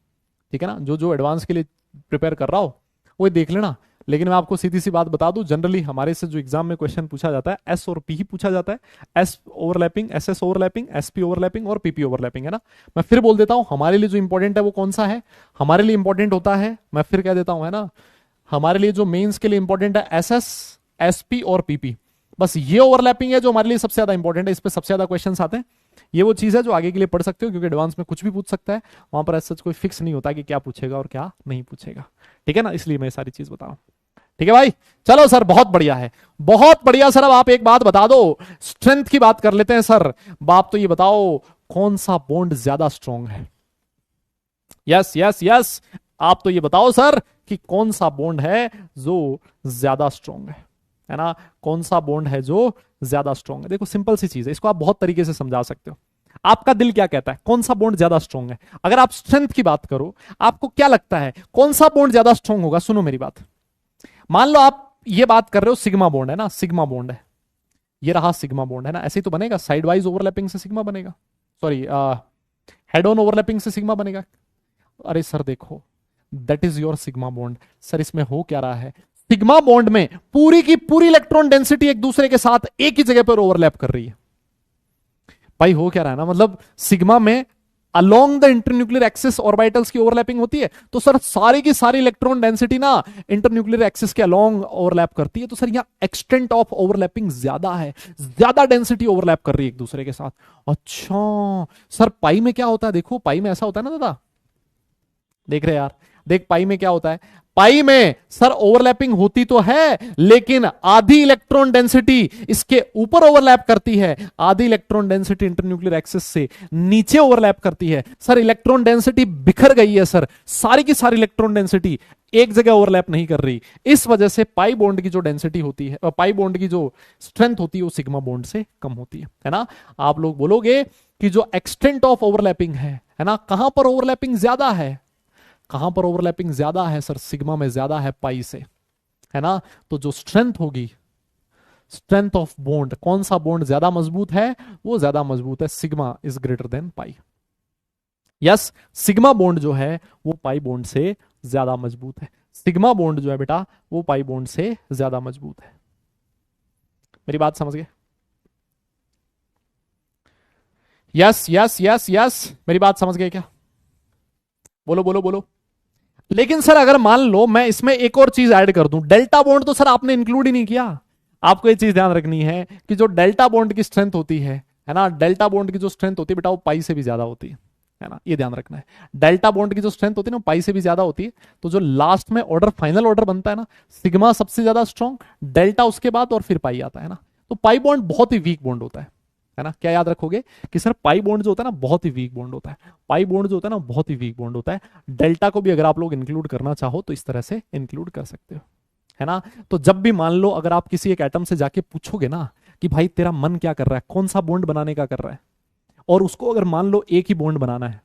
ठीक है ना? जो जो एडवांस के लिए प्रिपेयर कर रहा हो वो देख लेना। लेकिन मैं आपको सीधी सी बात बता दूं, जनरली हमारे से जो एग्जाम में क्वेश्चन पूछा जाता है, एस और पी ही पूछा जाता है। S overlapping, S S overlapping, S P overlapping और पीपी ओवरलैपिंग, है ना? मैं फिर बोल देता हूं, हमारे लिए जो इंपॉर्टेंट है वो कौन सा है, हमारे लिए इंपॉर्टेंट होता है, मैं फिर कह देता हूं, है ना? हमारे लिए जो मेंस के लिए इंपॉर्टेंट है एस एस, एस पी और पीपी, बस ये ओवरलैपिंग है जो हमारे लिए सबसे ज्यादा इंपॉर्टेंट है, इस पर सबसे ज्यादा क्वेश्चन आते हैं। ये वो चीज है जो आगे के लिए पढ़ सकते हो, क्योंकि एडवांस में कुछ भी पूछ सकता है, वहां पर ऐसा कोई फिक्स नहीं होता कि क्या पूछेगा और क्या नहीं पूछेगा, ठीक है ना? इसलिए मैं सारी चीज बताऊं। ठीक है भाई, चलो सर, बहुत बढ़िया है, बहुत बढ़िया सर। अब आप एक बात बता दो, स्ट्रेंथ की बात कर लेते हैं सर। बाप तो ये बताओ, कौन सा बॉन्ड ज्यादा स्ट्रांग है? यस यस यस, आप तो ये बताओ सर कि कौन सा बॉन्ड है जो ज्यादा स्ट्रांग है ना? कौन सा बॉन्ड है जो ज्यादा स्ट्रांग है? देखो सिंपल सी चीज है, इसको आप बहुत तरीके से समझा सकते हो। आपका दिल क्या कहता है, कौन सा बॉन्ड ज्यादा स्ट्रांग है? अगर आप स्ट्रेंथ की बात करो, आपको क्या लगता है कौन सा बॉन्ड ज्यादा स्ट्रांग होगा? सुनो मेरी बात, मान लो आप ये बात कर रहे हो, सिग्मा बॉन्ड है ना, सिग्मा बॉन्ड है, ये रहा सिग्मा बॉन्ड, है ना? ऐसे ही तो बनेगा, साइड वाइज ओवरलैपिंग से सिग्मा बनेगा, सॉरी हेड ऑन ओवरलैपिंग से सिग्मा बनेगा। अरे सर देखो, that is your sigma bond. Sir इसमें हो क्या रहा है, सिग्मा बॉन्ड में पूरी की पूरी इलेक्ट्रॉन डेंसिटी एक दूसरे के साथ एक ही जगह पर ओवरलैप कर रही है। भाई हो क्या रहा है ना, मतलब सिग्मा में along the internuclear axis orbitals की ओवरलैपिंग होती है, तो सर सारी की सारी इलेक्ट्रॉन डेंसिटी ना इंटरन्यूक्लियर एक्सिस के अलोंग ओवरलैप करती है, तो सर यहां एक्सटेंट ऑफ ओवरलैपिंग ज्यादा है, ज्यादा डेंसिटी ओवरलैप कर रही है एक दूसरे के साथ। अच्छा सर, पाई में क्या होता है? देखो पाई में ऐसा होता है ना दादा, देख रहे यार, देख पाई में क्या होता है, पाई में सर ओवरलैपिंग होती तो है, लेकिन आधी इलेक्ट्रॉन डेंसिटी इसके ऊपर ओवरलैप करती है, आधी इलेक्ट्रॉन डेंसिटी इंटरन्यूक्लियर एक्सिस से नीचे ओवरलैप करती है। सर इलेक्ट्रॉन डेंसिटी बिखर गई है सर, सारी की सारी इलेक्ट्रॉन डेंसिटी एक जगह ओवरलैप नहीं कर रही। इस वजह से पाई बॉन्ड की जो डेंसिटी होती है, पाई बॉन्ड की जो स्ट्रेंथ होती है वो सिग्मा बॉन्ड से कम होती है ना? आप लोग बोलोगे कि जो एक्सटेंट ऑफ ओवरलैपिंग है ना, कहां पर ओवरलैपिंग ज्यादा है, कहां पर ओवरलैपिंग ज्यादा है? सर सिग्मा में ज्यादा है पाई से, है ना? तो जो स्ट्रेंथ होगी, स्ट्रेंथ ऑफ बॉन्ड, कौन सा बॉन्ड ज्यादा मजबूत है? वो ज्यादा मजबूत है sigma is greater than pi. Yes, sigma bond जो है वो पाई बॉन्ड से ज्यादा मजबूत है। सिग्मा बॉन्ड जो है बेटा वो पाई बॉन्ड से ज्यादा मजबूत है। मेरी बात समझ गए? यस यस यस यस, मेरी बात समझ गए क्या? बोलो बोलो बोलो। लेकिन सर अगर मान लो मैं इसमें एक और चीज ऐड कर दूं, डेल्टा बॉन्ड तो सर आपने इंक्लूड ही नहीं किया। आपको ये चीज ध्यान रखनी है कि जो डेल्टा बॉन्ड की स्ट्रेंथ होती है ना, डेल्टा बॉन्ड की जो स्ट्रेंथ होती है बेटा वो पाई से भी ज्यादा होती है ना? ये ध्यान रखना है, डेल्टा बॉन्ड की जो स्ट्रेंथ होती है ना पाई से भी ज्यादा होती है। तो जो लास्ट में ऑर्डर, फाइनल ऑर्डर बनता है ना, सिग्मा सबसे ज्यादा स्ट्रॉन्ग, डेल्टा उसके बाद और फिर पाई आता है ना। तो पाई बॉन्ड बहुत ही वीक बॉन्ड होता है ना? क्या याद रखोगे कि सर पाई बॉन्ड जो होता है ना बहुत ही वीक बॉन्ड होता है, पाई बॉन्ड जो होता है ना बहुत ही वीक बॉन्ड होता है। डेल्टा को भी अगर आप लोग इंक्लूड करना चाहो तो इस तरह से इंक्लूड कर सकते हो, है ना? तो जब भी मान लो अगर आप किसी एक एटम से जाके पूछोगे ना कि भाई तेरा मन क्या कर रहा है, कौन सा बॉन्ड बनाने का कर रहा है, और उसको अगर मान लो एक ही बॉन्ड बनाना है,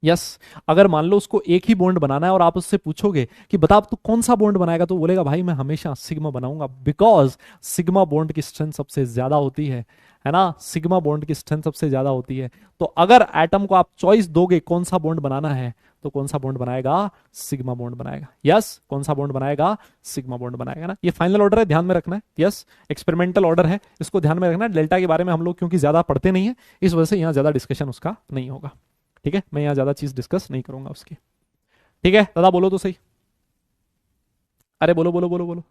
यस, अगर मान लो उसको एक ही बॉन्ड बनाना है और आप उससे पूछोगे कि बता तू कौन सा बॉन्ड बनाएगा, तो बोलेगा भाई मैं हमेशा सिग्मा बनाऊंगा, बिकॉज सिग्मा बॉन्ड की स्ट्रेंथ सबसे ज्यादा होती है ना? सिग्मा बॉन्ड की स्ट्रेंथ सबसे ज्यादा होती है। तो अगर एटम को आप चॉइस दोगे कौन सा बॉन्ड बनाना है, तो कौन सा बॉन्ड बनाएगा? सिग्मा बॉन्ड बनाएगा। यस, कौन सा बॉन्ड बनाएगा? सिग्मा बॉन्ड बनाएगा ना? ये फाइनल ऑर्डर है, ध्यान में रखना है। यस, एक्सपेरिमेंटल ऑर्डर है, इसको ध्यान में रखना है। डेल्टा के बारे में हम लोग क्योंकि ज्यादा पढ़ते नहीं है, इस वजह से यहां ज्यादा डिस्कशन उसका नहीं होगा, ठीक है? मैं यहां ज्यादा चीज डिस्कस नहीं करूंगा उसकी, ठीक है? दादा बोलो तो सही, अरे बोलो बोलो बोलो बोलो।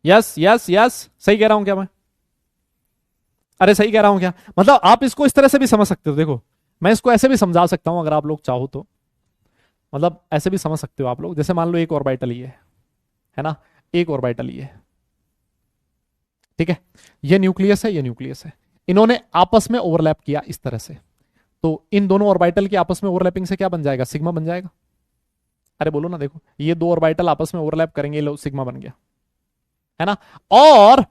यस यस यस, सही कह रहा हूं क्या मैं? अरे सही कह रहा हूं क्या? मतलब आप इसको इस तरह से भी समझ सकते हो, देखो मैं इसको ऐसे भी समझा सकता हूं अगर आप लोग चाहो तो, मतलब ऐसे भी समझ सकते हो आप लोग। जैसे मान लो एक ऑर्बिटल ये है ना, एक ऑर्बिटल ये, ठीक है, ये न्यूक्लियस है, ये न्यूक्लियस है, इन्होंने आपस में ओवरलैप किया इस तरह से, तो इन दोनों ऑर्बिटल के आपस में ओवरलैपिंग से क्या बन जाएगा, सिग्मा बन जाएगा। अरे बोलो ना, देखो ये दो ऑर्बिटल आपस में ओवरलैप करेंगे, लो सिग्मा बन गया, है ना। और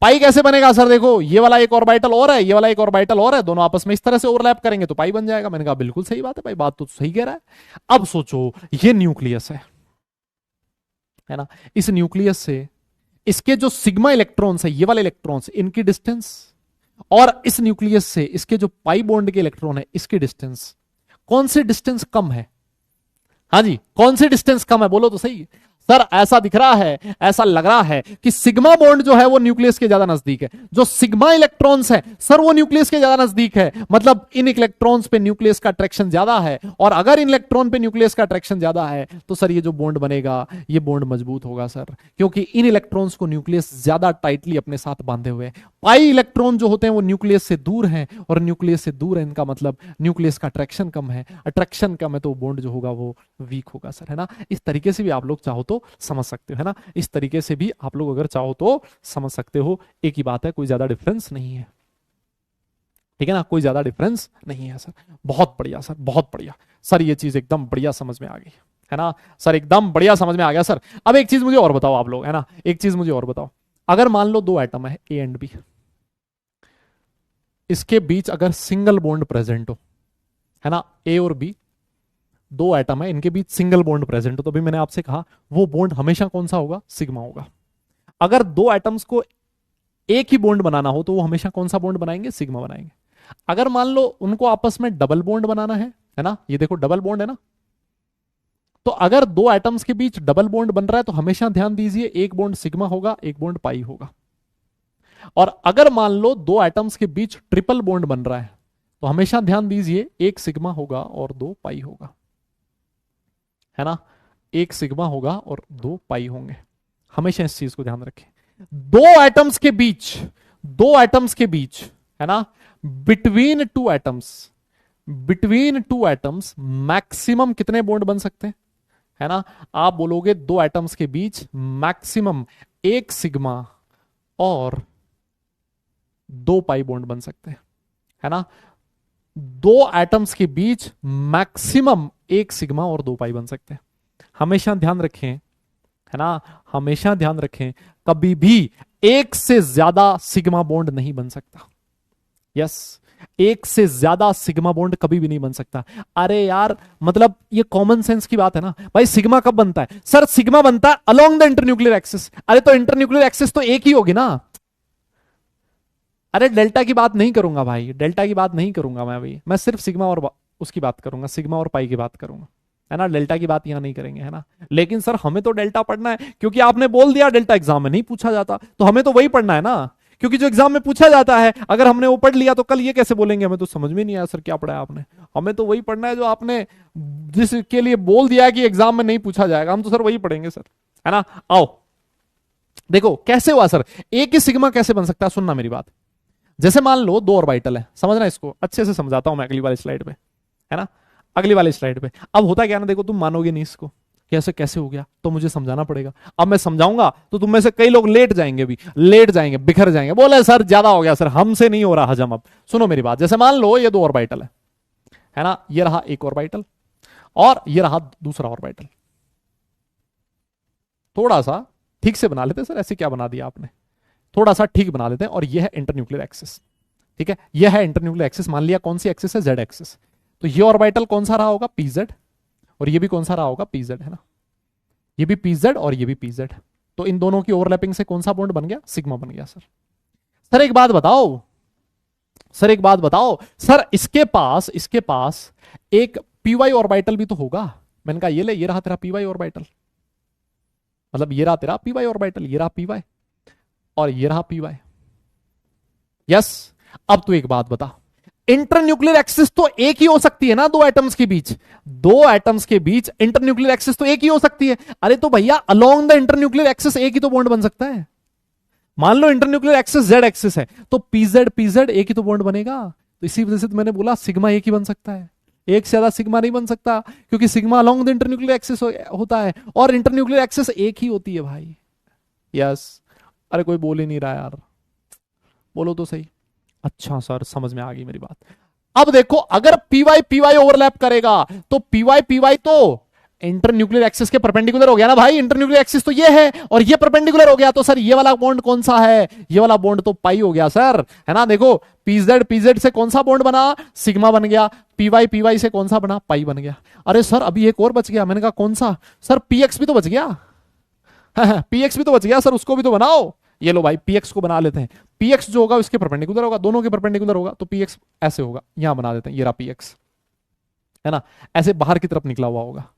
पाई कैसे बनेगा सर, देखो ये वाला एक ऑर्बिटल और है, ये वाला एक ऑर्बिटल और है, दोनों आपस में इस तरह से ओवरलैप करेंगे तो पाई बन जाएगा। मैंने कहा बिल्कुल सही बात है भाई, बात तो सही कह रहा है। अब सोचो ये न्यूक्लियस है ना, इस न्यूक्लियस से इसके जो सिग्मा इलेक्ट्रॉन्स है, ये वाले इलेक्ट्रॉन्स, इनकी डिस्टेंस, और इस न्यूक्लियस से इसके जो पाई बॉन्ड के इलेक्ट्रॉन है इसकी डिस्टेंस, कौन सी डिस्टेंस कम है? हाँ जी, कौन सी डिस्टेंस कम है, बोलो तो सही। सर ऐसा दिख रहा है, ऐसा लग रहा है कि सिग्मा बॉन्ड जो है वो न्यूक्लियस के ज्यादा नजदीक है, जो सिग्मा इलेक्ट्रॉन्स है सर वो न्यूक्लियस के ज्यादा नजदीक है, मतलब इन इलेक्ट्रॉन्स पे न्यूक्लियस का अट्रैक्शन ज्यादा है, और अगर इन इलेक्ट्रॉन पे न्यूक्लियस का अट्रैक्शन ज्यादा है तो सर ये जो बॉन्ड बनेगा ये बॉन्ड मजबूत होगा सर, क्योंकि इन इलेक्ट्रॉन्स को न्यूक्लियस ज्यादा टाइटली अपने साथ बांधे हुए है। पाई इलेक्ट्रॉन जो होते हैं वो न्यूक्लियस से दूर हैं, और न्यूक्लियस से दूर है इनका मतलब न्यूक्लियस का अट्रैक्शन कम है, अट्रैक्शन कम है तो बॉन्ड जो होगा वो वीक होगा सर, है ना। इस तरीके से भी आप लोग चाहो तो समझ सकते हो, है ना, इस तरीके से भी आप लोग अगर चाहो तो समझ सकते हो। एक ही बात है, कोई ज्यादा डिफरेंस नहीं है, ठीक है ना, कोई ज्यादा डिफरेंस नहीं है सर। बहुत बढ़िया सर, बहुत बढ़िया सर, ये चीज एकदम बढ़िया समझ में आ गई, है ना सर, एकदम बढ़िया समझ में आ गया सर। अब एक चीज मुझे और बताओ आप लोग, है ना, एक चीज मुझे और बताओ, अगर मान लो दो एटम है ए एंड बी, इसके बीच अगर सिंगल बॉन्ड प्रेजेंट हो, है ना, ए और बी दो एटम है, इनके बीच सिंगल बॉन्ड प्रेजेंट हो, तो अभी मैंने आपसे कहा वो बॉन्ड हमेशा कौन सा होगा, सिग्मा होगा। अगर दो एटम्स को एक ही बॉन्ड बनाना हो तो वो हमेशा कौन सा बॉन्ड बनाएंगे, सिग्मा बनाएंगे। अगर मान लो उनको आपस में डबल बॉन्ड बनाना है ना, ये देखो डबल बॉन्ड है ना, तो अगर दो एटम्स के बीच डबल बॉन्ड बन रहा है तो हमेशा ध्यान दीजिए एक बॉन्ड सिग्मा होगा, एक बॉन्ड पाई होगा। और अगर मान लो दो एटम्स के बीच ट्रिपल बॉन्ड बन रहा है तो हमेशा ध्यान दीजिए एक सिग्मा होगा और दो पाई होगा, है ना, एक सिग्मा होगा और दो पाई होंगे। हमेशा इस चीज को ध्यान रखें। दो एटम्स के बीच, दो एटम्स के बीच, है ना, between two atoms, between two atoms maximum कितने बॉन्ड बन सकते हैं, है ना, आप बोलोगे दो एटम्स के बीच मैक्सिमम एक सिग्मा और दो पाई बॉन्ड बन सकते हैं, है ना, दो एटम्स के बीच मैक्सिमम एक सिग्मा और दो पाई बन सकते हैं। हमेशा ध्यान रखें, है ना, हमेशा ध्यान रखें, कभी भी एक से ज्यादा सिग्मा बॉन्ड नहीं बन सकता। यस, एक से ज्यादा सिग्मा बॉन्ड कभी भी नहीं बन सकता। अरे यार मतलब ये कॉमन सेंस की बात है ना भाई। सिग्मा कब बनता है सर, सिग्मा बनता है अलोंग द इंटरन्यूक्लियर एक्सिस। अरे तो इंटरन्यूक्लियर एक्सिस तो एक ही होगी ना। अरे डेल्टा की बात नहीं करूंगा भाई, डेल्टा की बात नहीं करूंगा मैं अभी, मैं सिर्फ सिग्मा और उसकी बात करूंगा, सिग्मा और पाई की बात करूंगा, है ना, डेल्टा की बात यहां नहीं करेंगे, है ना। लेकिन सर हमें तो डेल्टा पढ़ना है, क्योंकि आपने बोल दिया डेल्टा एग्जाम में नहीं पूछा जाता, तो हमें तो वही पढ़ना है ना, क्योंकि जो एग्जाम में पूछा जाता है अगर हमने वो पढ़ लिया तो कल ये कैसे बोलेंगे हमें तो समझ में नहीं आया सर क्या पढ़ा है आपने। हमें तो वही पढ़ना है जो आपने जिसके लिए बोल दिया है कि एग्जाम में नहीं पूछा जाएगा, हम तो सर वही पढ़ेंगे सर, है ना। आओ देखो कैसे हुआ सर, एक ही सिग्मा कैसे बन सकता है, सुनना मेरी बात। जैसे मान लो दो ऑर्बिटल है, समझना, इसको अच्छे से समझाता हूं मैं अगली वाली स्लाइड पे, है ना, अगली वाली स्लाइड पे। अब होता क्या ना, देखो तुम मानोगे नहीं इसको, कैसे कैसे हो गया, तो मुझे समझाना पड़ेगा। अब मैं समझाऊंगा तो तुम में से कई लोग लेट जाएंगे, भी लेट जाएंगे, बिखर जाएंगे, बोले सर ज्यादा हो गया सर, हमसे नहीं हो रहा हजम। अब सुनो मेरी बात, जैसे मान लो ये दो ऑर्बिटल है ना, ये रहा एक ऑर्बिटल और ये रहा दूसरा ऑर्बिटल। थोड़ा सा ठीक से बना लेते सर, ऐसे क्या बना दिया आपने, थोड़ा सा ठीक बना लेते हैं। और ये है इंटरन्यूक्लियर एक्सिस, ठीक है, ये है इंटरन्यूक्लियर एक्सिस। मान लिया कौन सी एक्सिस है, जेड एक्सिस। तो ये ऑर्बिटल कौन सा रहा होगा, पीजेड, और ये भी कौन सा रहा होगा, पीजेड, है ना, ये भी पीजेड और ये भी पीजेड। तो इन दोनों की ओवरलैपिंग से कौन सा बॉन्ड बन गया, सिग्मा बन गया सर। सर एक बात बताओ, सर एक बात बताओ सर, इसके पास एक पीवाई ऑर्बिटल भी तो होगा। मैंने कहा ये ले, ये रहा तेरा पीवाई ऑर्बिटल, मतलब ये रहा तेरा पीवाई ऑर्बिटल, ये रहा पीवाई और ये रहा पीवाई। यस, अब तू एक बात बता, इंटरन्यूक्लियर एक्सिस तो एक ही हो सकती है ना दो एटम्स के बीच, दो एटम्स के बीच इंटरन्यूक्लियर एक्सिस तो एक ही हो सकती है। अरे तो भैया अलोंग द इंटरन्यूक्लियर एक्सिस एक ही तो बॉन्ड बन सकता है। मान लो इंटरन्यूक्लियर एक्सिस जेड एक्सिस है तो पीजेड पीजेड एक ही तो बॉन्ड बनेगा। तो इसी वजह से तो मैंने बोला सिग्मा एक ही बन सकता है, एक से ज्यादा सिग्मा नहीं बन सकता, क्योंकि sigma along the internuclear axis होता है और इंटरन्यूक्लियर एक्सिस एक ही होती है भाई। यस। अरे कोई बोल ही नहीं रहा यार, बोलो तो सही। अच्छा सर समझ में आ गई मेरी बात। अब देखो अगर पीवाई पीवाई ओवरलैप करेगा तो पीवाई पीवाई तो इंटरन्यूक्लियर एक्सिस के परपेंडिकुलर हो गया ना भाई, इंटरन्यूक्लियर एक्सिस तो ये है और ये परपेंडिकुलर हो गया, तो सर ये वाला बॉन्ड कौन सा है, ये वाला बॉन्ड तो पाई हो गया सर, है ना। देखो पीजेड पीजेड से कौन सा बॉन्ड बना, सिग्मा बन गया, पीवाई पीवाई से कौन सा बना, पाई बन गया। अरे सर अभी एक और बच गया, मैंने कहा कौन सा, सर पीएक्स भी तो बच गया, पीएक्स भी तो बच गया सर, उसको भी तो बनाओ। ये लो भाई पीएक्स को बना लेते हैं, पीएक्स जो होगा उसके परपेंडिकुलर होगा, दोनों के परपेंडिकुलर होगा, तो पीएक्स ऐसे होगा, यहां बना देते हैं, ये रहा पीएक्स, है ना, ऐसे बाहर की तरफ निकला हुआ होगा।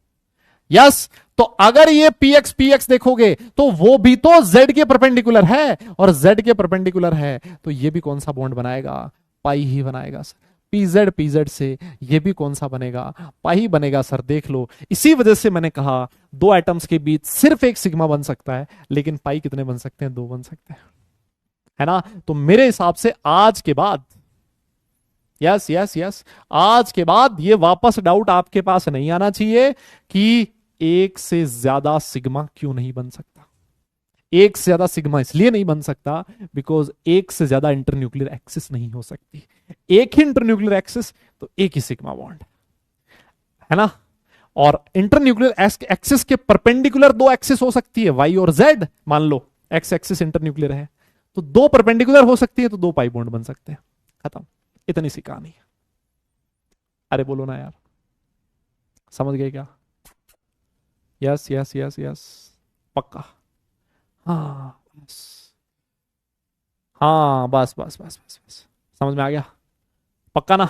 यस। तो अगर ये पीएक्स पीएक्स देखोगे तो वो भी तो जेड के परपेंडिकुलर है, और जेड के परपेंडिकुलर है तो ये भी कौन सा बॉन्ड बनाएगा, पाई ही बनाएगा सर। पीजेड पीजेड से ये भी कौन सा बनेगा, पाई बनेगा सर, देख लो। इसी वजह से मैंने कहा दो एटम्स के बीच सिर्फ एक सिग्मा बन सकता है, लेकिन पाई कितने बन सकते हैं, दो बन सकते हैं, है ना। तो मेरे हिसाब से आज के बाद, यस यस यस, आज के बाद ये वापस डाउट आपके पास नहीं आना चाहिए कि एक से ज्यादा सिग्मा क्यों नहीं बन सकता। एक से ज्यादा सिग्मा इसलिए नहीं बन सकता बिकॉज एक से ज्यादा इंटरन्यूक्लियर एक्सिस नहीं हो सकती, एक ही इंटरन्यूक्लियर एक्सिस तो एक ही सिग्मा बॉन्ड, है ना। और इंटरन्यूक्लियर एक्सिस के परपेंडिकुलर दो एक्सिस हो सकती है, वाई और जेड, मान लो एक्स एक्सिस इंटरन्यूक्लियर है तो दो परपेंडिकुलर हो सकती है, तो दो पाई बॉन्ड बन सकते हैं, खत्म, इतनी सी कहानी है। अरे बोलो ना यार, समझ गए क्या। यस यस यस यस, पक्का, हाँ बस, हाँ बस बस बस बस बस, समझ में आ गया, पक्का ना।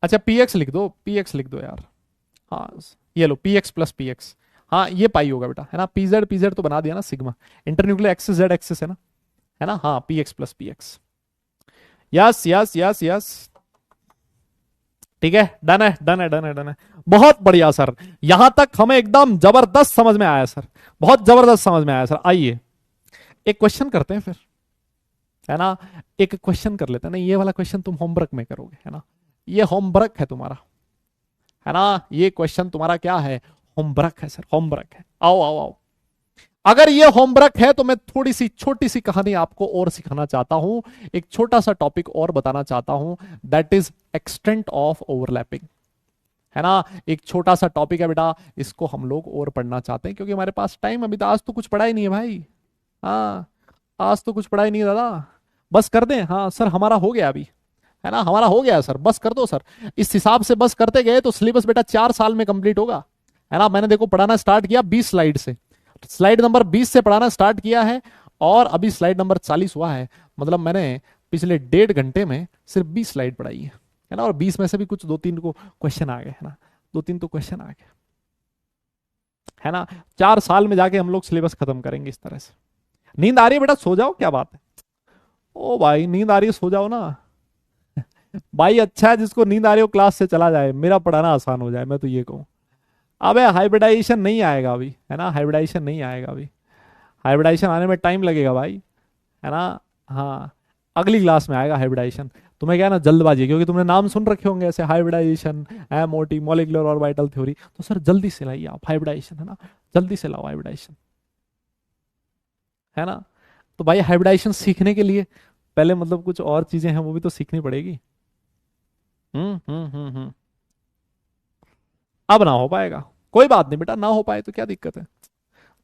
अच्छा पीएक्स लिख दो, पीएक्स लिख दो यार, हाँ ये लो पीएक्स प्लस पीएक्स, हाँ ये पाई होगा बेटा, है ना। पीजेड पीजेड तो बना दिया ना, sigma internuclear axis Z axis है ना, हाँ px plus px. Yes yes yes yes, ठीक है, डन है डन है डन है डन है, बहुत बढ़िया सर, यहां तक हमें एकदम जबरदस्त समझ में आया सर, बहुत जबरदस्त समझ में आया सर। आइए एक क्वेश्चन करते हैं फिर, है ना, एक क्वेश्चन कर लेते हैं ना, ये वाला क्वेश्चन तुम होमवर्क में करोगे, है ना, ये होमवर्क है तुम्हारा, है ना, ये क्वेश्चन तुम्हारा क्या है, होमवर्क है सर, होमवर्क है। आओ आओ आओ, अगर ये होमवर्क है तो मैं थोड़ी सी छोटी सी कहानी आपको और सिखाना चाहता हूं, एक छोटा सा टॉपिक और बताना चाहता हूं, that is extent of overlapping, है ना। एक छोटा सा टॉपिक है बेटा, इसको हम लोग और पढ़ना चाहते हैं क्योंकि हमारे पास टाइम, अभी तो आज तो कुछ पढ़ा ही नहीं है भाई, हाँ आज तो कुछ पढ़ा ही नहीं है दादा, बस कर दें, हाँ सर हमारा हो गया अभी, है ना, हमारा हो गया सर, बस कर दो सर। इस हिसाब से बस करते गए तो सिलेबस बेटा 4 साल में कंप्लीट होगा, है ना। मैंने देखो पढ़ाना स्टार्ट किया 20 स्लाइड से, स्लाइड नंबर 20 से पढ़ाना स्टार्ट किया है और अभी स्लाइड नंबर 40 हुआ है, मतलब मैंने पिछले 1.5 घंटे में सिर्फ 20 स्लाइड पढ़ाई है ना, और 20 में से भी कुछ 2-3 को क्वेश्चन आ गए, है ना, 2-3 तो क्वेश्चन आ गए, है ना। 4 साल में जाके हम लोग सिलेबस खत्म करेंगे इस तरह से। नींद आ रही है बेटा, सो जाओ, क्या बात है, ओ भाई नींद आ रही है सो जाओ ना भाई, अच्छा है जिसको नींद आ रही हो क्लास से चला जाए, मेरा पढ़ाना आसान हो जाए, मैं तो ये कहूँ। अबे हाइब्रिडाइजेशन नहीं आएगा अभी, है ना, हाइब्रिडाइजेशन नहीं आएगा अभी, हाइब्रिडाइजेशन आने में टाइम लगेगा भाई, है ना। हाँ अगली क्लास में आएगा हाइब्रिडाइजेशन, तुम्हें क्या है ना जल्दबाजी, क्योंकि तुमने नाम सुन रखे होंगे ऐसे hybridisation, MOT molecular orbital theory, तो सर जल्दी से लाइए आप हाइब्रिडाइजेशन, है ना, जल्दी से लाओ हाइब्रिडाइजेशन, है ना। तो भाई हाइब्रिडाइजेशन सीखने के लिए पहले मतलब कुछ और चीजें हैं वो भी तो सीखनी पड़ेगी। हम्म। अब ना हो पाएगा, कोई बात नहीं बेटा, ना हो पाए तो क्या दिक्कत है,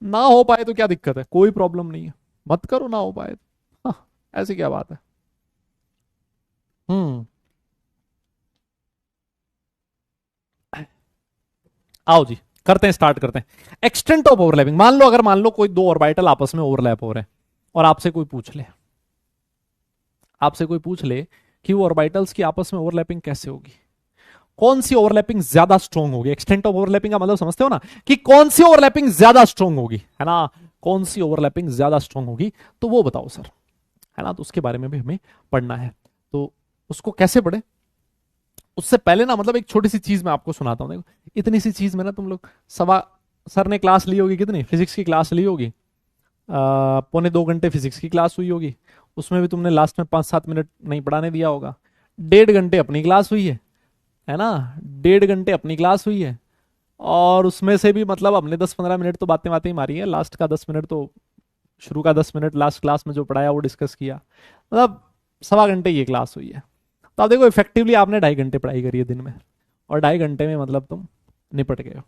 ना हो पाए तो क्या दिक्कत है, कोई प्रॉब्लम नहीं है, मत करो ना हो पाए तो। हाँ, ऐसी क्या बात है। हम्म, आओ जी करते हैं, स्टार्ट करते हैं। एक्सटेंट ऑफ ओवरलैपिंग, मान लो, अगर मान लो कोई दो ऑर्बिटल आपस में ओवरलैप हो रहे हैं और आपसे कोई पूछ ले, आपसे कोई पूछ ले कि वो ऑर्बिटल्स की आपस में ओवरलैपिंग कैसे होगी, कौन सी ओवरलैपिंग ज्यादा स्ट्रॉन्ग होगी। एक्सटेंट ऑफ ओवरलैपिंग का मतलब समझते हो ना, कि कौन सी ओवरलैपिंग ज्यादा स्ट्रॉन्ग होगी, है ना, कौन सी ओवरलैपिंग ज्यादा स्ट्रॉन्ग होगी, तो वो बताओ सर, है ना। तो उसके बारे में भी हमें पढ़ना है, तो उसको कैसे पढ़े, उससे पहले ना मतलब एक छोटी सी चीज मैं आपको सुनाता हूं। देखो इतनी सी चीज में ना तुम लोग सवा, सर ने क्लास ली होगी कितनी, फिजिक्स की क्लास ली होगी, 1.25-2 घंटे फिजिक्स की क्लास हुई होगी, उसमें भी तुमने लास्ट में 5-7 मिनट नहीं पढ़ाने दिया होगा। 1.5 घंटे अपनी क्लास हुई है ना, 1.5 घंटे अपनी क्लास हुई है, और उसमें से भी मतलब हमने 10-15 मिनट तो बातें बातें ही मारी है, लास्ट का 10 मिनट तो, शुरू का 10 मिनट लास्ट क्लास में जो पढ़ाया वो डिस्कस किया, मतलब 1.25 घंटे ये क्लास हुई है। तो आप देखो इफेक्टिवली आपने 2.5 घंटे पढ़ाई करी है दिन में, और 2.5 घंटे में मतलब तुम निपट गए हो,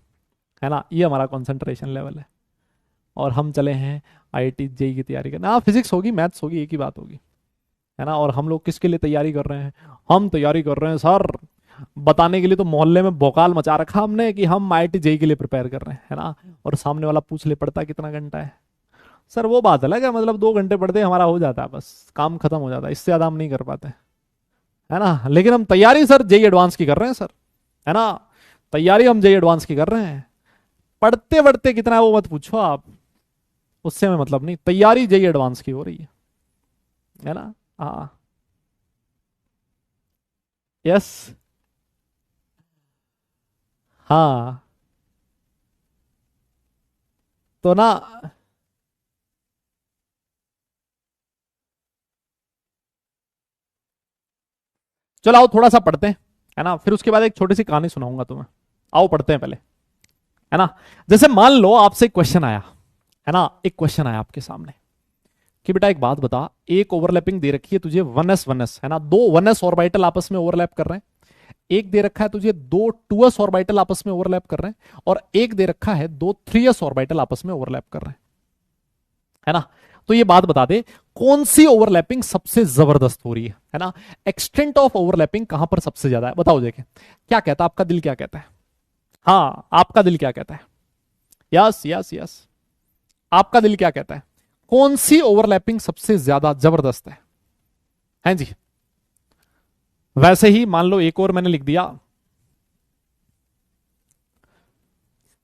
है ना। ये हमारा कंसंट्रेशन लेवल है। और हम चले हैं आईआईटी जेई की तैयारी करना। हाँ, फिजिक्स होगी, मैथ्स होगी, एक ही बात होगी, है ना। और हम लोग किसके लिए तैयारी कर रहे हैं? हम तैयारी कर रहे हैं सर बताने के लिए, तो मोहल्ले में भौकाल मचा रखा हमने कि हम आईआईटी जेई के लिए प्रिपेयर कर रहे हैं, है ना। और सामने वाला पूछ ले पड़ता कितना घंटा है, सर वो बात अलग है, मतलब 2 घंटे पढ़ते हमारा हो जाता है, बस काम खत्म हो जाता है, इससे ज्यादा हम नहीं कर पाते, है ना। लेकिन हम तैयारी सर जेई एडवांस की कर रहे हैं सर, है ना। तैयारी हम जेई एडवांस की कर रहे हैं। पढ़ते पढ़ते कितना है वो मत पूछो आप, उससे हमें मतलब नहीं, तैयारी जेई एडवांस की हो रही है ना। हाँ। यस। हाँ। तो ना, चलो आओ थोड़ा सा पढ़ते हैं, है ना, फिर उसके बाद एक छोटी सी कहानी सुनाऊंगा तुम्हें। आओ पढ़ते हैं पहले, है ना। जैसे मान लो आपसे एक क्वेश्चन आया, है ना, एक क्वेश्चन आया आपके सामने कि बेटा एक बात बता, एक ओवरलैपिंग दे रखी है तुझे 1s 1s, है ना, दो 1s ऑर्बिटल आपस में ओवरलैप कर रहे हैं। एक दे रखा है तुझे दो 2s ऑर्बिटल आपस में ओवरलैप कर रहे हैं, और एक दे रखा है दो 3s ऑर्बिटल आपस में ओवरलैप कर रहे हैं, है ना। तो ये बात बता दे कौन सी ओवरलैपिंग सबसे जबरदस्त हो रही है ना। एक्सटेंट ऑफ ओवरलैपिंग कहां पर सबसे ज्यादा है, बताओ देखे क्या कहता है आपका दिल, क्या कहता है? हाँ, आपका दिल क्या कहता है? यस यस यस, आपका दिल क्या कहता है? कौन सी ओवरलैपिंग सबसे ज्यादा जबरदस्त है जी। वैसे ही मान लो एक और मैंने लिख दिया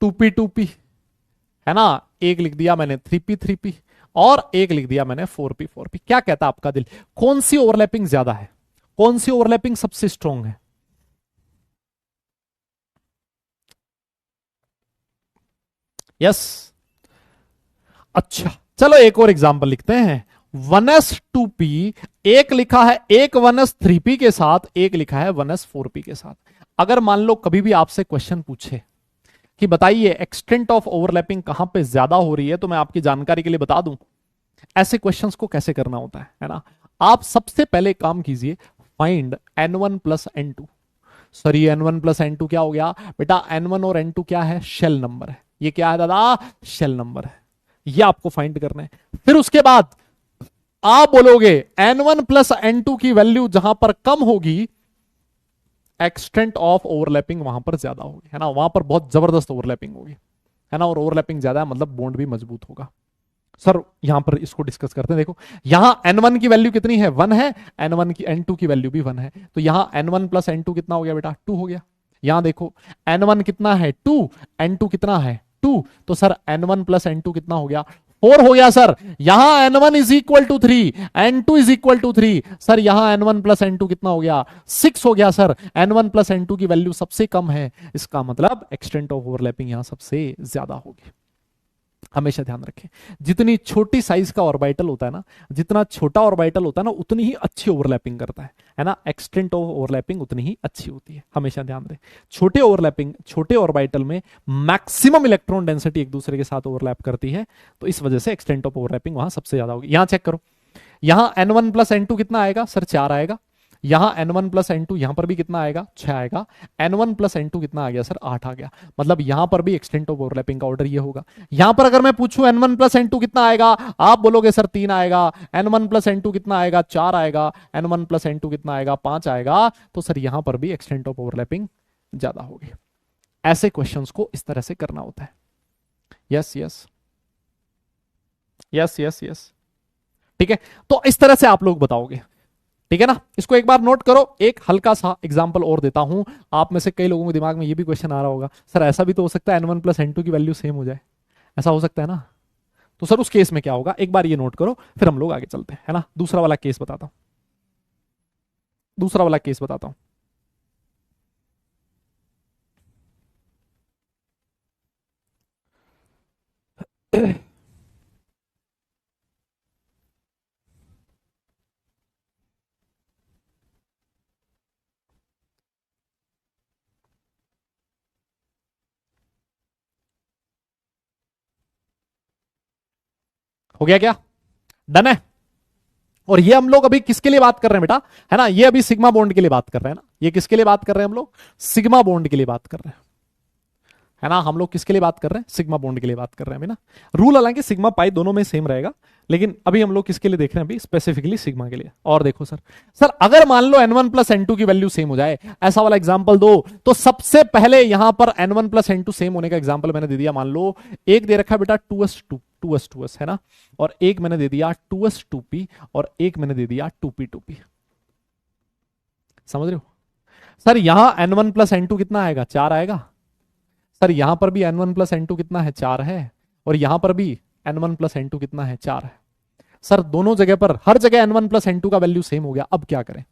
2p 2p, है ना। एक लिख दिया मैंने 3p 3p, और एक लिख दिया मैंने 4p 4p। क्या कहता है आपका दिल, कौन सी ओवरलैपिंग ज्यादा है, कौन सी ओवरलैपिंग सबसे स्ट्रांग है? यस। अच्छा, चलो एक और एग्जांपल लिखते हैं। 1s 2p, एक लिखा है, एक 1s 3p के साथ, एक लिखा है 1s 4p के साथ। अगर मान लो कभी भी आपसे क्वेश्चन पूछे कि बताइए एक्सटेंट ऑफ ओवरलैपिंग कहां पे ज्यादा हो रही है, तो मैं आपकी जानकारी के लिए बता दूं ऐसे क्वेश्चंस को कैसे करना होता है ना। आप सबसे पहले काम कीजिए, फाइंड n1 + n2। सर ये n1 + n2 क्या हो गया बेटा? n1 और n2 क्या है? शेल नंबर है। ये क्या है दादा? शेल नंबर है। ये आपको फाइंड करना है। फिर उसके बाद आप बोलोगे n1 + n2 की वैल्यू जहां पर कम होगी, एक्सटेंट ऑफ ओवरलैपिंग वहां पर ज्यादा होगी, है ना, वहां पर बहुत जबरदस्त ओवरलैपिंग होगी, है ना। और ओवरलैपिंग ज्यादा है मतलब बॉन्ड भी मजबूत होगा। सर यहां पर इसको डिस्कस करते हैं, देखो यहां n1 की वैल्यू कितनी है? 1 है। n2 की वैल्यू भी 1 है, तो यहां n1 + n2 कितना हो गया बेटा? 2 हो गया। यहां देखो n1 कितना है? 2। n2 कितना है? 2। तो सर n1 + n2 कितना हो गया? 4 हो गया सर। यहां n1 = 3, n2 = 3। सर यहां n1 + n2 कितना हो गया? 6 हो गया सर। n1 + n2 की वैल्यू सबसे कम है, इसका मतलब एक्सटेंट ऑफ ओवरलैपिंग यहां सबसे ज्यादा होगी। हमेशा ध्यान रखें, जितनी छोटी साइज का ऑर्बिटल होता है ना, जितना छोटा ऑर्बिटल होता है ना, उतनी ही अच्छी ओवरलैपिंग करता है ना। एक्सटेंट ऑफ ओवरलैपिंग उतनी ही अच्छी होती है, हमेशा ध्यान रखें। छोटे ओवरलैपिंग, छोटे ऑर्बिटल में मैक्सिमम इलेक्ट्रॉन डेंसिटी एक दूसरे के साथ ओवरलैप करती है, तो इस वजह से एक्सटेंट ऑफ ओवरलैपिंग वहां सबसे ज्यादा होगी। यहां चेक करो, यहां n1 + n2 कितना आएगा सर? 4 आएगा। यहां n1 + n2 यहां पर भी कितना आएगा? 6 आएगा। n1 + n2 कितना आ गया सर? 8 आ गया। मतलब यहां पर भी एक्सटेंट ऑफ ओवरलैपिंग का ऑर्डर ये होगा। यहां पर अगर मैं पूछूं n1 + n2 कितना आएगा, आप बोलोगे सर 3 आएगा। n1 + n2 कितना आएगा? 4 आएगा। n1 + n2 कितना आएगा? 5 आएगा। तो सर यहां पर भी एक्सटेंट ऑफ ओवरलैपिंग ज्यादा होगी। ऐसे क्वेश्चंस को इस तरह से करना होता है। Yes yes yes yes yes, ठीक है। तो इस तरह से आप लोग बताओगे, ठीक है ना। इसको एक बार नोट करो। एक हल्का सा एग्जांपल और देता हूं। आप में से कई लोगों के दिमाग में ये भी क्वेश्चन आ रहा होगा, सर ऐसा भी तो हो सकता है n1 + n2 की वैल्यू सेम हो जाए, ऐसा हो सकता है ना। तो सर उस केस में क्या होगा, एक बार ये नोट करो, फिर हम लोग आगे चलते हैं, है ना। दूसरा वाला केस बताता हूं, दूसरा वाला केस बताता हूं। हो गया क्या? डन है। और ये हम लोग अभी किसके लिए बात कर रहे हैं बेटा, है ना, ये अभी सिग्मा बॉन्ड के लिए बात कर रहे हैं ना, ये किसके लिए बात कर रहे हैं हम लोग, सिग्मा बॉन्ड के लिए बात कर रहे हैं, है ना, हम लोग किसके लिए बात कर रहे हैं, सिग्मा बॉन्ड के लिए बात कर रहे हैं अभी ना। रूल हालांकि सिग्मा पाई दोनों में सेम रहेगा, लेकिन अभी हम लोग किसके लिए देख रहे हैं, अभी स्पेसिफिकली सिग्मा के लिए। और देखो सर, सर अगर मान लो n1 प्लस n2 की वैल्यू सेम हो जाए, ऐसा वाला एग्जांपल दो, तो सबसे पहले यहां पर n1 प्लस n2 सेम होने का एग्जांपल मैंने दे दिया। मान लो एक दे रखा बेटा 2s2 है ना, और एक मैंने दे दिया 2s2p, और एक मैंने दे दिया 2p2p। समझ रहे हो सर, यहां n1 प्लस n2 कितना आएगा, 4 आएगा। सर यहां पर भी n1 प्लस n2 कितना है, 4 है, और यहां पर भी n1 प्लस n2 कितना है, 4 है। सर दोनों जगह पर, हर जगह n1 प्लस n2 का वैल्यू सेम हो गया। अब क्या करें,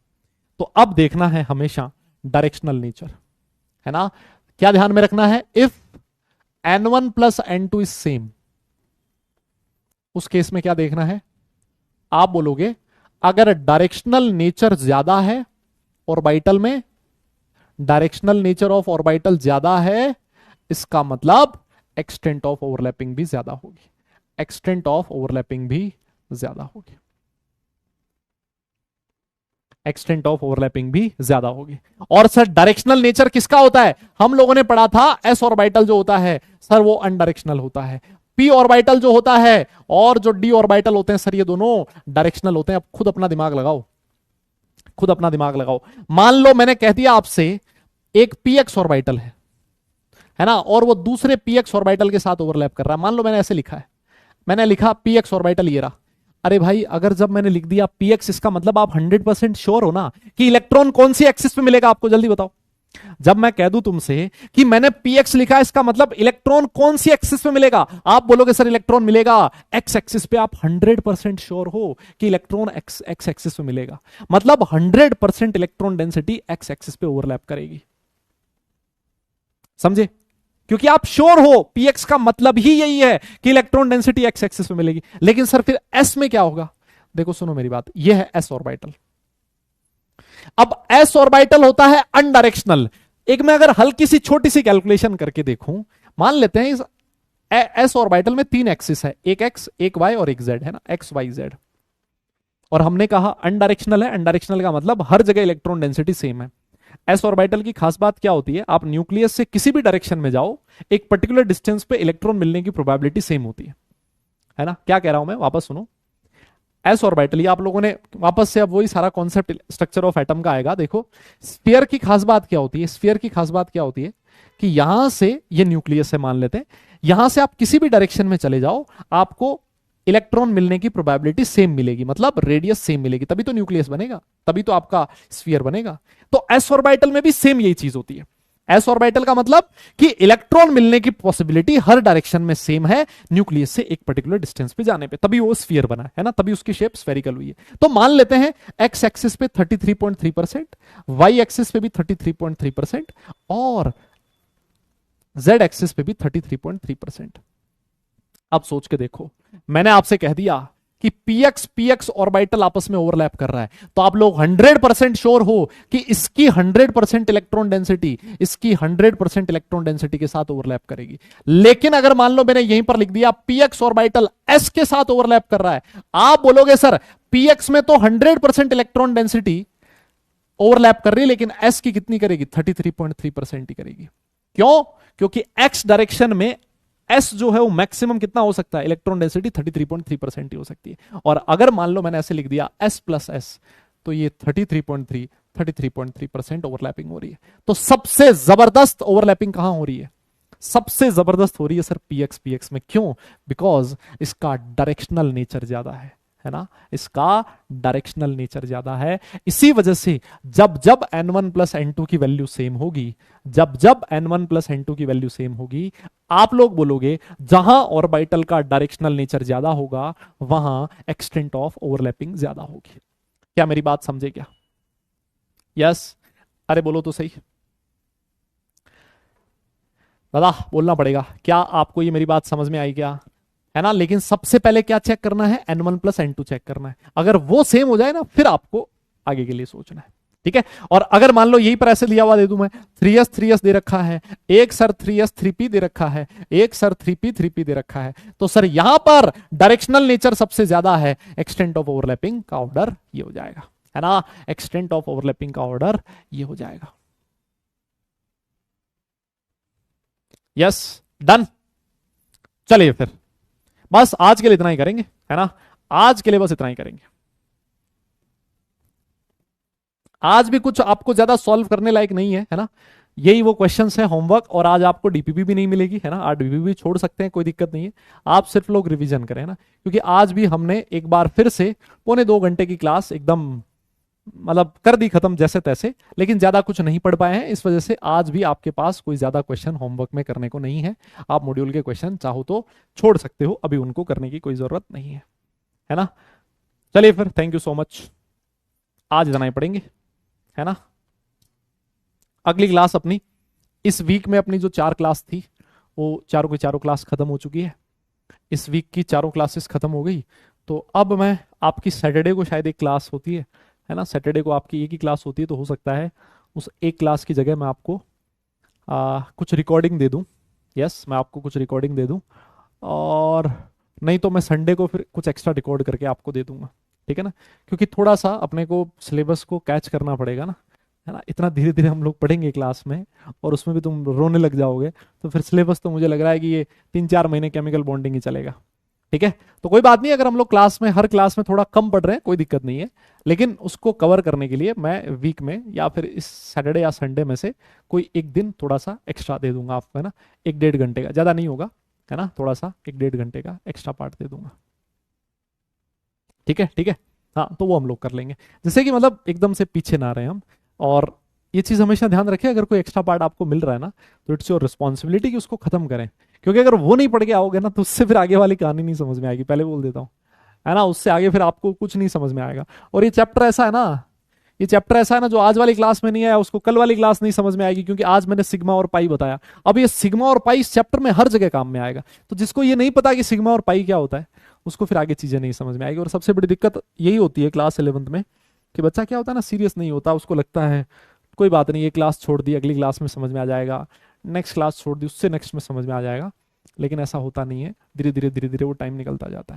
तो अब देखना है हमेशा डायरेक्शनल नेचर, है ना। क्या ध्यान में रखना है, if n1 plus n2 is same, उस केस में क्या देखना है, आप बोलोगे अगर डायरेक्शनल नेचर ज्यादा है ऑर्बिटल में, डायरेक्शनल नेचर ऑफ ऑर्बिटल ज्यादा है, इसका मतलब एक्सटेंट ऑफ ओवरलैपिंग भी ज्यादा होगी, एक्सटेंट ऑफ ओवरलैपिंग भी ज्यादा होगी, एक्सटेंट ऑफ ओवरलैपिंग भी ज्यादा होगी। और सर डायरेक्शनल नेचर किसका होता है, हम लोगों ने पढ़ा था एस ऑर्बिटल जो होता है सर वो अनडायरेक्शनल होता है, पी ऑर्बिटल जो होता है और जो डी ऑर्बिटल होते हैं सर ये दोनों डायरेक्शनल होते हैं। अब खुद अपना दिमाग लगाओ, खुद अपना दिमाग लगाओ। मान लो मैंने कह दिया आपसे एक पी एक्स ऑर्बिटल है ना, और वो दूसरे पी एक्स ऑर्बिटल के साथ ओवरलैप कर रहा है। मान लो मैंने ऐसे लिखा है, मैंने लिखा पी एक्स ऑर्बिटल ये रहा। अरे भाई अगर जब मैंने लिख दिया पी एक्स, इसका मतलब आप 100% श्योर हो ना कि इलेक्ट्रॉन कौन सी एक्सिस पे मिलेगा, आपको जल्दी बताओ। जब मैं कह दूं तुमसे कि मैंने px लिखा, इसका मतलब इलेक्ट्रॉन कौन सी एक्सिस पे मिलेगा, आप बोलोगे सर इलेक्ट्रॉन मिलेगा x एक्सिस पे। आप 100% श्योर हो कि इलेक्ट्रॉन x एक्सिस पे मिलेगा, मतलब 100% इलेक्ट्रॉन डेंसिटी x एक्सिस पे ओवरलैप करेगी। समझे, क्योंकि आप श्योर हो px का मतलब ही यही है कि इलेक्ट्रॉन डेंसिटी x एक्सिस पे मिलेगी। लेकिन सर फिर s में क्या होगा, देखो सुनो मेरी बात, यह है s ऑर्बिटल। अब एस ऑर्बिटल होता है अनडायरेक्शनल। एक मैं अगर हल्की सी छोटी सी कैलकुलेशन करके देखूं, मान लेते हैं इस एस ऑर्बिटल में 3 एक्सिस है, एक एक्स, एक वाई और एक जेड, है ना, एक्स वाई जेड। और हमने कहा अनडायरेक्शनल है, अनडायरेक्शनल का मतलब हर जगह इलेक्ट्रॉन डेंसिटी सेम है। एस ऑर्बिटल की खास बात क्या होती है, आप न्यूक्लियस से किसी भी डायरेक्शन में जाओ, एक पर्टिकुलर डिस्टेंस पे इलेक्ट्रॉन मिलने की प्रोबेबिलिटी सेम होती है ना। क्या कह रहा हूं मैं, वापस सुनो। एस ऑर्बिटल, ये आप लोगों ने वापस से अब वही सारा कॉन्सेप्ट स्ट्रक्चर ऑफ एटम का आएगा। देखो स्फीयर की खास बात क्या होती है, स्फीयर की खास बात क्या होती है कि यहां से, ये न्यूक्लियस है मान लेते हैं, यहां से आप किसी भी डायरेक्शन में चले जाओ, आपको इलेक्ट्रॉन मिलने की प्रोबेबिलिटी सेम मिलेगी, मतलब रेडियस सेम मिलेगी, तभी तो न्यूक्लियस बनेगा, तभी तो आपका स्फीयर बनेगा। तो एस ऑर्बिटल में भी सेम यही चीज होती है। एस ऑर्बिटल का मतलब कि इलेक्ट्रॉन मिलने की पॉसिबिलिटी हर डायरेक्शन में सेम है न्यूक्लियस से एक पर्टिकुलर डिस्टेंस पे जाने पे, तभी वो स्फीयर बना है ना, तभी उसकी शेप स्फेरिकल हुई है। तो मान लेते हैं एक्स एक्सिस पे 33.3%, वाई एक्सिस पे भी 33.3% और जेड एक्सिस पे भी 33.3%। अब सोच के देखो, मैंने आपसे कह दिया कि पीएक्स ऑर्बिटल आपस में ओवरलैप कर रहा है, तो आप लोग 100% श्योर हो कि इसकी 100% इलेक्ट्रॉन डेंसिटी, इसकी 100% इलेक्ट्रॉन डेंसिटी के साथ ओवरलैप करेगी। लेकिन अगर मान लो मैंने यहीं पर लिख दिया पीएक्स ऑर्बिटल एस के साथ ओवरलैप कर रहा है, आप बोलोगे सर पीएक्स में तो 100% इलेक्ट्रॉन डेंसिटी ओवरलैप कर रही है, लेकिन एस की कितनी करेगी, 33.3% ही करेगी। क्यों, क्योंकि एक्स डायरेक्शन में एस जो है वो मैक्सिमम कितना हो सकता है, इलेक्ट्रॉन डेंसिटी 33.3% ही हो सकती है। और अगर मान लो मैंने ऐसे लिख दिया एस प्लस एस, तो ये 33.3% ओवरलैपिंग हो रही है। तो सबसे जबरदस्त ओवरलैपिंग कहां हो रही है, सबसे जबरदस्त हो रही है सर पीएक्स में। क्यों, बिकॉज इसका डायरेक्शनल नेचर ज्यादा है ना, इसका डायरेक्शनल नेचर ज्यादा है। इसी वजह से जब जब n1 प्लस n2 की वैल्यू सेम होगी, जब जब n1 प्लस n2 की वैल्यू सेम होगी, आप लोग बोलोगे जहां ऑर्बिटल का डायरेक्शनल नेचर ज्यादा होगा वहां एक्सटेंट ऑफ ओवरलैपिंग ज्यादा होगी। क्या मेरी बात समझे क्या, यस अरे बोलो तो सही दादा, बोलना पड़ेगा। क्या आपको ये मेरी बात समझ में आई क्या, है ना। लेकिन सबसे पहले क्या चेक करना है, n1 प्लस n2 चेक करना है। अगर वो सेम हो जाए ना, फिर आपको आगे के लिए सोचना है। ठीक है। और अगर मान लो यही पर ऐसे दिया हुआ दे दूं मैं, 3s दे रखा है, एक सर 3s 3p दे रखा है, एक सर 3p 3p दे रखा है, तो सर यहां पर डायरेक्शनल नेचर सबसे ज्यादा है, एक्सटेंट ऑफ ओवरलैपिंग का ऑर्डर ये हो जाएगा, है ना, एक्सटेंट ऑफ ओवरलैपिंग का ऑर्डर ये हो जाएगा। Yes, done. चलिए फिर बस आज के लिए इतना ही करेंगे, है ना, आज के लिए बस इतना ही करेंगे। आज भी कुछ आपको ज्यादा सॉल्व करने लायक नहीं है ना, यही वो क्वेश्चंस है होमवर्क, और आज आपको डीपीपी भी नहीं मिलेगी, है ना, आज डीपीपी छोड़ सकते हैं, कोई दिक्कत नहीं है, आप सिर्फ लोग रिवीजन करें ना, क्योंकि आज भी हमने एक बार फिर से 1.25 घंटे की क्लास एकदम मतलब कर दी खत्म जैसे तैसे, लेकिन ज्यादा कुछ नहीं पढ़ पाए हैं, इस वजह से आज भी आपके पास कोई ज्यादा क्वेश्चन होमवर्क में करने को नहीं है। आप मॉड्यूल के क्वेश्चन चाहो तो छोड़ सकते हो, अभी उनको करने की कोई जरूरत नहीं है ना। चलिए फिर, थैंक यू सो मच, आज इतना ही पढ़ेंगे, है ना। अगली क्लास अपनी इस वीक में अपनी जो 4 क्लास थी वो चारों की चारों क्लास खत्म हो चुकी है, इस वीक की चारों क्लासेस खत्म हो गई। तो अब मैं आपकी सैटरडे को शायद एक क्लास होती है ना, सैटरडे को आपकी एक ही क्लास होती है, तो हो सकता है उस एक क्लास की जगह मैं आपको कुछ रिकॉर्डिंग दे दूं। यस, मैं आपको कुछ रिकॉर्डिंग दे दूं, और नहीं तो मैं संडे को फिर कुछ एक्स्ट्रा रिकॉर्ड करके आपको दे दूंगा, ठीक है ना, क्योंकि थोड़ा सा अपने को सिलेबस को कैच करना पड़ेगा ना, है ना। इतना धीरे धीरे हम लोग पढ़ेंगे क्लास में, और उसमें भी तुम रोने लग जाओगे, तो फिर सिलेबस तो मुझे लग रहा है कि ये 3-4 महीने केमिकल बॉन्डिंग ही चलेगा, ठीक है। तो कोई बात नहीं, अगर हम लोग क्लास में हर क्लास में थोड़ा कम पढ़ रहे हैं कोई दिक्कत नहीं है, लेकिन उसको कवर करने के लिए मैं वीक में या फिर इस सैटरडे या संडे में से कोई एक दिन थोड़ा सा एक्स्ट्रा दे दूंगा आपको, है ना, 1-1.5 घंटे का, ज्यादा नहीं होगा, है ना, थोड़ा सा 1-1.5 घंटे का एक्स्ट्रा पार्ट दे दूंगा, ठीक है, ठीक है। हाँ, तो वो हम लोग कर लेंगे, जैसे कि मतलब एकदम से पीछे ना रहे हम। और ये चीज हमेशा ध्यान रखें, अगर कोई एक्स्ट्रा पार्ट आपको मिल रहा है ना, तो इट्स योर रिस्पॉन्सिबिलिटी कि उसको खत्म करें, क्योंकि अगर वो नहीं पढ़ के आओगे ना, तो उससे फिर आगे वाली कहानी नहीं समझ में आएगी, पहले बोल देता हूँ, है ना, उससे आगे फिर आपको कुछ नहीं समझ में आएगा। और ये चैप्टर ऐसा है ना, ये चैप्टर ऐसा है ना, जो आज वाली क्लास में नहीं आया उसको कल वाली क्लास नहीं समझ में आएगी, क्योंकि आज मैंने सिग्मा और पाई बताया, अब ये सिग्मा और पाई इस चैप्टर में हर जगह काम में आएगा, तो जिसको ये नहीं पता कि सिग्मा और पाई क्या होता है, उसको फिर आगे चीजें नहीं समझ में आएगी। और सबसे बड़ी दिक्कत यही होती है क्लास 11th में, कि बच्चा क्या होता है ना, सीरियस नहीं होता, उसको लगता है कोई बात नहीं, ये क्लास छोड़ दी, अगली क्लास में समझ में आ जाएगा, नेक्स्ट क्लास छोड़ दी, उससे नेक्स्ट में समझ में आ जाएगा, लेकिन ऐसा होता नहीं है, धीरे धीरे वो टाइम निकलता जाता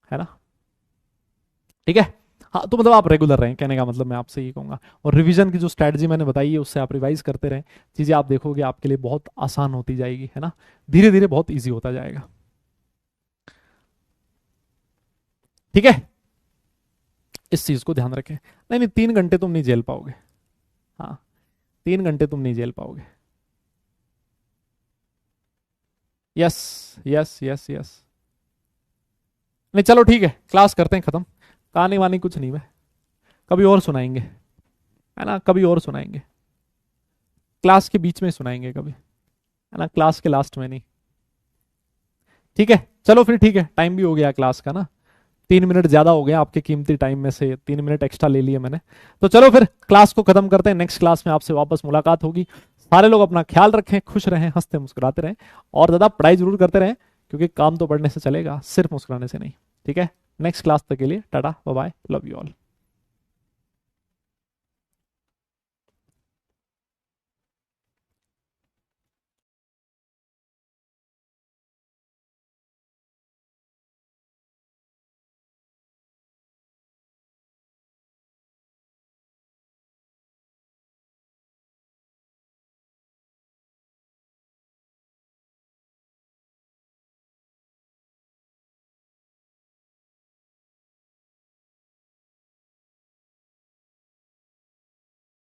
है ना, ठीक है। हाँ, तो मतलब आप रेगुलर रहें, कहने का मतलब मैं आपसे ये कहूंगा, और रिवीजन की जो स्ट्रैटेजी मैंने बताई है उससे आप रिवाइज करते रहें, चीजें आप देखोगे आपके लिए बहुत आसान होती जाएगी, है ना, धीरे धीरे बहुत ईजी होता जाएगा, ठीक है। इस चीज को ध्यान रखें, नहीं नहीं 3 घंटे तुम नहीं झेल पाओगे, हाँ 3 घंटे तुम नहीं झेल पाओगे। यस यस यस यस, नहीं चलो ठीक है, क्लास करते हैं खत्म, कहानी वानी कुछ नहीं है, कभी और सुनाएंगे, है ना, कभी और सुनाएंगे, क्लास के बीच में सुनाएंगे कभी, है ना, क्लास के लास्ट में नहीं, ठीक है। चलो फिर ठीक है, टाइम भी हो गया क्लास का ना, 3 मिनट ज्यादा हो गया, आपके कीमती टाइम में से 3 मिनट एक्स्ट्रा ले लिए मैंने, तो चलो फिर क्लास को खत्म करते हैं, नेक्स्ट क्लास में आपसे वापस मुलाकात होगी। सारे लोग अपना ख्याल रखें, खुश रहें, हंसते मुस्कुराते रहें, और ज्यादा पढ़ाई जरूर करते रहें, क्योंकि काम तो पढ़ने से चलेगा, सिर्फ मुस्कुराने से नहीं, ठीक है। नेक्स्ट क्लास तक के लिए tata bye bye, love you all.